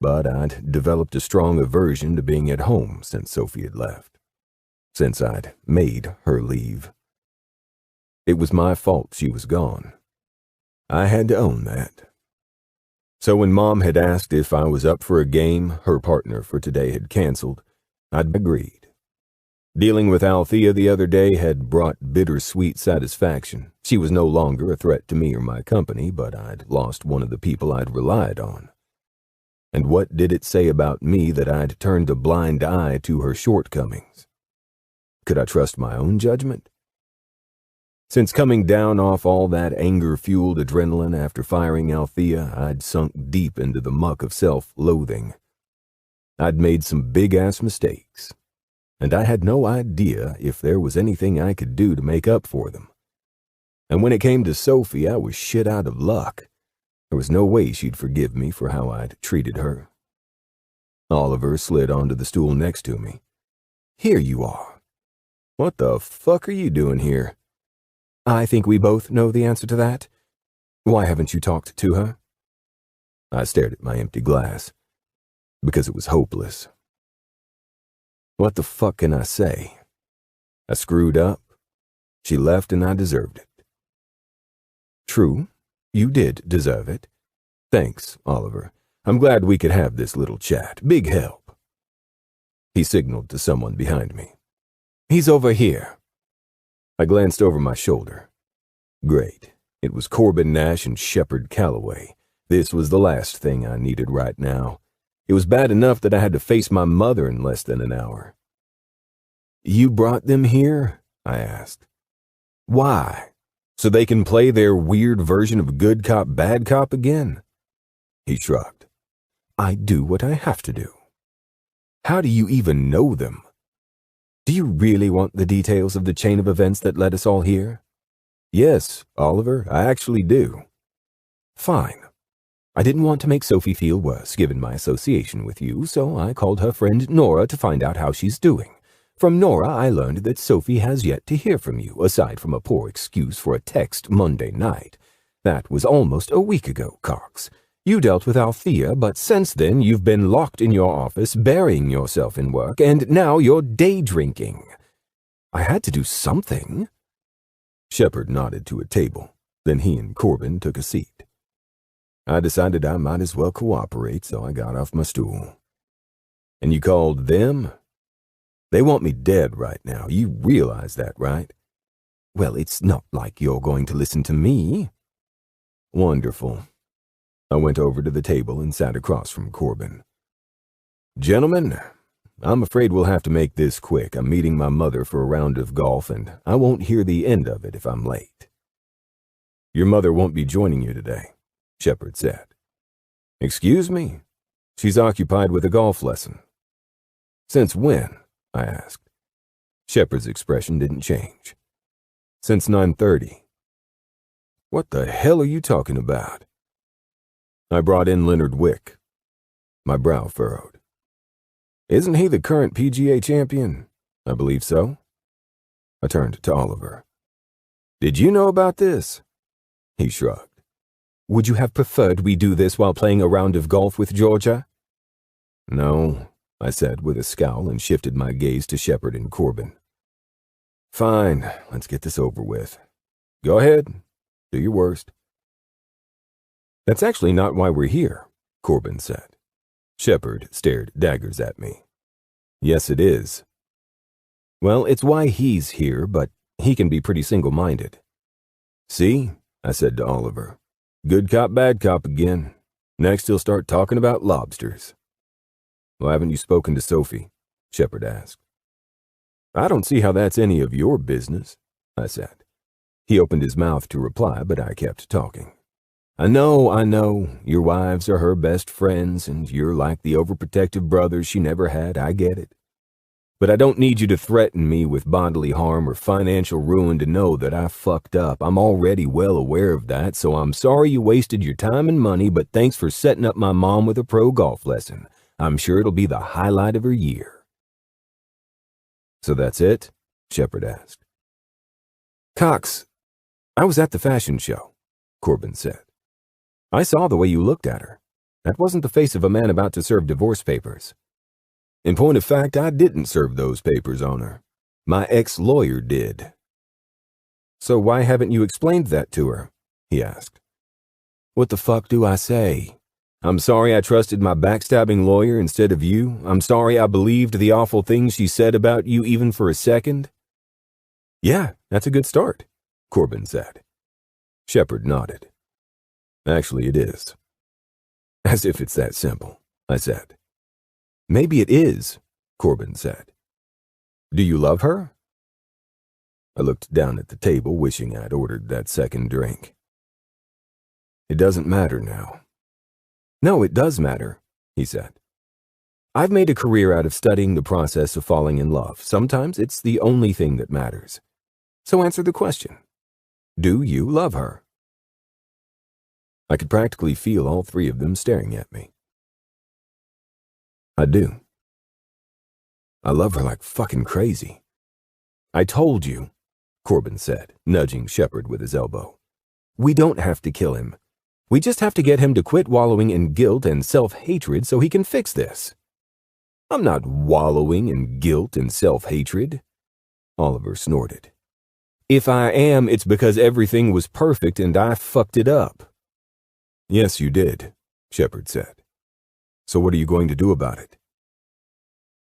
but I'd developed a strong aversion to being at home since Sophie had left. since I'd made her leave. It was my fault she was gone. I had to own that. So when Mom had asked if I was up for a game her partner for today had canceled, I'd agreed. Dealing with Althea the other day had brought bittersweet satisfaction. She was no longer a threat to me or my company, but I'd lost one of the people I'd relied on. And what did it say about me that I'd turned a blind eye to her shortcomings? Could I trust my own judgment? Since coming down off all that anger-fueled adrenaline after firing Althea, I'd sunk deep into the muck of self-loathing. I'd made some big-ass mistakes, and I had no idea if there was anything I could do to make up for them. And when it came to Sophie, I was shit out of luck. There was no way she'd forgive me for how I'd treated her. Oliver slid onto the stool next to me. "Here you are. What the fuck are you doing here?" "I think we both know the answer to that. Why haven't you talked to her?" I stared at my empty glass, because it was hopeless. What the fuck can I say? I screwed up. She left and I deserved it. True, you did deserve it. Thanks, Oliver. I'm glad we could have this little chat. Big help. He signaled to someone behind me. "He's over here." I glanced over my shoulder. Great. It was Corbin Nash and Shepard Calloway. This was the last thing I needed right now. It was bad enough that I had to face my mother in less than an hour. "You brought them here?" I asked. "Why? So they can play their weird version of good cop, bad cop again?" He shrugged. "I do what I have to do." "How do you even know them?" "Do you really want the details of the chain of events that led us all here?" "Yes, Oliver, I actually do." "Fine. I didn't want to make Sophie feel worse, given my association with you, so I called her friend Nora to find out how she's doing. From Nora, I learned that Sophie has yet to hear from you, aside from a poor excuse for a text Monday night. That was almost a week ago, Cox. You dealt with Althea, but since then you've been locked in your office, burying yourself in work, and now you're day drinking. I had to do something." Shepard nodded to a table. Then he and Corbin took a seat. I decided I might as well cooperate, so I got off my stool. "And you called them? They want me dead right now. You realize that, right?" "Well, it's not like you're going to listen to me." "Wonderful." I went over to the table and sat across from Corbin. "Gentlemen, I'm afraid we'll have to make this quick. I'm meeting my mother for a round of golf, and I won't hear the end of it if I'm late." "Your mother won't be joining you today," Shepard said. "Excuse me? She's occupied with a golf lesson." "Since when?" I asked. Shepard's expression didn't change. "Since 9:30. "What the hell are you talking about?" "I brought in Leonard Wick." My brow furrowed. "Isn't he the current PGA champion?" "I believe so." I turned to Oliver. "Did you know about this?" He shrugged. "Would you have preferred we do this while playing a round of golf with Georgia?" "No," I said with a scowl and shifted my gaze to Shepard and Corbin. "Fine, let's get this over with. Go ahead, do your worst." "That's actually not why we're here," Corbin said. Shepard stared daggers at me. "Yes, it is." "Well, it's why he's here, but he can be pretty single-minded." "See?" I said to Oliver. "Good cop, bad cop again. Next he'll start talking about lobsters." "Well, haven't you spoken to Sophie?" Shepard asked. "I don't see how that's any of your business," I said. He opened his mouth to reply, but I kept talking. I know. Your wives are her best friends, and you're like the overprotective brothers she never had. I get it. But I don't need you to threaten me with bodily harm or financial ruin to know that I fucked up. I'm already well aware of that, so I'm sorry you wasted your time and money, but thanks for setting up my mom with a pro golf lesson. I'm sure it'll be the highlight of her year." "So that's it?" Shepard asked. "Cox, I was at the fashion show," Corbin said. "I saw the way you looked at her. That wasn't the face of a man about to serve divorce papers." "In point of fact, I didn't serve those papers on her. My ex-lawyer did. So why haven't you explained that to her? He asked. What the fuck do I say? I'm sorry I trusted my backstabbing lawyer instead of you. I'm sorry I believed the awful things she said about you even for a second. Yeah, that's a good start, Corbin said. Shepard nodded. Actually, it is. As if it's that simple, I said. Maybe it is, Corbin said. Do you love her? I looked down at the table, wishing I'd ordered that second drink. It doesn't matter now. No, it does matter, he said. I've made a career out of studying the process of falling in love. Sometimes it's the only thing that matters. So answer the question. Do you love her? I could practically feel all three of them staring at me. I do. I love her like fucking crazy. I told you, Corbin said, nudging Shepard with his elbow. We don't have to kill him. We just have to get him to quit wallowing in guilt and self-hatred so he can fix this. I'm not wallowing in guilt and self-hatred, Oliver snorted. If I am, it's because everything was perfect and I fucked it up. Yes, you did, Shepard said. So what are you going to do about it?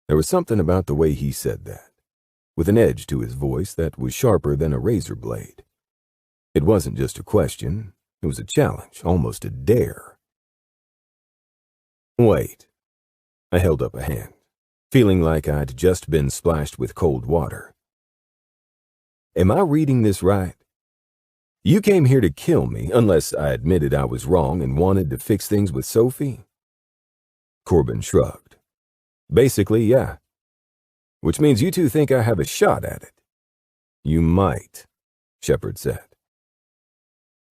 There was something about the way he said that, with an edge to his voice that was sharper than a razor blade. It wasn't just a question, it was a challenge, almost a dare. Wait. I held up a hand, feeling like I'd just been splashed with cold water. Am I reading this right? You came here to kill me, unless I admitted I was wrong and wanted to fix things with Sophie? Corbin shrugged. Basically, yeah. Which means you two think I have a shot at it. You might, Shepard said.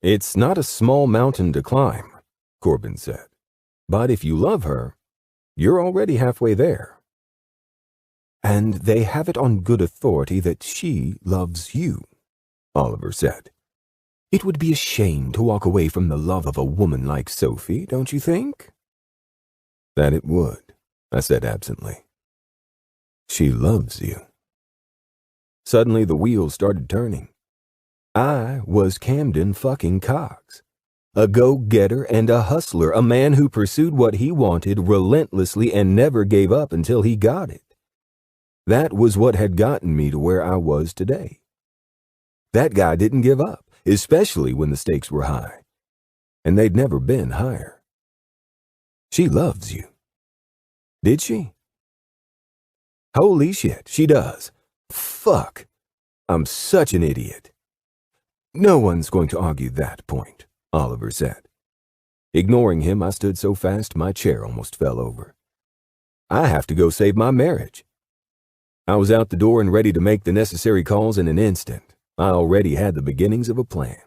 It's not a small mountain to climb, Corbin said. But if you love her, you're already halfway there. And they have it on good authority that she loves you, Oliver said. It would be a shame to walk away from the love of a woman like Sophie, don't you think? That it would, I said absently. She loves you. Suddenly the wheels started turning. I was Camden fucking Cox. A go-getter and a hustler, a man who pursued what he wanted relentlessly and never gave up until he got it. That was what had gotten me to where I was today. That guy didn't give up, especially when the stakes were high. And they'd never been higher. She loves you. Did she? Holy shit, she does. Fuck. I'm such an idiot. No one's going to argue that point, Oliver said. Ignoring him, I stood so fast my chair almost fell over. I have to go save my marriage. I was out the door and ready to make the necessary calls in an instant. I already had the beginnings of a plan.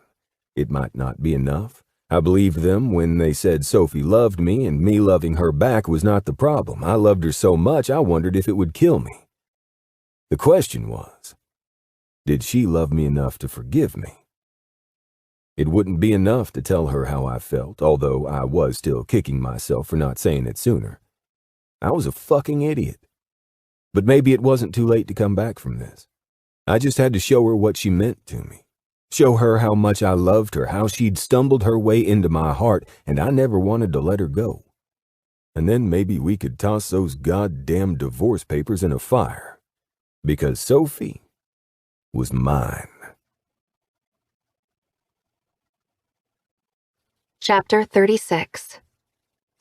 It might not be enough. I believed them when they said Sophie loved me and me loving her back was not the problem. I loved her so much I wondered if it would kill me. The question was, did she love me enough to forgive me? It wouldn't be enough to tell her how I felt, although I was still kicking myself for not saying it sooner. I was a fucking idiot. But maybe it wasn't too late to come back from this. I just had to show her what she meant to me. Show her how much I loved her, how she'd stumbled her way into my heart, and I never wanted to let her go. And then maybe we could toss those goddamn divorce papers in a fire. Because Sophie was mine. Chapter 36.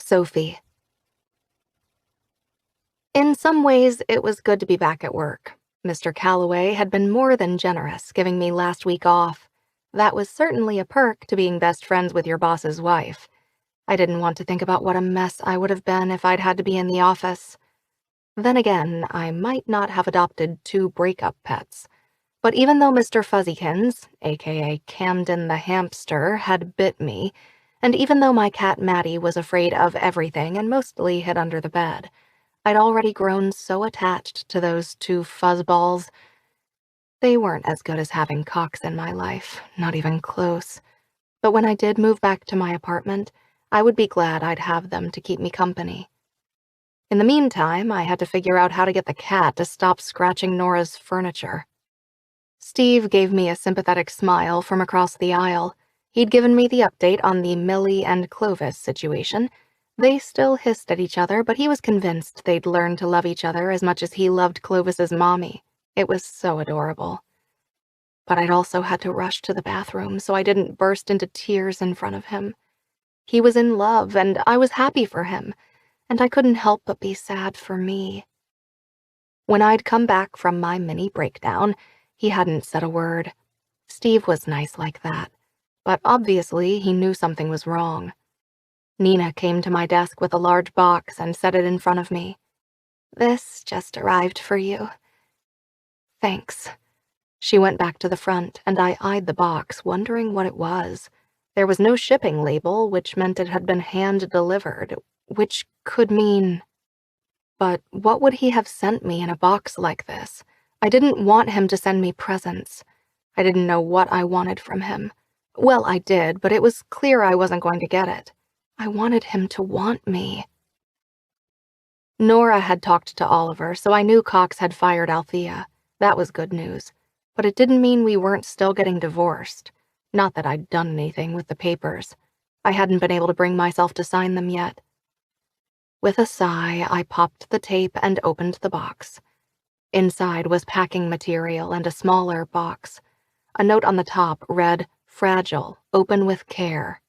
Sophie. In some ways, it was good to be back at work. Mr. Calloway had been more than generous, giving me last week off. That was certainly a perk to being best friends with your boss's wife. I didn't want to think about what a mess I would have been if I'd had to be in the office. Then again, I might not have adopted 2 breakup pets. But even though Mr. Fuzzykins, aka Camden the hamster, had bit me, and even though my cat Maddie was afraid of everything and mostly hid under the bed, I'd already grown so attached to those 2 fuzzballs. They weren't as good as having Cox in my life, not even close. But when I did move back to my apartment, I would be glad I'd have them to keep me company. In the meantime, I had to figure out how to get the cat to stop scratching Nora's furniture. Steve gave me a sympathetic smile from across the aisle. He'd given me the update on the Millie and Clovis situation. They still hissed at each other, but he was convinced they'd learn to love each other as much as he loved Clovis's mommy. It was so adorable. But I'd also had to rush to the bathroom so I didn't burst into tears in front of him. He was in love, and I was happy for him, and I couldn't help but be sad for me. When I'd come back from my mini breakdown, he hadn't said a word. Steve was nice like that, but obviously he knew something was wrong. Nina came to my desk with a large box and set it in front of me. "This just arrived for you." "Thanks." She went back to the front, and I eyed the box, wondering what it was. There was no shipping label, which meant it had been hand-delivered, which could mean... But what would he have sent me in a box like this? I didn't want him to send me presents. I didn't know what I wanted from him. Well, I did, but it was clear I wasn't going to get it. I wanted him to want me. Nora had talked to Oliver, so I knew Cox had fired Althea. That was good news. But it didn't mean we weren't still getting divorced. Not that I'd done anything with the papers. I hadn't been able to bring myself to sign them yet. With a sigh, I popped the tape and opened the box. Inside was packing material and a smaller box. A note on the top read, "Fragile, open with care."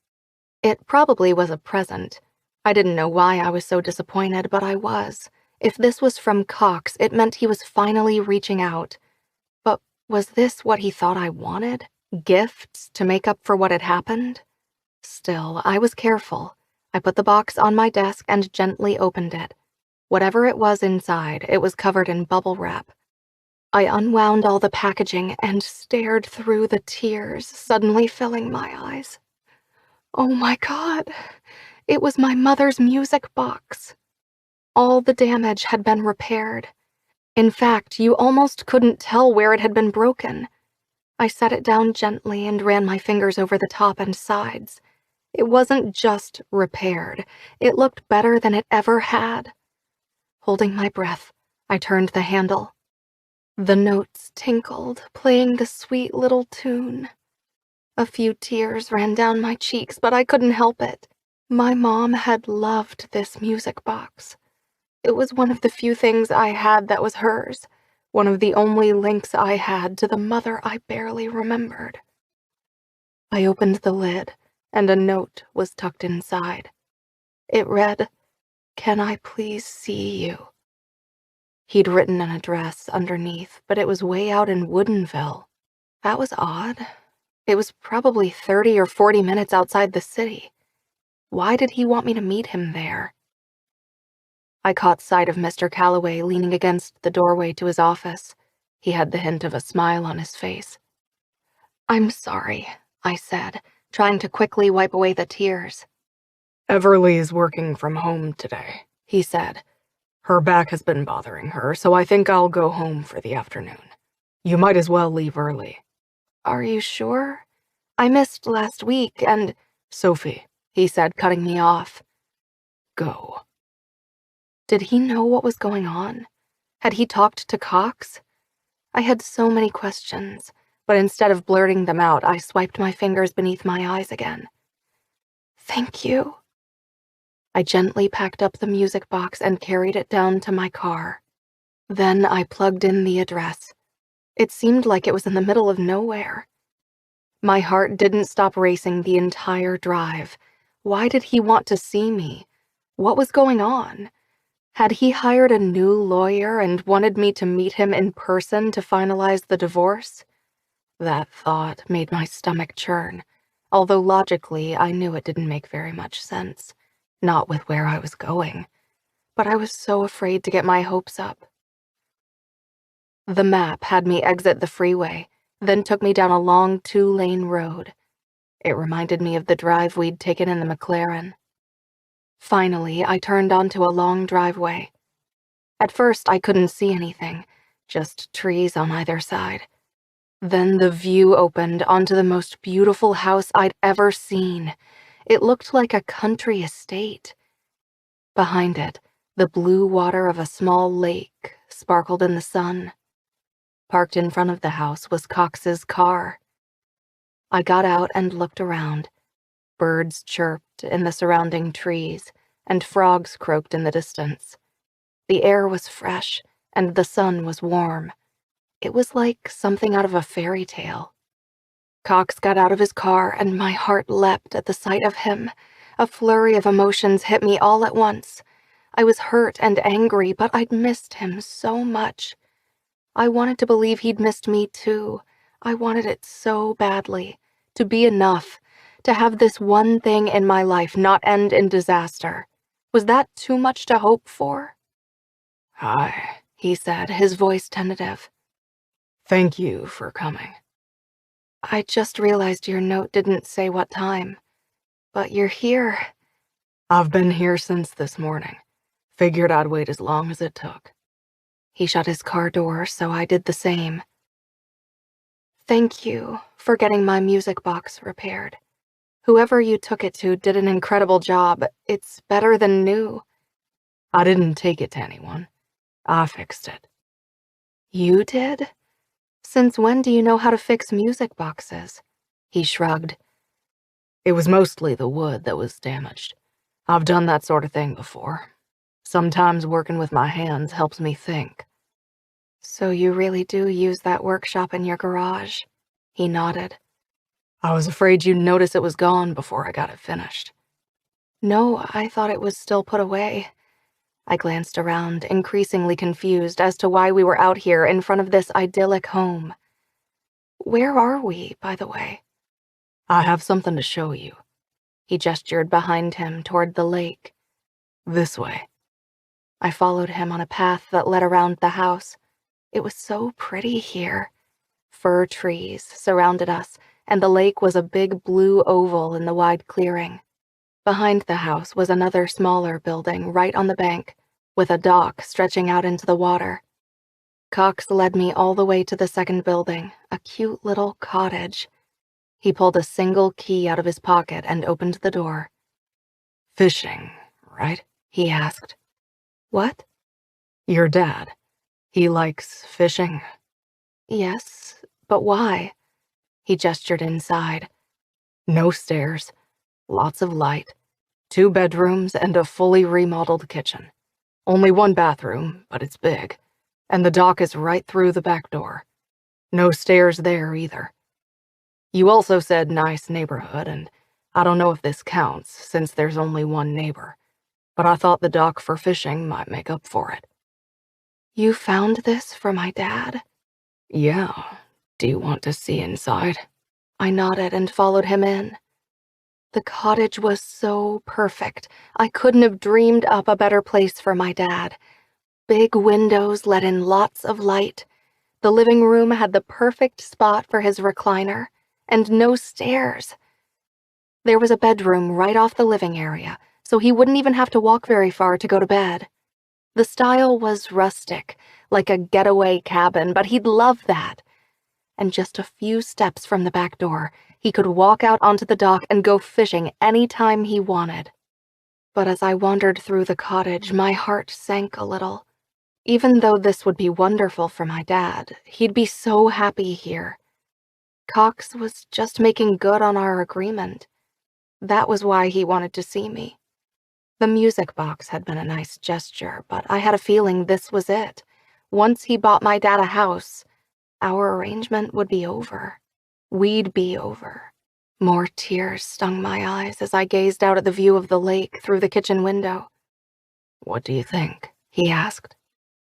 It probably was a present. I didn't know why I was so disappointed, but I was. If this was from Cox, it meant he was finally reaching out. But was this what he thought I wanted? Gifts to make up for what had happened? Still, I was careful. I put the box on my desk and gently opened it. Whatever it was inside, it was covered in bubble wrap. I unwound all the packaging and stared through the tears suddenly filling my eyes. Oh my God, it was my mother's music box. All the damage had been repaired. In fact, you almost couldn't tell where it had been broken. I set it down gently and ran my fingers over the top and sides. It wasn't just repaired. It looked better than it ever had. Holding my breath, I turned the handle. The notes tinkled, playing the sweet little tune. A few tears ran down my cheeks, but I couldn't help it. My mom had loved this music box. It was one of the few things I had that was hers, one of the only links I had to the mother I barely remembered. I opened the lid, and a note was tucked inside. It read, "Can I please see you?" He'd written an address underneath, but it was way out in Woodinville. That was odd. It was probably 30 or 40 minutes outside the city. Why did he want me to meet him there? I caught sight of Mr. Calloway leaning against the doorway to his office. He had the hint of a smile on his face. "I'm sorry," I said, trying to quickly wipe away the tears. "Everly's working from home today," he said. "Her back has been bothering her, so I think I'll go home for the afternoon. You might as well leave early." "Are you sure? I missed last week and—" "Sophie," he said, cutting me off. "Go." Did he know what was going on? Had he talked to Cox? I had so many questions, but instead of blurting them out, I swiped my fingers beneath my eyes again. "Thank you." I gently packed up the music box and carried it down to my car. Then I plugged in the address. It seemed like it was in the middle of nowhere. My heart didn't stop racing the entire drive. Why did he want to see me? What was going on? Had he hired a new lawyer and wanted me to meet him in person to finalize the divorce? That thought made my stomach churn, although logically I knew it didn't make very much sense, not with where I was going. But I was so afraid to get my hopes up. The map had me exit the freeway, then took me down a long 2-lane road. It reminded me of the drive we'd taken in the McLaren. Finally, I turned onto a long driveway. At first, I couldn't see anything, just trees on either side. Then the view opened onto the most beautiful house I'd ever seen. It looked like a country estate. Behind it, The blue water of a small lake sparkled in the sun. Parked in front of the house was Cox's car. I got out and looked around. Birds chirped in the surrounding trees, and frogs croaked in the distance. The air was fresh, and the sun was warm. It was like something out of a fairy tale. Cox got out of his car, and my heart leapt at the sight of him. A flurry of emotions hit me all at once. I was hurt and angry, but I'd missed him so much. I wanted to believe he'd missed me too. I wanted it so badly. To be enough. To have this one thing in my life not end in disaster. Was that too much to hope for? Hi, he said, his voice tentative. Thank you for coming. I just realized your note didn't say what time. But you're here. I've been here since this morning. Figured I'd wait as long as it took. He shut his car door, so I did the same. Thank you for getting my music box repaired. Whoever you took it to did an incredible job. It's better than new. I didn't take it to anyone. I fixed it. You did? Since when do you know how to fix music boxes? He shrugged. It was mostly the wood that was damaged. I've done that sort of thing before. Sometimes working with my hands helps me think. So you really do use that workshop in your garage? He nodded. I was afraid you'd notice it was gone before I got it finished. No, I thought it was still put away. I glanced around, increasingly confused as to why we were out here in front of this idyllic home. Where are we, by the way? I have something to show you. He gestured behind him toward the lake. This way. I followed him on a path that led around the house. It was so pretty here. Fir trees surrounded us, and the lake was a big blue oval in the wide clearing. Behind the house was another smaller building right on the bank, with a dock stretching out into the water. Cox led me all the way to the second building, a cute little cottage. He pulled a single key out of his pocket and opened the door. Fishing, right? He asked. What? Your dad. He likes fishing. Yes, but why? He gestured inside. No stairs. Lots of light, 2 bedrooms, and a fully remodeled kitchen. Only 1 bathroom, but it's big, and the dock is right through the back door. No stairs there either. You also said nice neighborhood, and I don't know if this counts since there's only 1 neighbor, but I thought the dock for fishing might make up for it. You found this for my dad? Yeah. Do you want to see inside? I nodded and followed him in. The cottage was so perfect. I couldn't have dreamed up a better place for my dad. Big windows let in lots of light. The living room had the perfect spot for his recliner, and no stairs. There was a bedroom right off the living area, so he wouldn't even have to walk very far to go to bed. The style was rustic, like a getaway cabin, but he'd love that. And just a few steps from the back door, he could walk out onto the dock and go fishing anytime he wanted. But as I wandered through the cottage, my heart sank a little. Even though this would be wonderful for my dad, he'd be so happy here. Cox was just making good on our agreement. That was why he wanted to see me. The music box had been a nice gesture, but I had a feeling this was it. Once he bought my dad a house, our arrangement would be over. We'd be over. More tears stung my eyes as I gazed out at the view of the lake through the kitchen window. What do you think? He asked.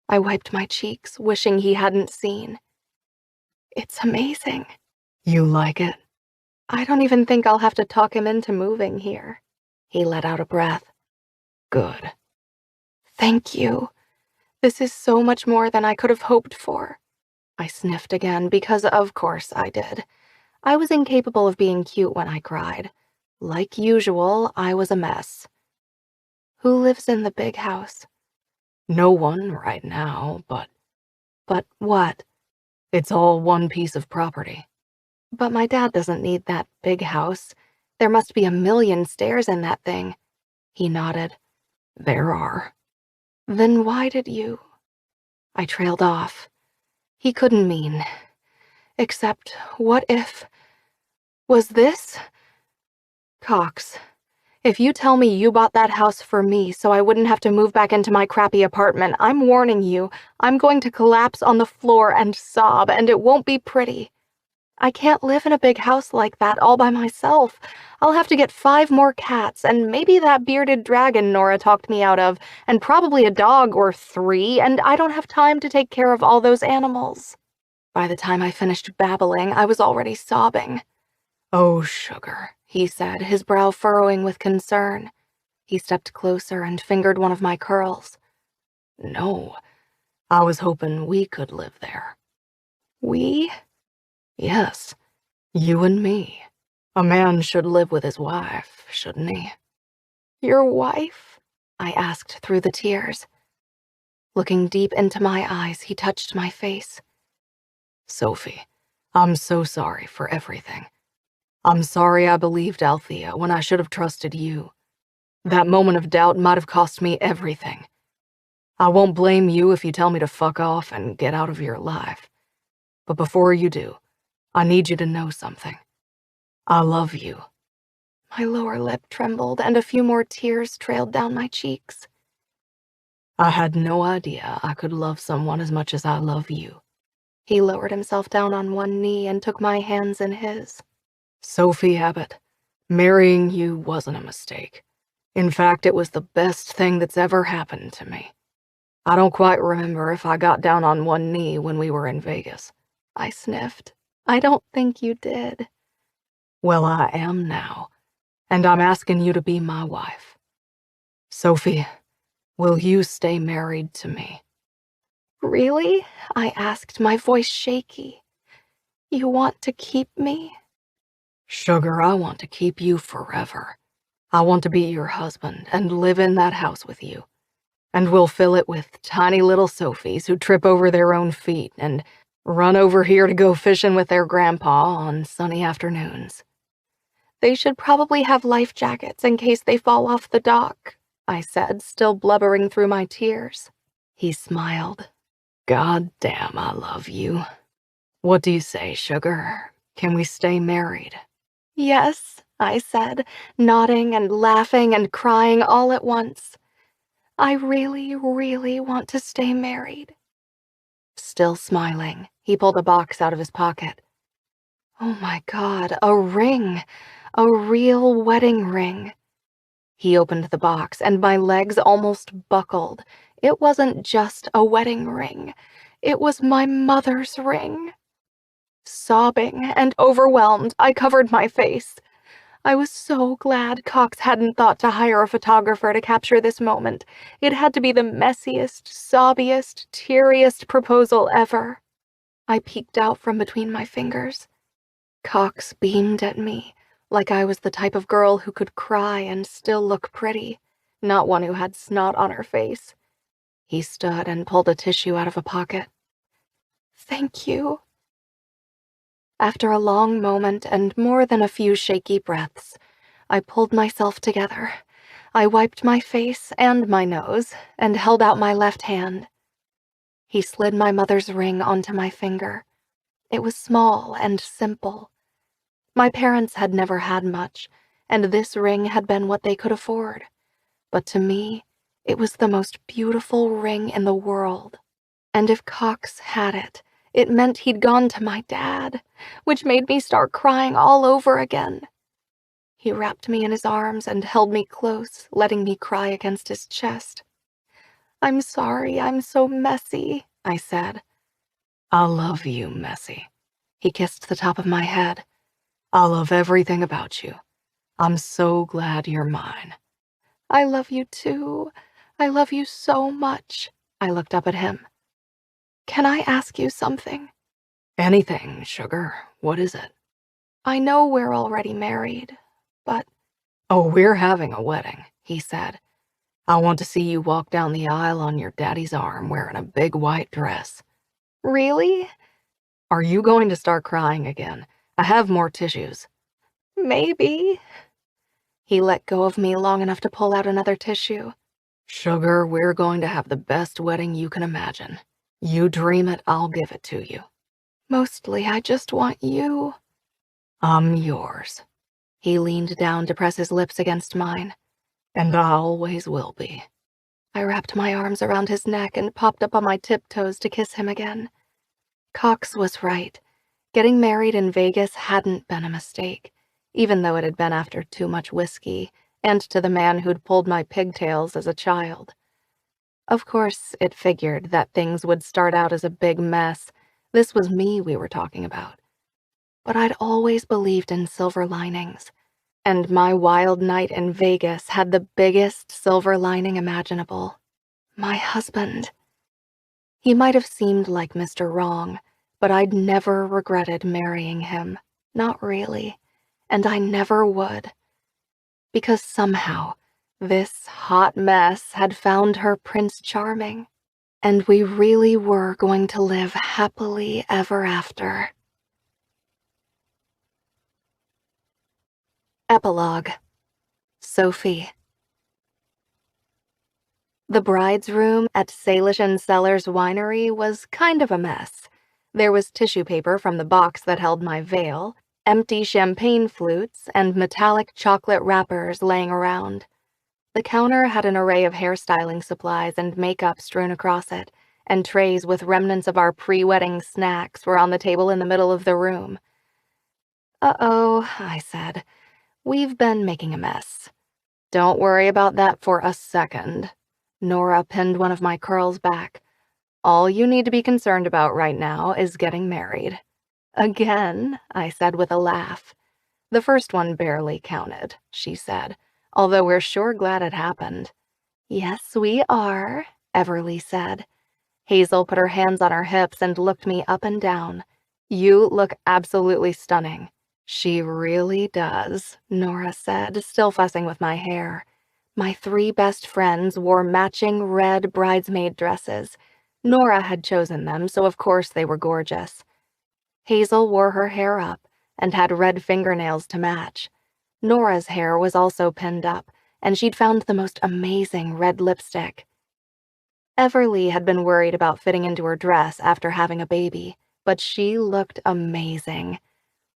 I wiped my cheeks, wishing he hadn't seen. It's amazing. You like it? I don't even think I'll have to talk him into moving here. He let out a breath. Good. Thank you. This is so much more than I could have hoped for. I sniffed again because, of course, I did. I was incapable of being cute when I cried. Like usual, I was a mess. Who lives in the big house? No one right now, but... But what? It's all one piece of property. But my dad doesn't need that big house. There must be 1,000,000 stairs in that thing. He nodded. There are. Then why did you? I trailed off. He couldn't mean. Except, what if... Was this? Cox, if you tell me you bought that house for me so I wouldn't have to move back into my crappy apartment, I'm warning you, I'm going to collapse on the floor and sob, and it won't be pretty. I can't live in a big house like that all by myself. I'll have to get 5 more cats, and maybe that bearded dragon Nora talked me out of, and probably a dog or 3, and I don't have time to take care of all those animals. By the time I finished babbling, I was already sobbing. Oh, sugar, he said, his brow furrowing with concern. He stepped closer and fingered one of my curls. No, I was hoping we could live there. We? Yes, you and me. A man should live with his wife, shouldn't he? Your wife? I asked through the tears. Looking deep into my eyes, he touched my face. Sophie, I'm so sorry for everything. I'm sorry I believed Althea when I should have trusted you. That moment of doubt might have cost me everything. I won't blame you if you tell me to fuck off and get out of your life. But before you do, I need you to know something. I love you. My lower lip trembled and a few more tears trailed down my cheeks. I had no idea I could love someone as much as I love you. He lowered himself down on one knee and took my hands in his. Sophie Abbott, marrying you wasn't a mistake. In fact, it was the best thing that's ever happened to me. I don't quite remember if I got down on one knee when we were in Vegas. I sniffed. I don't think you did. Well, I am now, and I'm asking you to be my wife. Sophie, will you stay married to me? Really? I asked, my voice shaky. You want to keep me? Sugar, I want to keep you forever. I want to be your husband and live in that house with you. And we'll fill it with tiny little Sophies who trip over their own feet and run over here to go fishing with their grandpa on sunny afternoons. They should probably have life jackets in case they fall off the dock, I said, still blubbering through my tears. He smiled. God damn, I love you. What do you say, sugar? Can we stay married? Yes, I said, nodding and laughing and crying all at once. I really, really want to stay married. Still smiling, he pulled a box out of his pocket. Oh my God, a ring! A real wedding ring. He opened the box, and my legs almost buckled. It wasn't just a wedding ring. It was my mother's ring. Sobbing and overwhelmed, I covered my face. I was so glad Cox hadn't thought to hire a photographer to capture this moment. It had to be the messiest, sobbiest, teariest proposal ever. I peeked out from between my fingers. Cox beamed at me, like I was the type of girl who could cry and still look pretty, not one who had snot on her face. He stood and pulled a tissue out of a pocket. Thank you. After a long moment and more than a few shaky breaths, I pulled myself together. I wiped my face and my nose and held out my left hand. He slid my mother's ring onto my finger. It was small and simple. My parents had never had much, and this ring had been what they could afford. But to me, it was the most beautiful ring in the world. And if Cox had it, it meant he'd gone to my dad, which made me start crying all over again. He wrapped me in his arms and held me close, letting me cry against his chest. I'm sorry I'm so messy, I said. I love you, Messy. He kissed the top of my head. I love everything about you. I'm so glad you're mine. I love you too. I love you so much. I looked up at him. Can I ask you something? Anything, sugar. What is it? I know we're already married, but... Oh, we're having a wedding, he said. I want to see you walk down the aisle on your daddy's arm wearing a big white dress. Really? Are you going to start crying again? I have more tissues. Maybe. He let go of me long enough to pull out another tissue. Sugar, we're going to have the best wedding you can imagine. You dream it, I'll give it to you. Mostly, I just want you. I'm yours, He leaned down to press his lips against mine. and I always will be. I wrapped my arms around his neck and popped up on my tiptoes to kiss him again. Cox was right. Getting married in Vegas hadn't been a mistake, even though it had been after too much whiskey, and to the man who'd pulled my pigtails as a child. Of course, it figured that things would start out as a big mess. This was me we were talking about. But I'd always believed in silver linings, and my wild night in Vegas had the biggest silver lining imaginable. My husband. He might have seemed like Mr. Wrong, but I'd never regretted marrying him. Not really. And I never would. Because somehow, this hot mess had found her Prince Charming, and we really were going to live happily ever after. Epilogue. Sophie. The bride's room at Salish and Sellers Winery was kind of a mess. There was tissue paper from the box that held my veil, empty champagne flutes, and metallic chocolate wrappers laying around. The counter had an array of hairstyling supplies and makeup strewn across it, and trays with remnants of our pre-wedding snacks were on the table in the middle of the room. "Uh-oh," I said. "We've been making a mess." "Don't worry about that for a second." Nora pinned one of my curls back. "All you need to be concerned about right now is getting married." "Again?" I said with a laugh. "The first one barely counted," she said, "although we're sure glad it happened." "Yes, we are," Everly said. Hazel put her hands on her hips and looked me up and down. "You look absolutely stunning." "She really does," Nora said, still fussing with my hair. My 3 best friends wore matching red bridesmaid dresses. Nora had chosen them, so of course they were gorgeous. Hazel wore her hair up and had red fingernails to match. Nora's hair was also pinned up, and she'd found the most amazing red lipstick. Everly had been worried about fitting into her dress after having a baby, but she looked amazing.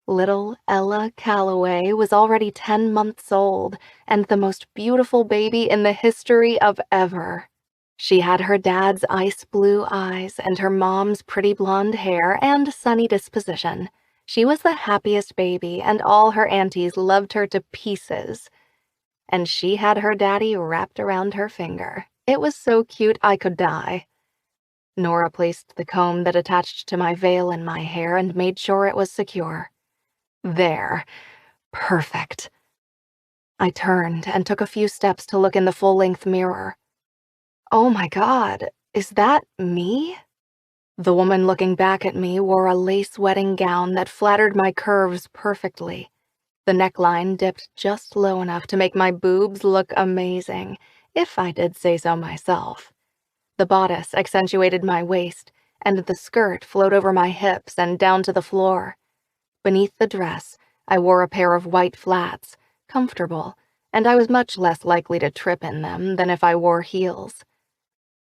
Little Ella Calloway was already 10 months old and the most beautiful baby in the history of ever. She had her dad's ice blue eyes and her mom's pretty blonde hair and sunny disposition. She was the happiest baby, and all her aunties loved her to pieces. And she had her daddy wrapped around her finger. It was so cute I could die. Nora placed the comb that attached to my veil in my hair and made sure it was secure. There. Perfect. I turned and took a few steps to look in the full-length mirror. Oh my God, is that me? The woman looking back at me wore a lace wedding gown that flattered my curves perfectly. The neckline dipped just low enough to make my boobs look amazing, if I did say so myself. The bodice accentuated my waist, and the skirt flowed over my hips and down to the floor. Beneath the dress, I wore a pair of white flats, comfortable, and I was much less likely to trip in them than if I wore heels.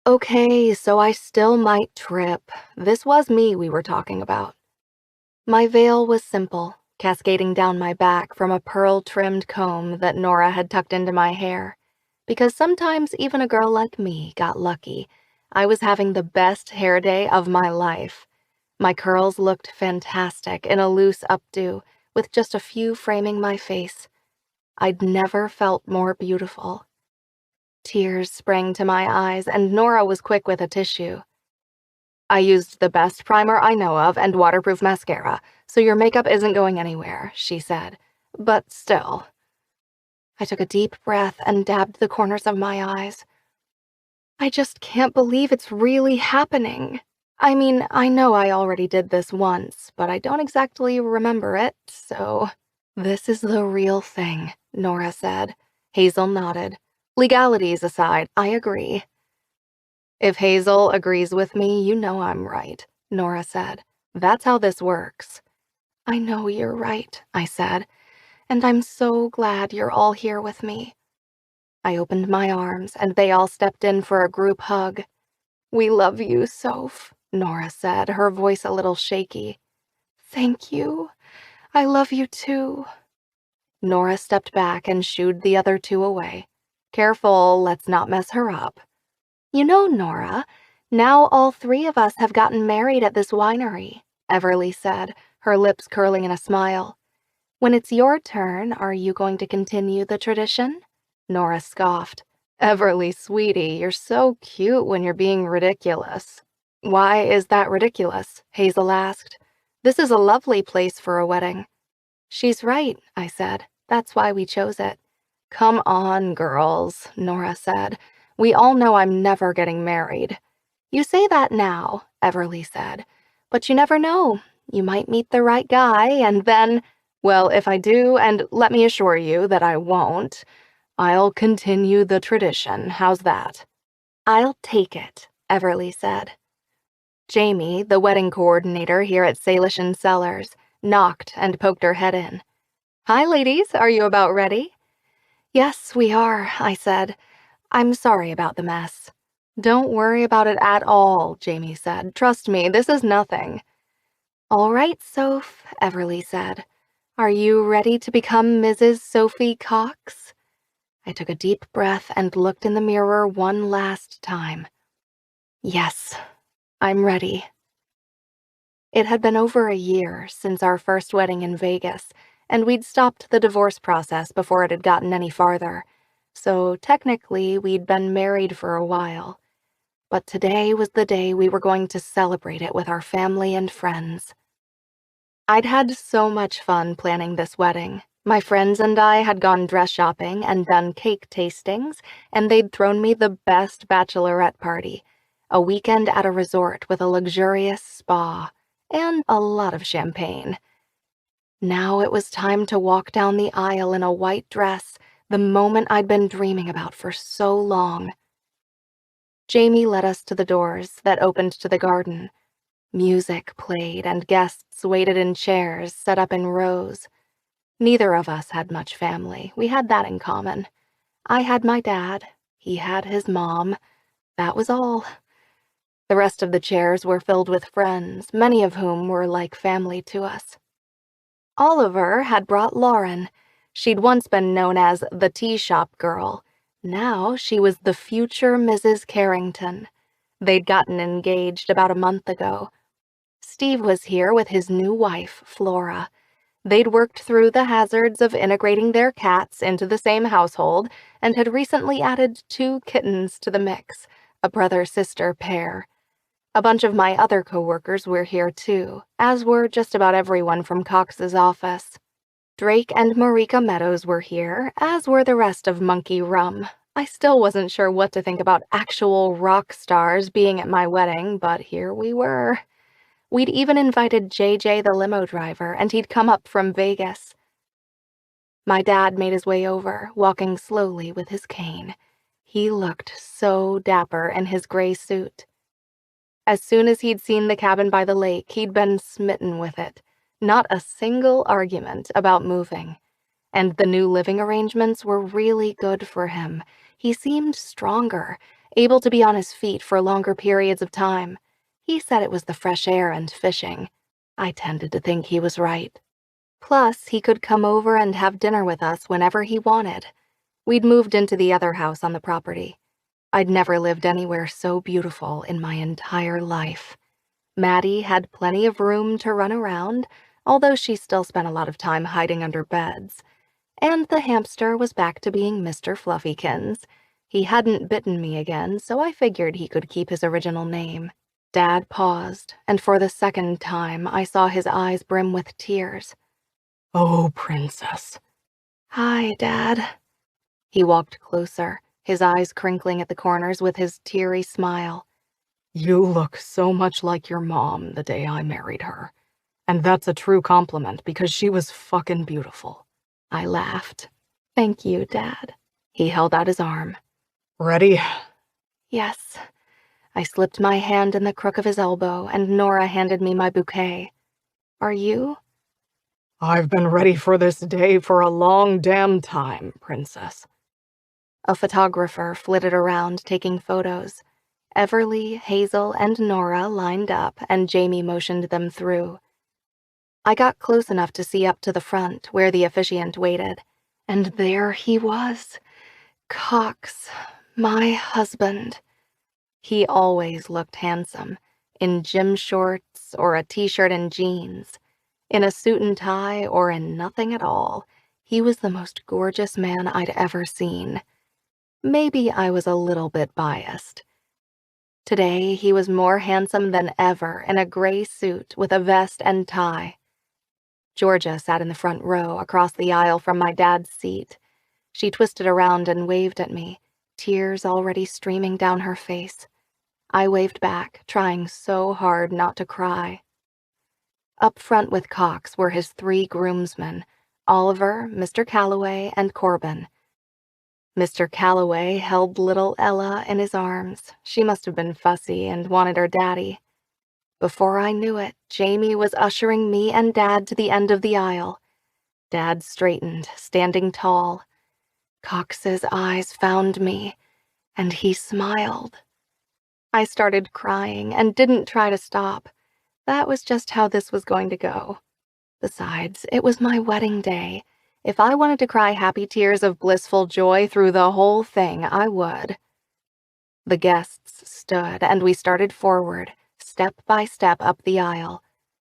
Okay, so I still might trip. This was me we were talking about. My veil was simple, cascading down my back from a pearl-trimmed comb that Nora had tucked into my hair. Because sometimes even a girl like me got lucky. I was having the best hair day of my life. My curls looked fantastic in a loose updo, with just a few framing my face. I'd never felt more beautiful. Tears sprang to my eyes, and Nora was quick with a tissue. "I used the best primer I know of and waterproof mascara, so your makeup isn't going anywhere," she said. "But still." I took a deep breath and dabbed the corners of my eyes. "I just can't believe it's really happening. I mean, I know I already did this once, but I don't exactly remember it, so..." "This is the real thing," Nora said. Hazel nodded. "Legalities aside, I agree." "If Hazel agrees with me, you know I'm right," Nora said. "That's how this works." "I know you're right," I said, "and I'm so glad you're all here with me." I opened my arms, and they all stepped in for a group hug. "We love you, Soph," Nora said, her voice a little shaky. "Thank you. I love you too." Nora stepped back and shooed the other two away. "Careful, let's not mess her up." "You know, Nora, now all three of us have gotten married at this winery," Everly said, her lips curling in a smile. "When it's your turn, are you going to continue the tradition?" Nora scoffed. "Everly, sweetie, you're so cute when you're being ridiculous." "Why is that ridiculous?" Hazel asked. "This is a lovely place for a wedding." "She's right," I said. "That's why we chose it." "Come on, girls," Nora said. "We all know I'm never getting married." "You say that now," Everly said. "But you never know. You might meet the right guy, and then—" "Well, if I do, and let me assure you that I won't, I'll continue the tradition. How's that?" "I'll take it," Everly said. Jamie, the wedding coordinator here at Salish and Sellers, knocked and poked her head in. "Hi, ladies. Are you about ready?" "Yes, we are," I said. "I'm sorry about the mess." "Don't worry about it at all," Jamie said. "Trust me, this is nothing." "All right, Soph," Everly said. "Are you ready to become Mrs. Sophie Cox?" I took a deep breath and looked in the mirror one last time. Yes, I'm ready. It had been over a year since our first wedding in Vegas, and we'd stopped the divorce process before it had gotten any farther, so technically we'd been married for a while. But today was the day we were going to celebrate it with our family and friends. I'd had so much fun planning this wedding. My friends and I had gone dress shopping and done cake tastings, and they'd thrown me the best bachelorette party, a weekend at a resort with a luxurious spa, and a lot of champagne. Now it was time to walk down the aisle in a white dress, the moment I'd been dreaming about for so long. Jamie led us to the doors that opened to the garden. Music played and guests waited in chairs set up in rows. Neither of us had much family. We had that in common. I had my dad. He had his mom. That was all. The rest of the chairs were filled with friends, many of whom were like family to us. Oliver had brought Lauren. She'd once been known as the tea shop girl. Now she was the future Mrs. Carrington. They'd gotten engaged about a month ago. Steve was here with his new wife, Flora. They'd worked through the hazards of integrating their cats into the same household and had recently added 2 kittens to the mix, a brother-sister pair. A bunch of my other coworkers were here too, as were just about everyone from Cox's office. Drake and Marika Meadows were here, as were the rest of Monkey Rum. I still wasn't sure what to think about actual rock stars being at my wedding, but here we were. We'd even invited JJ the limo driver, and he'd come up from Vegas. My dad made his way over, walking slowly with his cane. He looked so dapper in his gray suit. As soon as he'd seen the cabin by the lake, he'd been smitten with it. Not a single argument about moving. And the new living arrangements were really good for him. He seemed stronger, able to be on his feet for longer periods of time. He said it was the fresh air and fishing. I tended to think he was right. Plus, he could come over and have dinner with us whenever he wanted. We'd moved into the other house on the property. I'd never lived anywhere so beautiful in my entire life. Maddie had plenty of room to run around, although she still spent a lot of time hiding under beds. And the hamster was back to being Mr. Fluffykins. He hadn't bitten me again, so I figured he could keep his original name. Dad paused, and for the second time I saw his eyes brim with tears. "Oh, Princess." "Hi, Dad." He walked closer, his eyes crinkling at the corners with his teary smile. "You look so much like your mom the day I married her. And that's a true compliment because she was fucking beautiful." I laughed. "Thank you, Dad." He held out his arm. "Ready?" "Yes." I slipped my hand in the crook of his elbow, and Nora handed me my bouquet. "Are you?" "I've been ready for this day for a long damn time, Princess." A photographer flitted around taking photos. Everly, Hazel, and Nora lined up, and Jamie motioned them through. I got close enough to see up to the front, where the officiant waited, and there he was. Cox, my husband. He always looked handsome, in gym shorts or a t-shirt and jeans. In a suit and tie or in nothing at all, he was the most gorgeous man I'd ever seen. Maybe I was a little bit biased. Today, he was more handsome than ever in a gray suit with a vest and tie. Georgia sat in the front row across the aisle from my dad's seat. She twisted around and waved at me, tears already streaming down her face. I waved back, trying so hard not to cry. Up front with Cox were his 3 groomsmen, Oliver, Mr. Calloway, and Corbin. Mr. Calloway held little Ella in his arms. She must have been fussy and wanted her daddy. Before I knew it, Jamie was ushering me and Dad to the end of the aisle. Dad straightened, standing tall. Cox's eyes found me, and he smiled. I started crying and didn't try to stop. That was just how this was going to go. Besides, it was my wedding day. If I wanted to cry happy tears of blissful joy through the whole thing, I would. The guests stood, and we started forward, step by step up the aisle.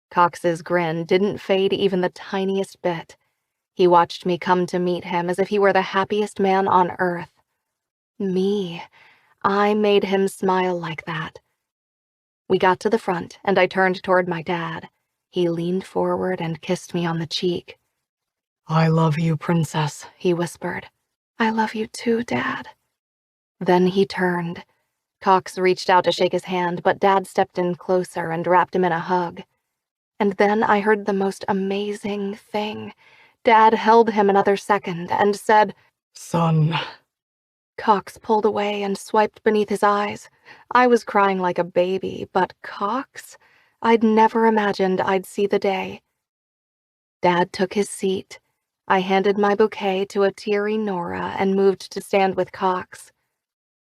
Cox's grin didn't fade even the tiniest bit. He watched me come to meet him as if he were the happiest man on earth. Me. I made him smile like that. We got to the front, and I turned toward my dad. He leaned forward and kissed me on the cheek. I love you, princess, he whispered. I love you too, Dad. Then he turned. Cox reached out to shake his hand, but Dad stepped in closer and wrapped him in a hug. And then I heard the most amazing thing. Dad held him another second and said, Son. Cox pulled away and swiped beneath his eyes. I was crying like a baby, but Cox? I'd never imagined I'd see the day. Dad took his seat. I handed my bouquet to a teary Nora and moved to stand with Cox.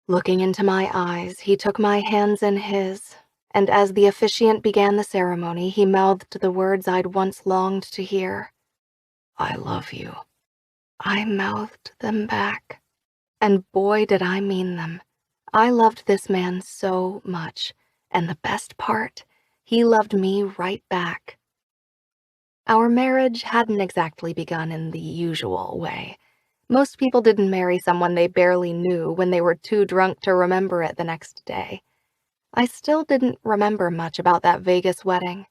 Looking into my eyes, he took my hands in his, and as the officiant began the ceremony, he mouthed the words I'd once longed to hear. I love you. I mouthed them back. And boy, did I mean them. I loved this man so much, and the best part, he loved me right back. Our marriage hadn't exactly begun in the usual way. Most people didn't marry someone they barely knew when they were too drunk to remember it the next day. I still didn't remember much about that Vegas wedding,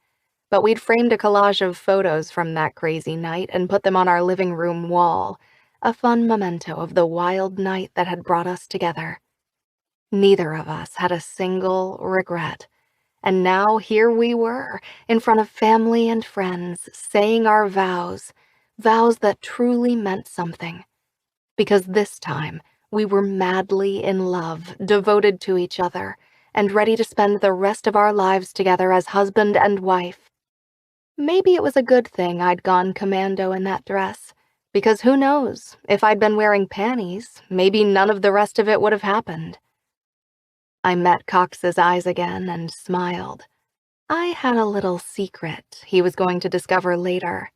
but we'd framed a collage of photos from that crazy night and put them on our living room wall, a fun memento of the wild night that had brought us together. Neither of us had a single regret. And now here we were, in front of family and friends, saying our vows, vows that truly meant something. Because this time, we were madly in love, devoted to each other, and ready to spend the rest of our lives together as husband and wife. Maybe it was a good thing I'd gone commando in that dress, because who knows, if I'd been wearing panties, maybe none of the rest of it would have happened. I met Cox's eyes again and smiled. I had a little secret he was going to discover later.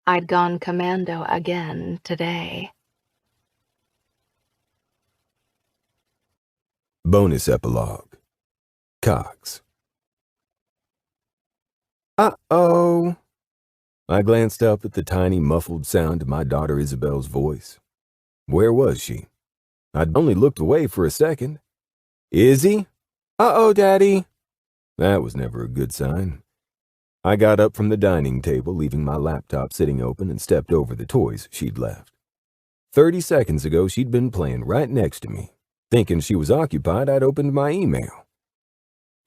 I'd gone commando again today. Bonus epilogue. Cox. Uh-oh. I glanced up at the tiny muffled sound of my daughter Isabel's voice. Where was she? I'd only looked away for a second. Izzy? Uh-oh, Daddy. That was never a good sign. I got up from the dining table, leaving my laptop sitting open, and stepped over the toys she'd left. 30 seconds ago, she'd been playing right next to me. Thinking she was occupied, I'd opened my email.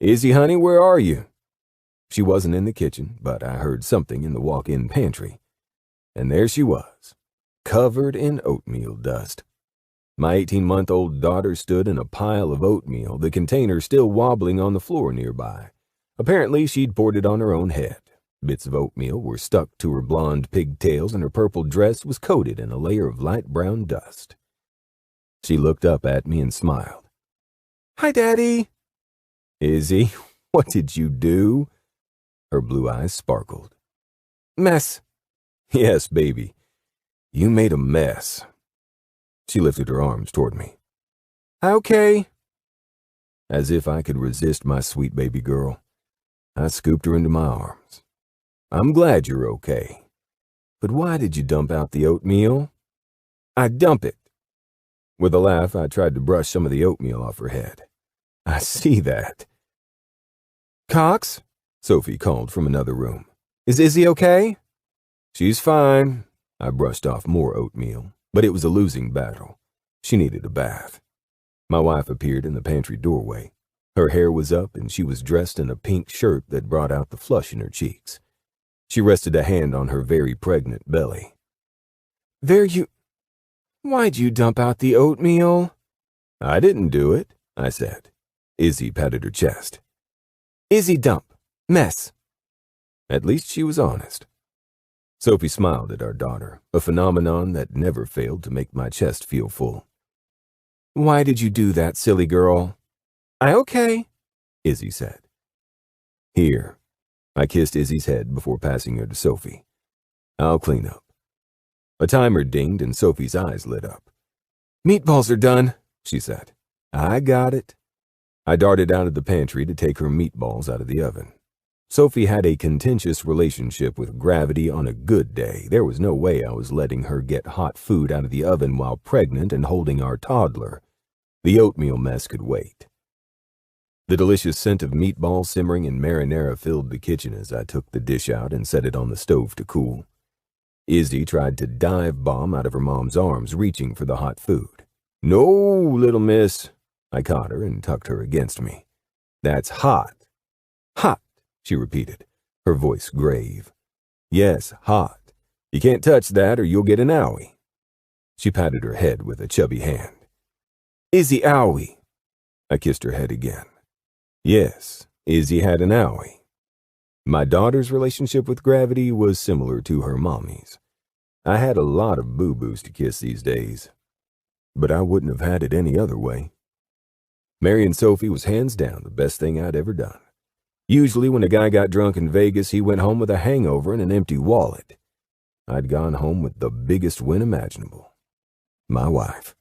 Izzy, honey, where are you? She wasn't in the kitchen, but I heard something in the walk-in pantry. And there she was, covered in oatmeal dust. My 18-month-old daughter stood in a pile of oatmeal, the container still wobbling on the floor nearby. Apparently, she'd poured it on her own head. Bits of oatmeal were stuck to her blonde pigtails, and her purple dress was coated in a layer of light brown dust. She looked up at me and smiled. Hi, Daddy. Izzy, what did you do? Her blue eyes sparkled. Mess. Yes, baby. You made a mess. She lifted her arms toward me. Okay. As if I could resist my sweet baby girl, I scooped her into my arms. I'm glad you're okay. But why did you dump out the oatmeal? I dump it. With a laugh, I tried to brush some of the oatmeal off her head. I see that. Cox? Sophie called from another room. Is Izzy okay? She's fine. I brushed off more oatmeal, but it was a losing battle. She needed a bath. My wife appeared in the pantry doorway. Her hair was up and she was dressed in a pink shirt that brought out the flush in her cheeks. She rested a hand on her very pregnant belly. Why'd you dump out the oatmeal? I didn't do it, I said. Izzy patted her chest. Izzy dump. Mess. At least she was honest. Sophie smiled at our daughter, a phenomenon that never failed to make my chest feel full. Why did you do that, silly girl? I okay, Izzy said. Here. I kissed Izzy's head before passing her to Sophie. I'll clean up. A timer dinged and Sophie's eyes lit up. Meatballs are done, she said. I got it. I darted out of the pantry to take her meatballs out of the oven. Sophie had a contentious relationship with gravity on a good day. There was no way I was letting her get hot food out of the oven while pregnant and holding our toddler. The oatmeal mess could wait. The delicious scent of meatballs simmering in marinara filled the kitchen as I took the dish out and set it on the stove to cool. Izzy tried to dive bomb out of her mom's arms, reaching for the hot food. No, little miss. I caught her and tucked her against me. That's hot. Hot, she repeated, her voice grave. Yes, hot. You can't touch that or you'll get an owie. She patted her head with a chubby hand. Izzy owie. I kissed her head again. Yes, Izzy had an owie. My daughter's relationship with gravity was similar to her mommy's. I had a lot of boo-boos to kiss these days, but I wouldn't have had it any other way. Marrying Sophie was hands down the best thing I'd ever done. Usually when a guy got drunk in Vegas, he went home with a hangover and an empty wallet. I'd gone home with the biggest win imaginable. My wife.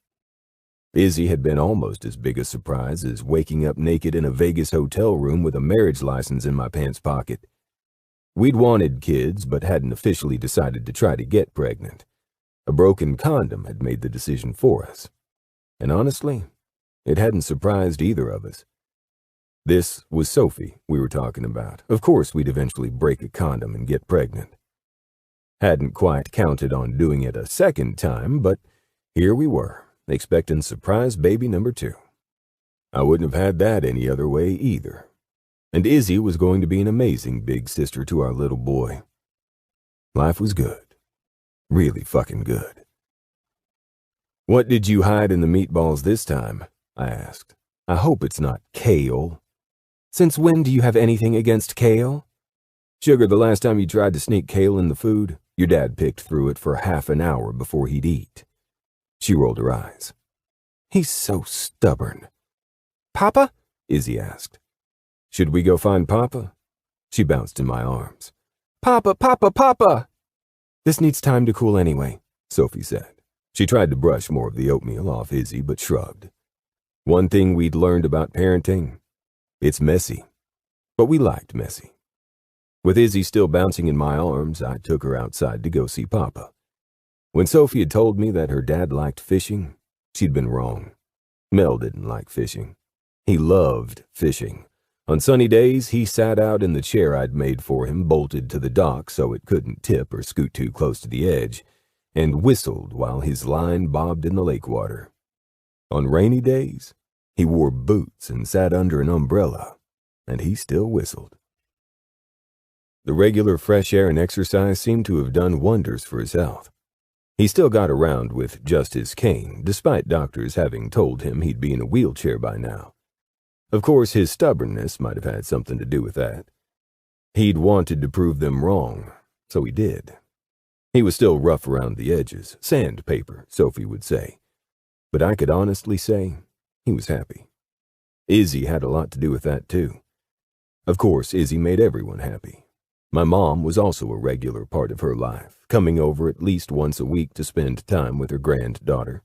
Izzy had been almost as big a surprise as waking up naked in a Vegas hotel room with a marriage license in my pants pocket. We'd wanted kids, but hadn't officially decided to try to get pregnant. A broken condom had made the decision for us. And honestly, it hadn't surprised either of us. This was Sophie we were talking about. Of course we'd eventually break a condom and get pregnant. Hadn't quite counted on doing it a second time, but here we were, expecting surprise baby number 2. I wouldn't have had that any other way either. And Izzy was going to be an amazing big sister to our little boy. Life was good. Really fucking good. What did you hide in the meatballs this time? I asked. I hope it's not kale. Since when do you have anything against kale? Sugar, the last time you tried to sneak kale in the food, your dad picked through it for half an hour before he'd eat. She rolled her eyes. He's so stubborn. Papa? Izzy asked. Should we go find Papa? She bounced in my arms. Papa, Papa, Papa! This needs time to cool anyway, Sophie said. She tried to brush more of the oatmeal off Izzy, but shrugged. One thing we'd learned about parenting, it's messy. But we liked messy. With Izzy still bouncing in my arms, I took her outside to go see Papa. When Sophie had told me that her dad liked fishing, she'd been wrong. Mel didn't like fishing. He loved fishing. On sunny days, he sat out in the chair I'd made for him, bolted to the dock so it couldn't tip or scoot too close to the edge, and whistled while his line bobbed in the lake water. On rainy days, he wore boots and sat under an umbrella, and he still whistled. The regular fresh air and exercise seemed to have done wonders for his health. He still got around with just his cane, despite doctors having told him he'd be in a wheelchair by now. Of course, his stubbornness might have had something to do with that. He'd wanted to prove them wrong, so he did. He was still rough around the edges, sandpaper, Sophie would say. but I could honestly say he was happy. Izzy had a lot to do with that, too. Of course, Izzy made everyone happy. My mom was also a regular part of her life, coming over at least once a week to spend time with her granddaughter.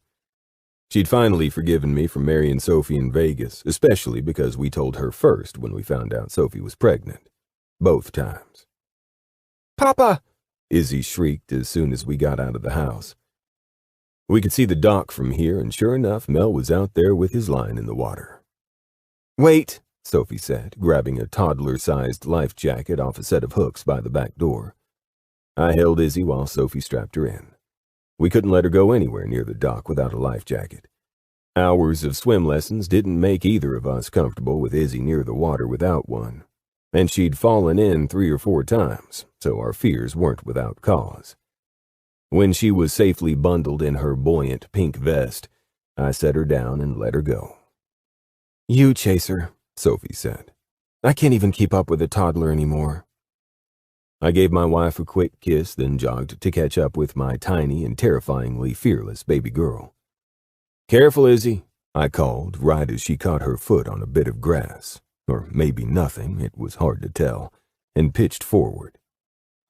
She'd finally forgiven me for marrying Sophie in Vegas, especially because we told her first when we found out Sophie was pregnant. Both times. "Papa!" Izzy shrieked as soon as we got out of the house. We could see the dock from here, and sure enough, Mel was out there with his line in the water. "Wait," Sophie said, grabbing a toddler-sized life jacket off a set of hooks by the back door. I held Izzy while Sophie strapped her in. We couldn't let her go anywhere near the dock without a life jacket. Hours of swim lessons didn't make either of us comfortable with Izzy near the water without one, and she'd fallen in 3 or 4 times, so our fears weren't without cause. When she was safely bundled in her buoyant pink vest, I set her down and let her go. "You chase her," Sophie said. "I can't even keep up with a toddler anymore." I gave my wife a quick kiss, then jogged to catch up with my tiny and terrifyingly fearless baby girl. "Careful, Izzy," I called, right as she caught her foot on a bit of grass, or maybe nothing, it was hard to tell, and pitched forward.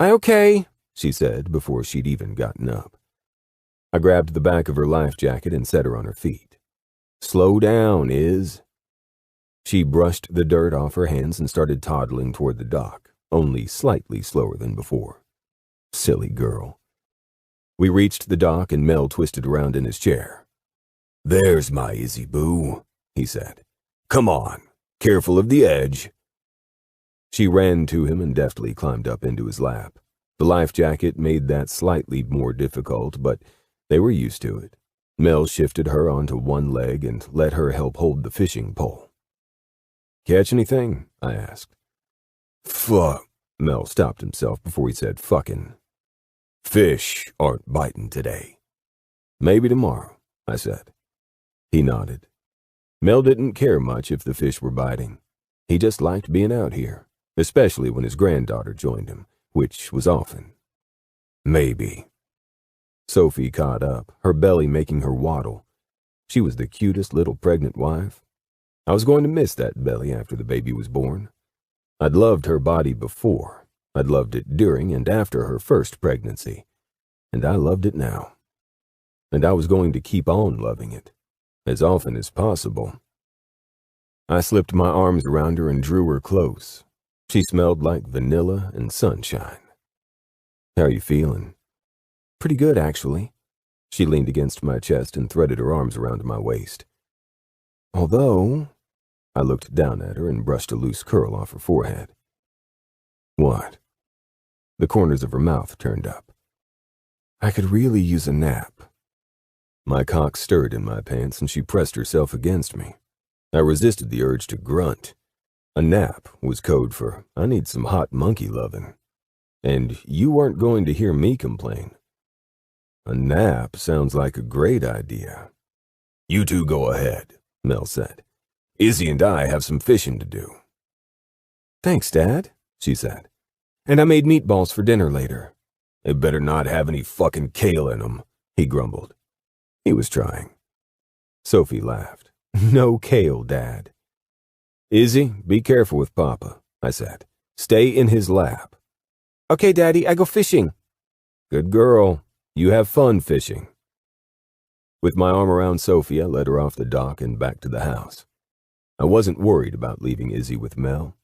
"Okay," she said before she'd even gotten up. I grabbed the back of her life jacket and set her on her feet. "Slow down, Iz." She brushed the dirt off her hands and started toddling toward the dock, only slightly slower than before. Silly girl. We reached the dock and Mel twisted around in his chair. "There's my Izzy boo," he said. "Come on, careful of the edge." She ran to him and deftly climbed up into his lap. The life jacket made that slightly more difficult, but they were used to it. Mel shifted her onto one leg and let her help hold the fishing pole. "Catch anything?" I asked. "Fuck." Mel stopped himself before he said fucking. "Fish aren't biting today." "Maybe tomorrow," I said. He nodded. Mel didn't care much if the fish were biting. He just liked being out here, especially when his granddaughter joined him, which was often. "Maybe." Sophie caught up, her belly making her waddle. She was the cutest little pregnant wife. I was going to miss that belly after the baby was born. I'd loved her body before. I'd loved it during and after her first pregnancy. And I loved it now. And I was going to keep on loving it, as often as possible. I slipped my arms around her and drew her close. She smelled like vanilla and sunshine. "How are you feeling?" "Pretty good, actually." She leaned against my chest and threaded her arms around my waist. "Although," I looked down at her and brushed a loose curl off her forehead. "What?" The corners of her mouth turned up. "I could really use a nap." My cock stirred in my pants and she pressed herself against me. I resisted the urge to grunt. A nap was code for, I need some hot monkey lovin'. And you weren't going to hear me complain. A nap sounds like a great idea. "You two go ahead," Mel said. "Izzy and I have some fishing to do." "Thanks, Dad," she said. "And I made meatballs for dinner later." "It better not have any fucking kale in them," he grumbled. He was trying. Sophie laughed. "No kale, Dad." "Izzy, be careful with Papa," I said. "Stay in his lap." "Okay, Daddy, I go fishing." "Good girl. You have fun fishing." With my arm around Sophie, I led her off the dock and back to the house. I wasn't worried about leaving Izzy with Mel.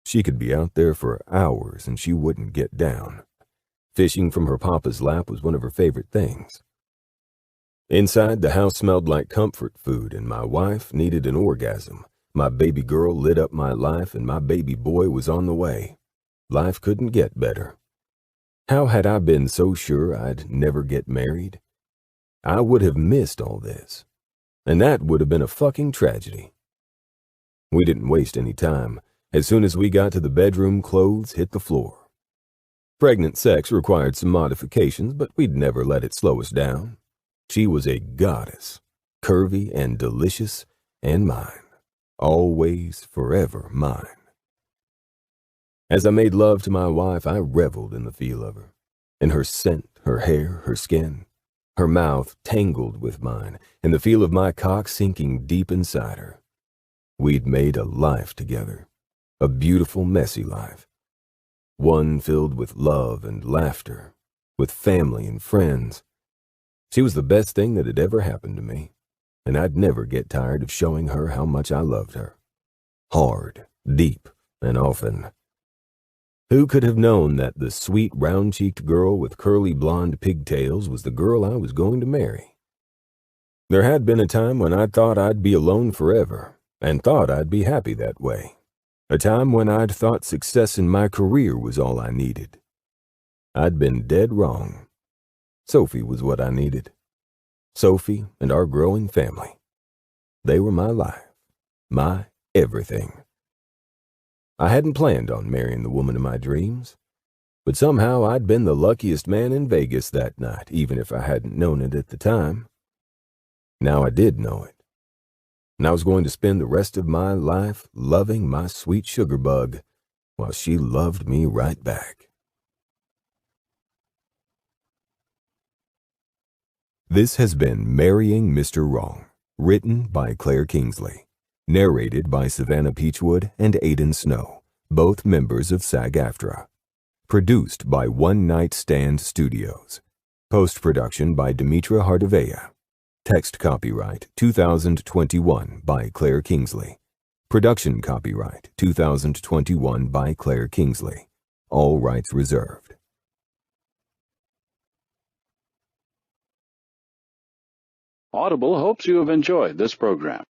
She could be out there for hours and she wouldn't get down. Fishing from her papa's lap was one of her favorite things. Inside, the house smelled like comfort food and my wife needed an orgasm. My baby girl lit up my life and my baby boy was on the way. Life couldn't get better. How had I been so sure I'd never get married? I would have missed all this. And that would have been a fucking tragedy. We didn't waste any time. As soon as we got to the bedroom, clothes hit the floor. Pregnant sex required some modifications, but we'd never let it slow us down. She was a goddess, curvy and delicious, and mine. Always, forever mine. As I made love to my wife, I reveled in the feel of her. In her scent, her hair, her skin. her mouth tangled with mine, and the feel of my cock sinking deep inside her. We'd made a life together, a beautiful, messy life. One filled with love and laughter, with family and friends. She was the best thing that had ever happened to me, and I'd never get tired of showing her how much I loved her. Hard, deep, and often. Who could have known that the sweet, round-cheeked girl with curly blonde pigtails was the girl I was going to marry? There had been a time when I thought I'd be alone forever, and thought I'd be happy that way. A time when I'd thought success in my career was all I needed. I'd been dead wrong. Sophie was what I needed. Sophie and our growing family. They were my life, my everything. I hadn't planned on marrying the woman of my dreams, but somehow I'd been the luckiest man in Vegas that night, even if I hadn't known it at the time. Now I did know it, and I was going to spend the rest of my life loving my sweet sugar bug while she loved me right back. This has been Marrying Mr. Wrong, written by Claire Kingsley. Narrated by Savannah Peachwood and Aidan Snow, both members of SAG-AFTRA. Produced by One Night Stand Studios. Post-production by Dimitra Hardaveya. Text copyright 2021 by Claire Kingsley. Production copyright 2021 by Claire Kingsley. All rights reserved. Audible hopes you have enjoyed this program.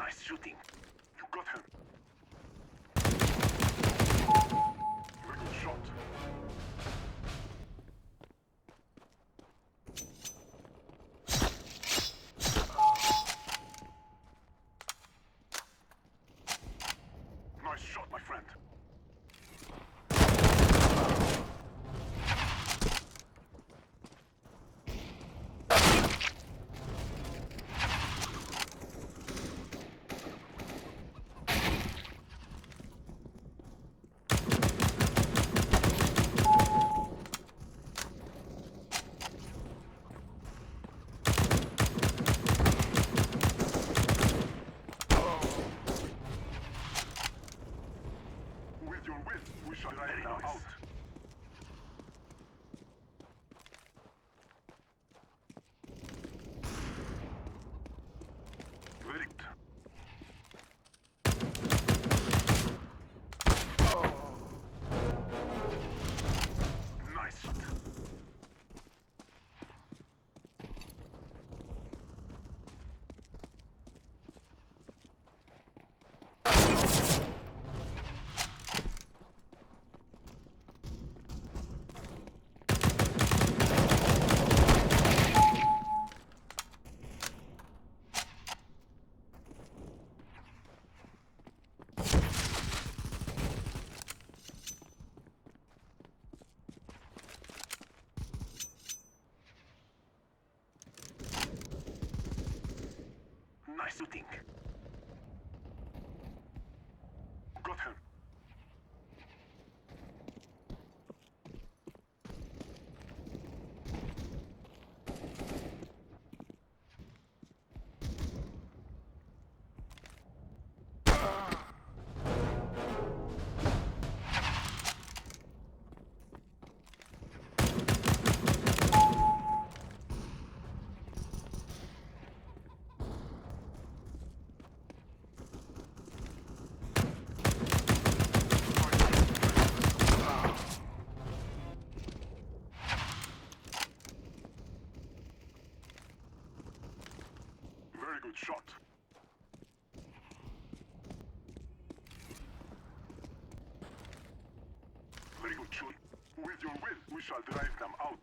Nice shooting. You got him. Very good shot. Nice shot, my friend. With your will, we shall drive them out. Very good. Nice shot. Nice shooting. Got him. Very good shot. Very good shooting. With your will, we shall drive them out.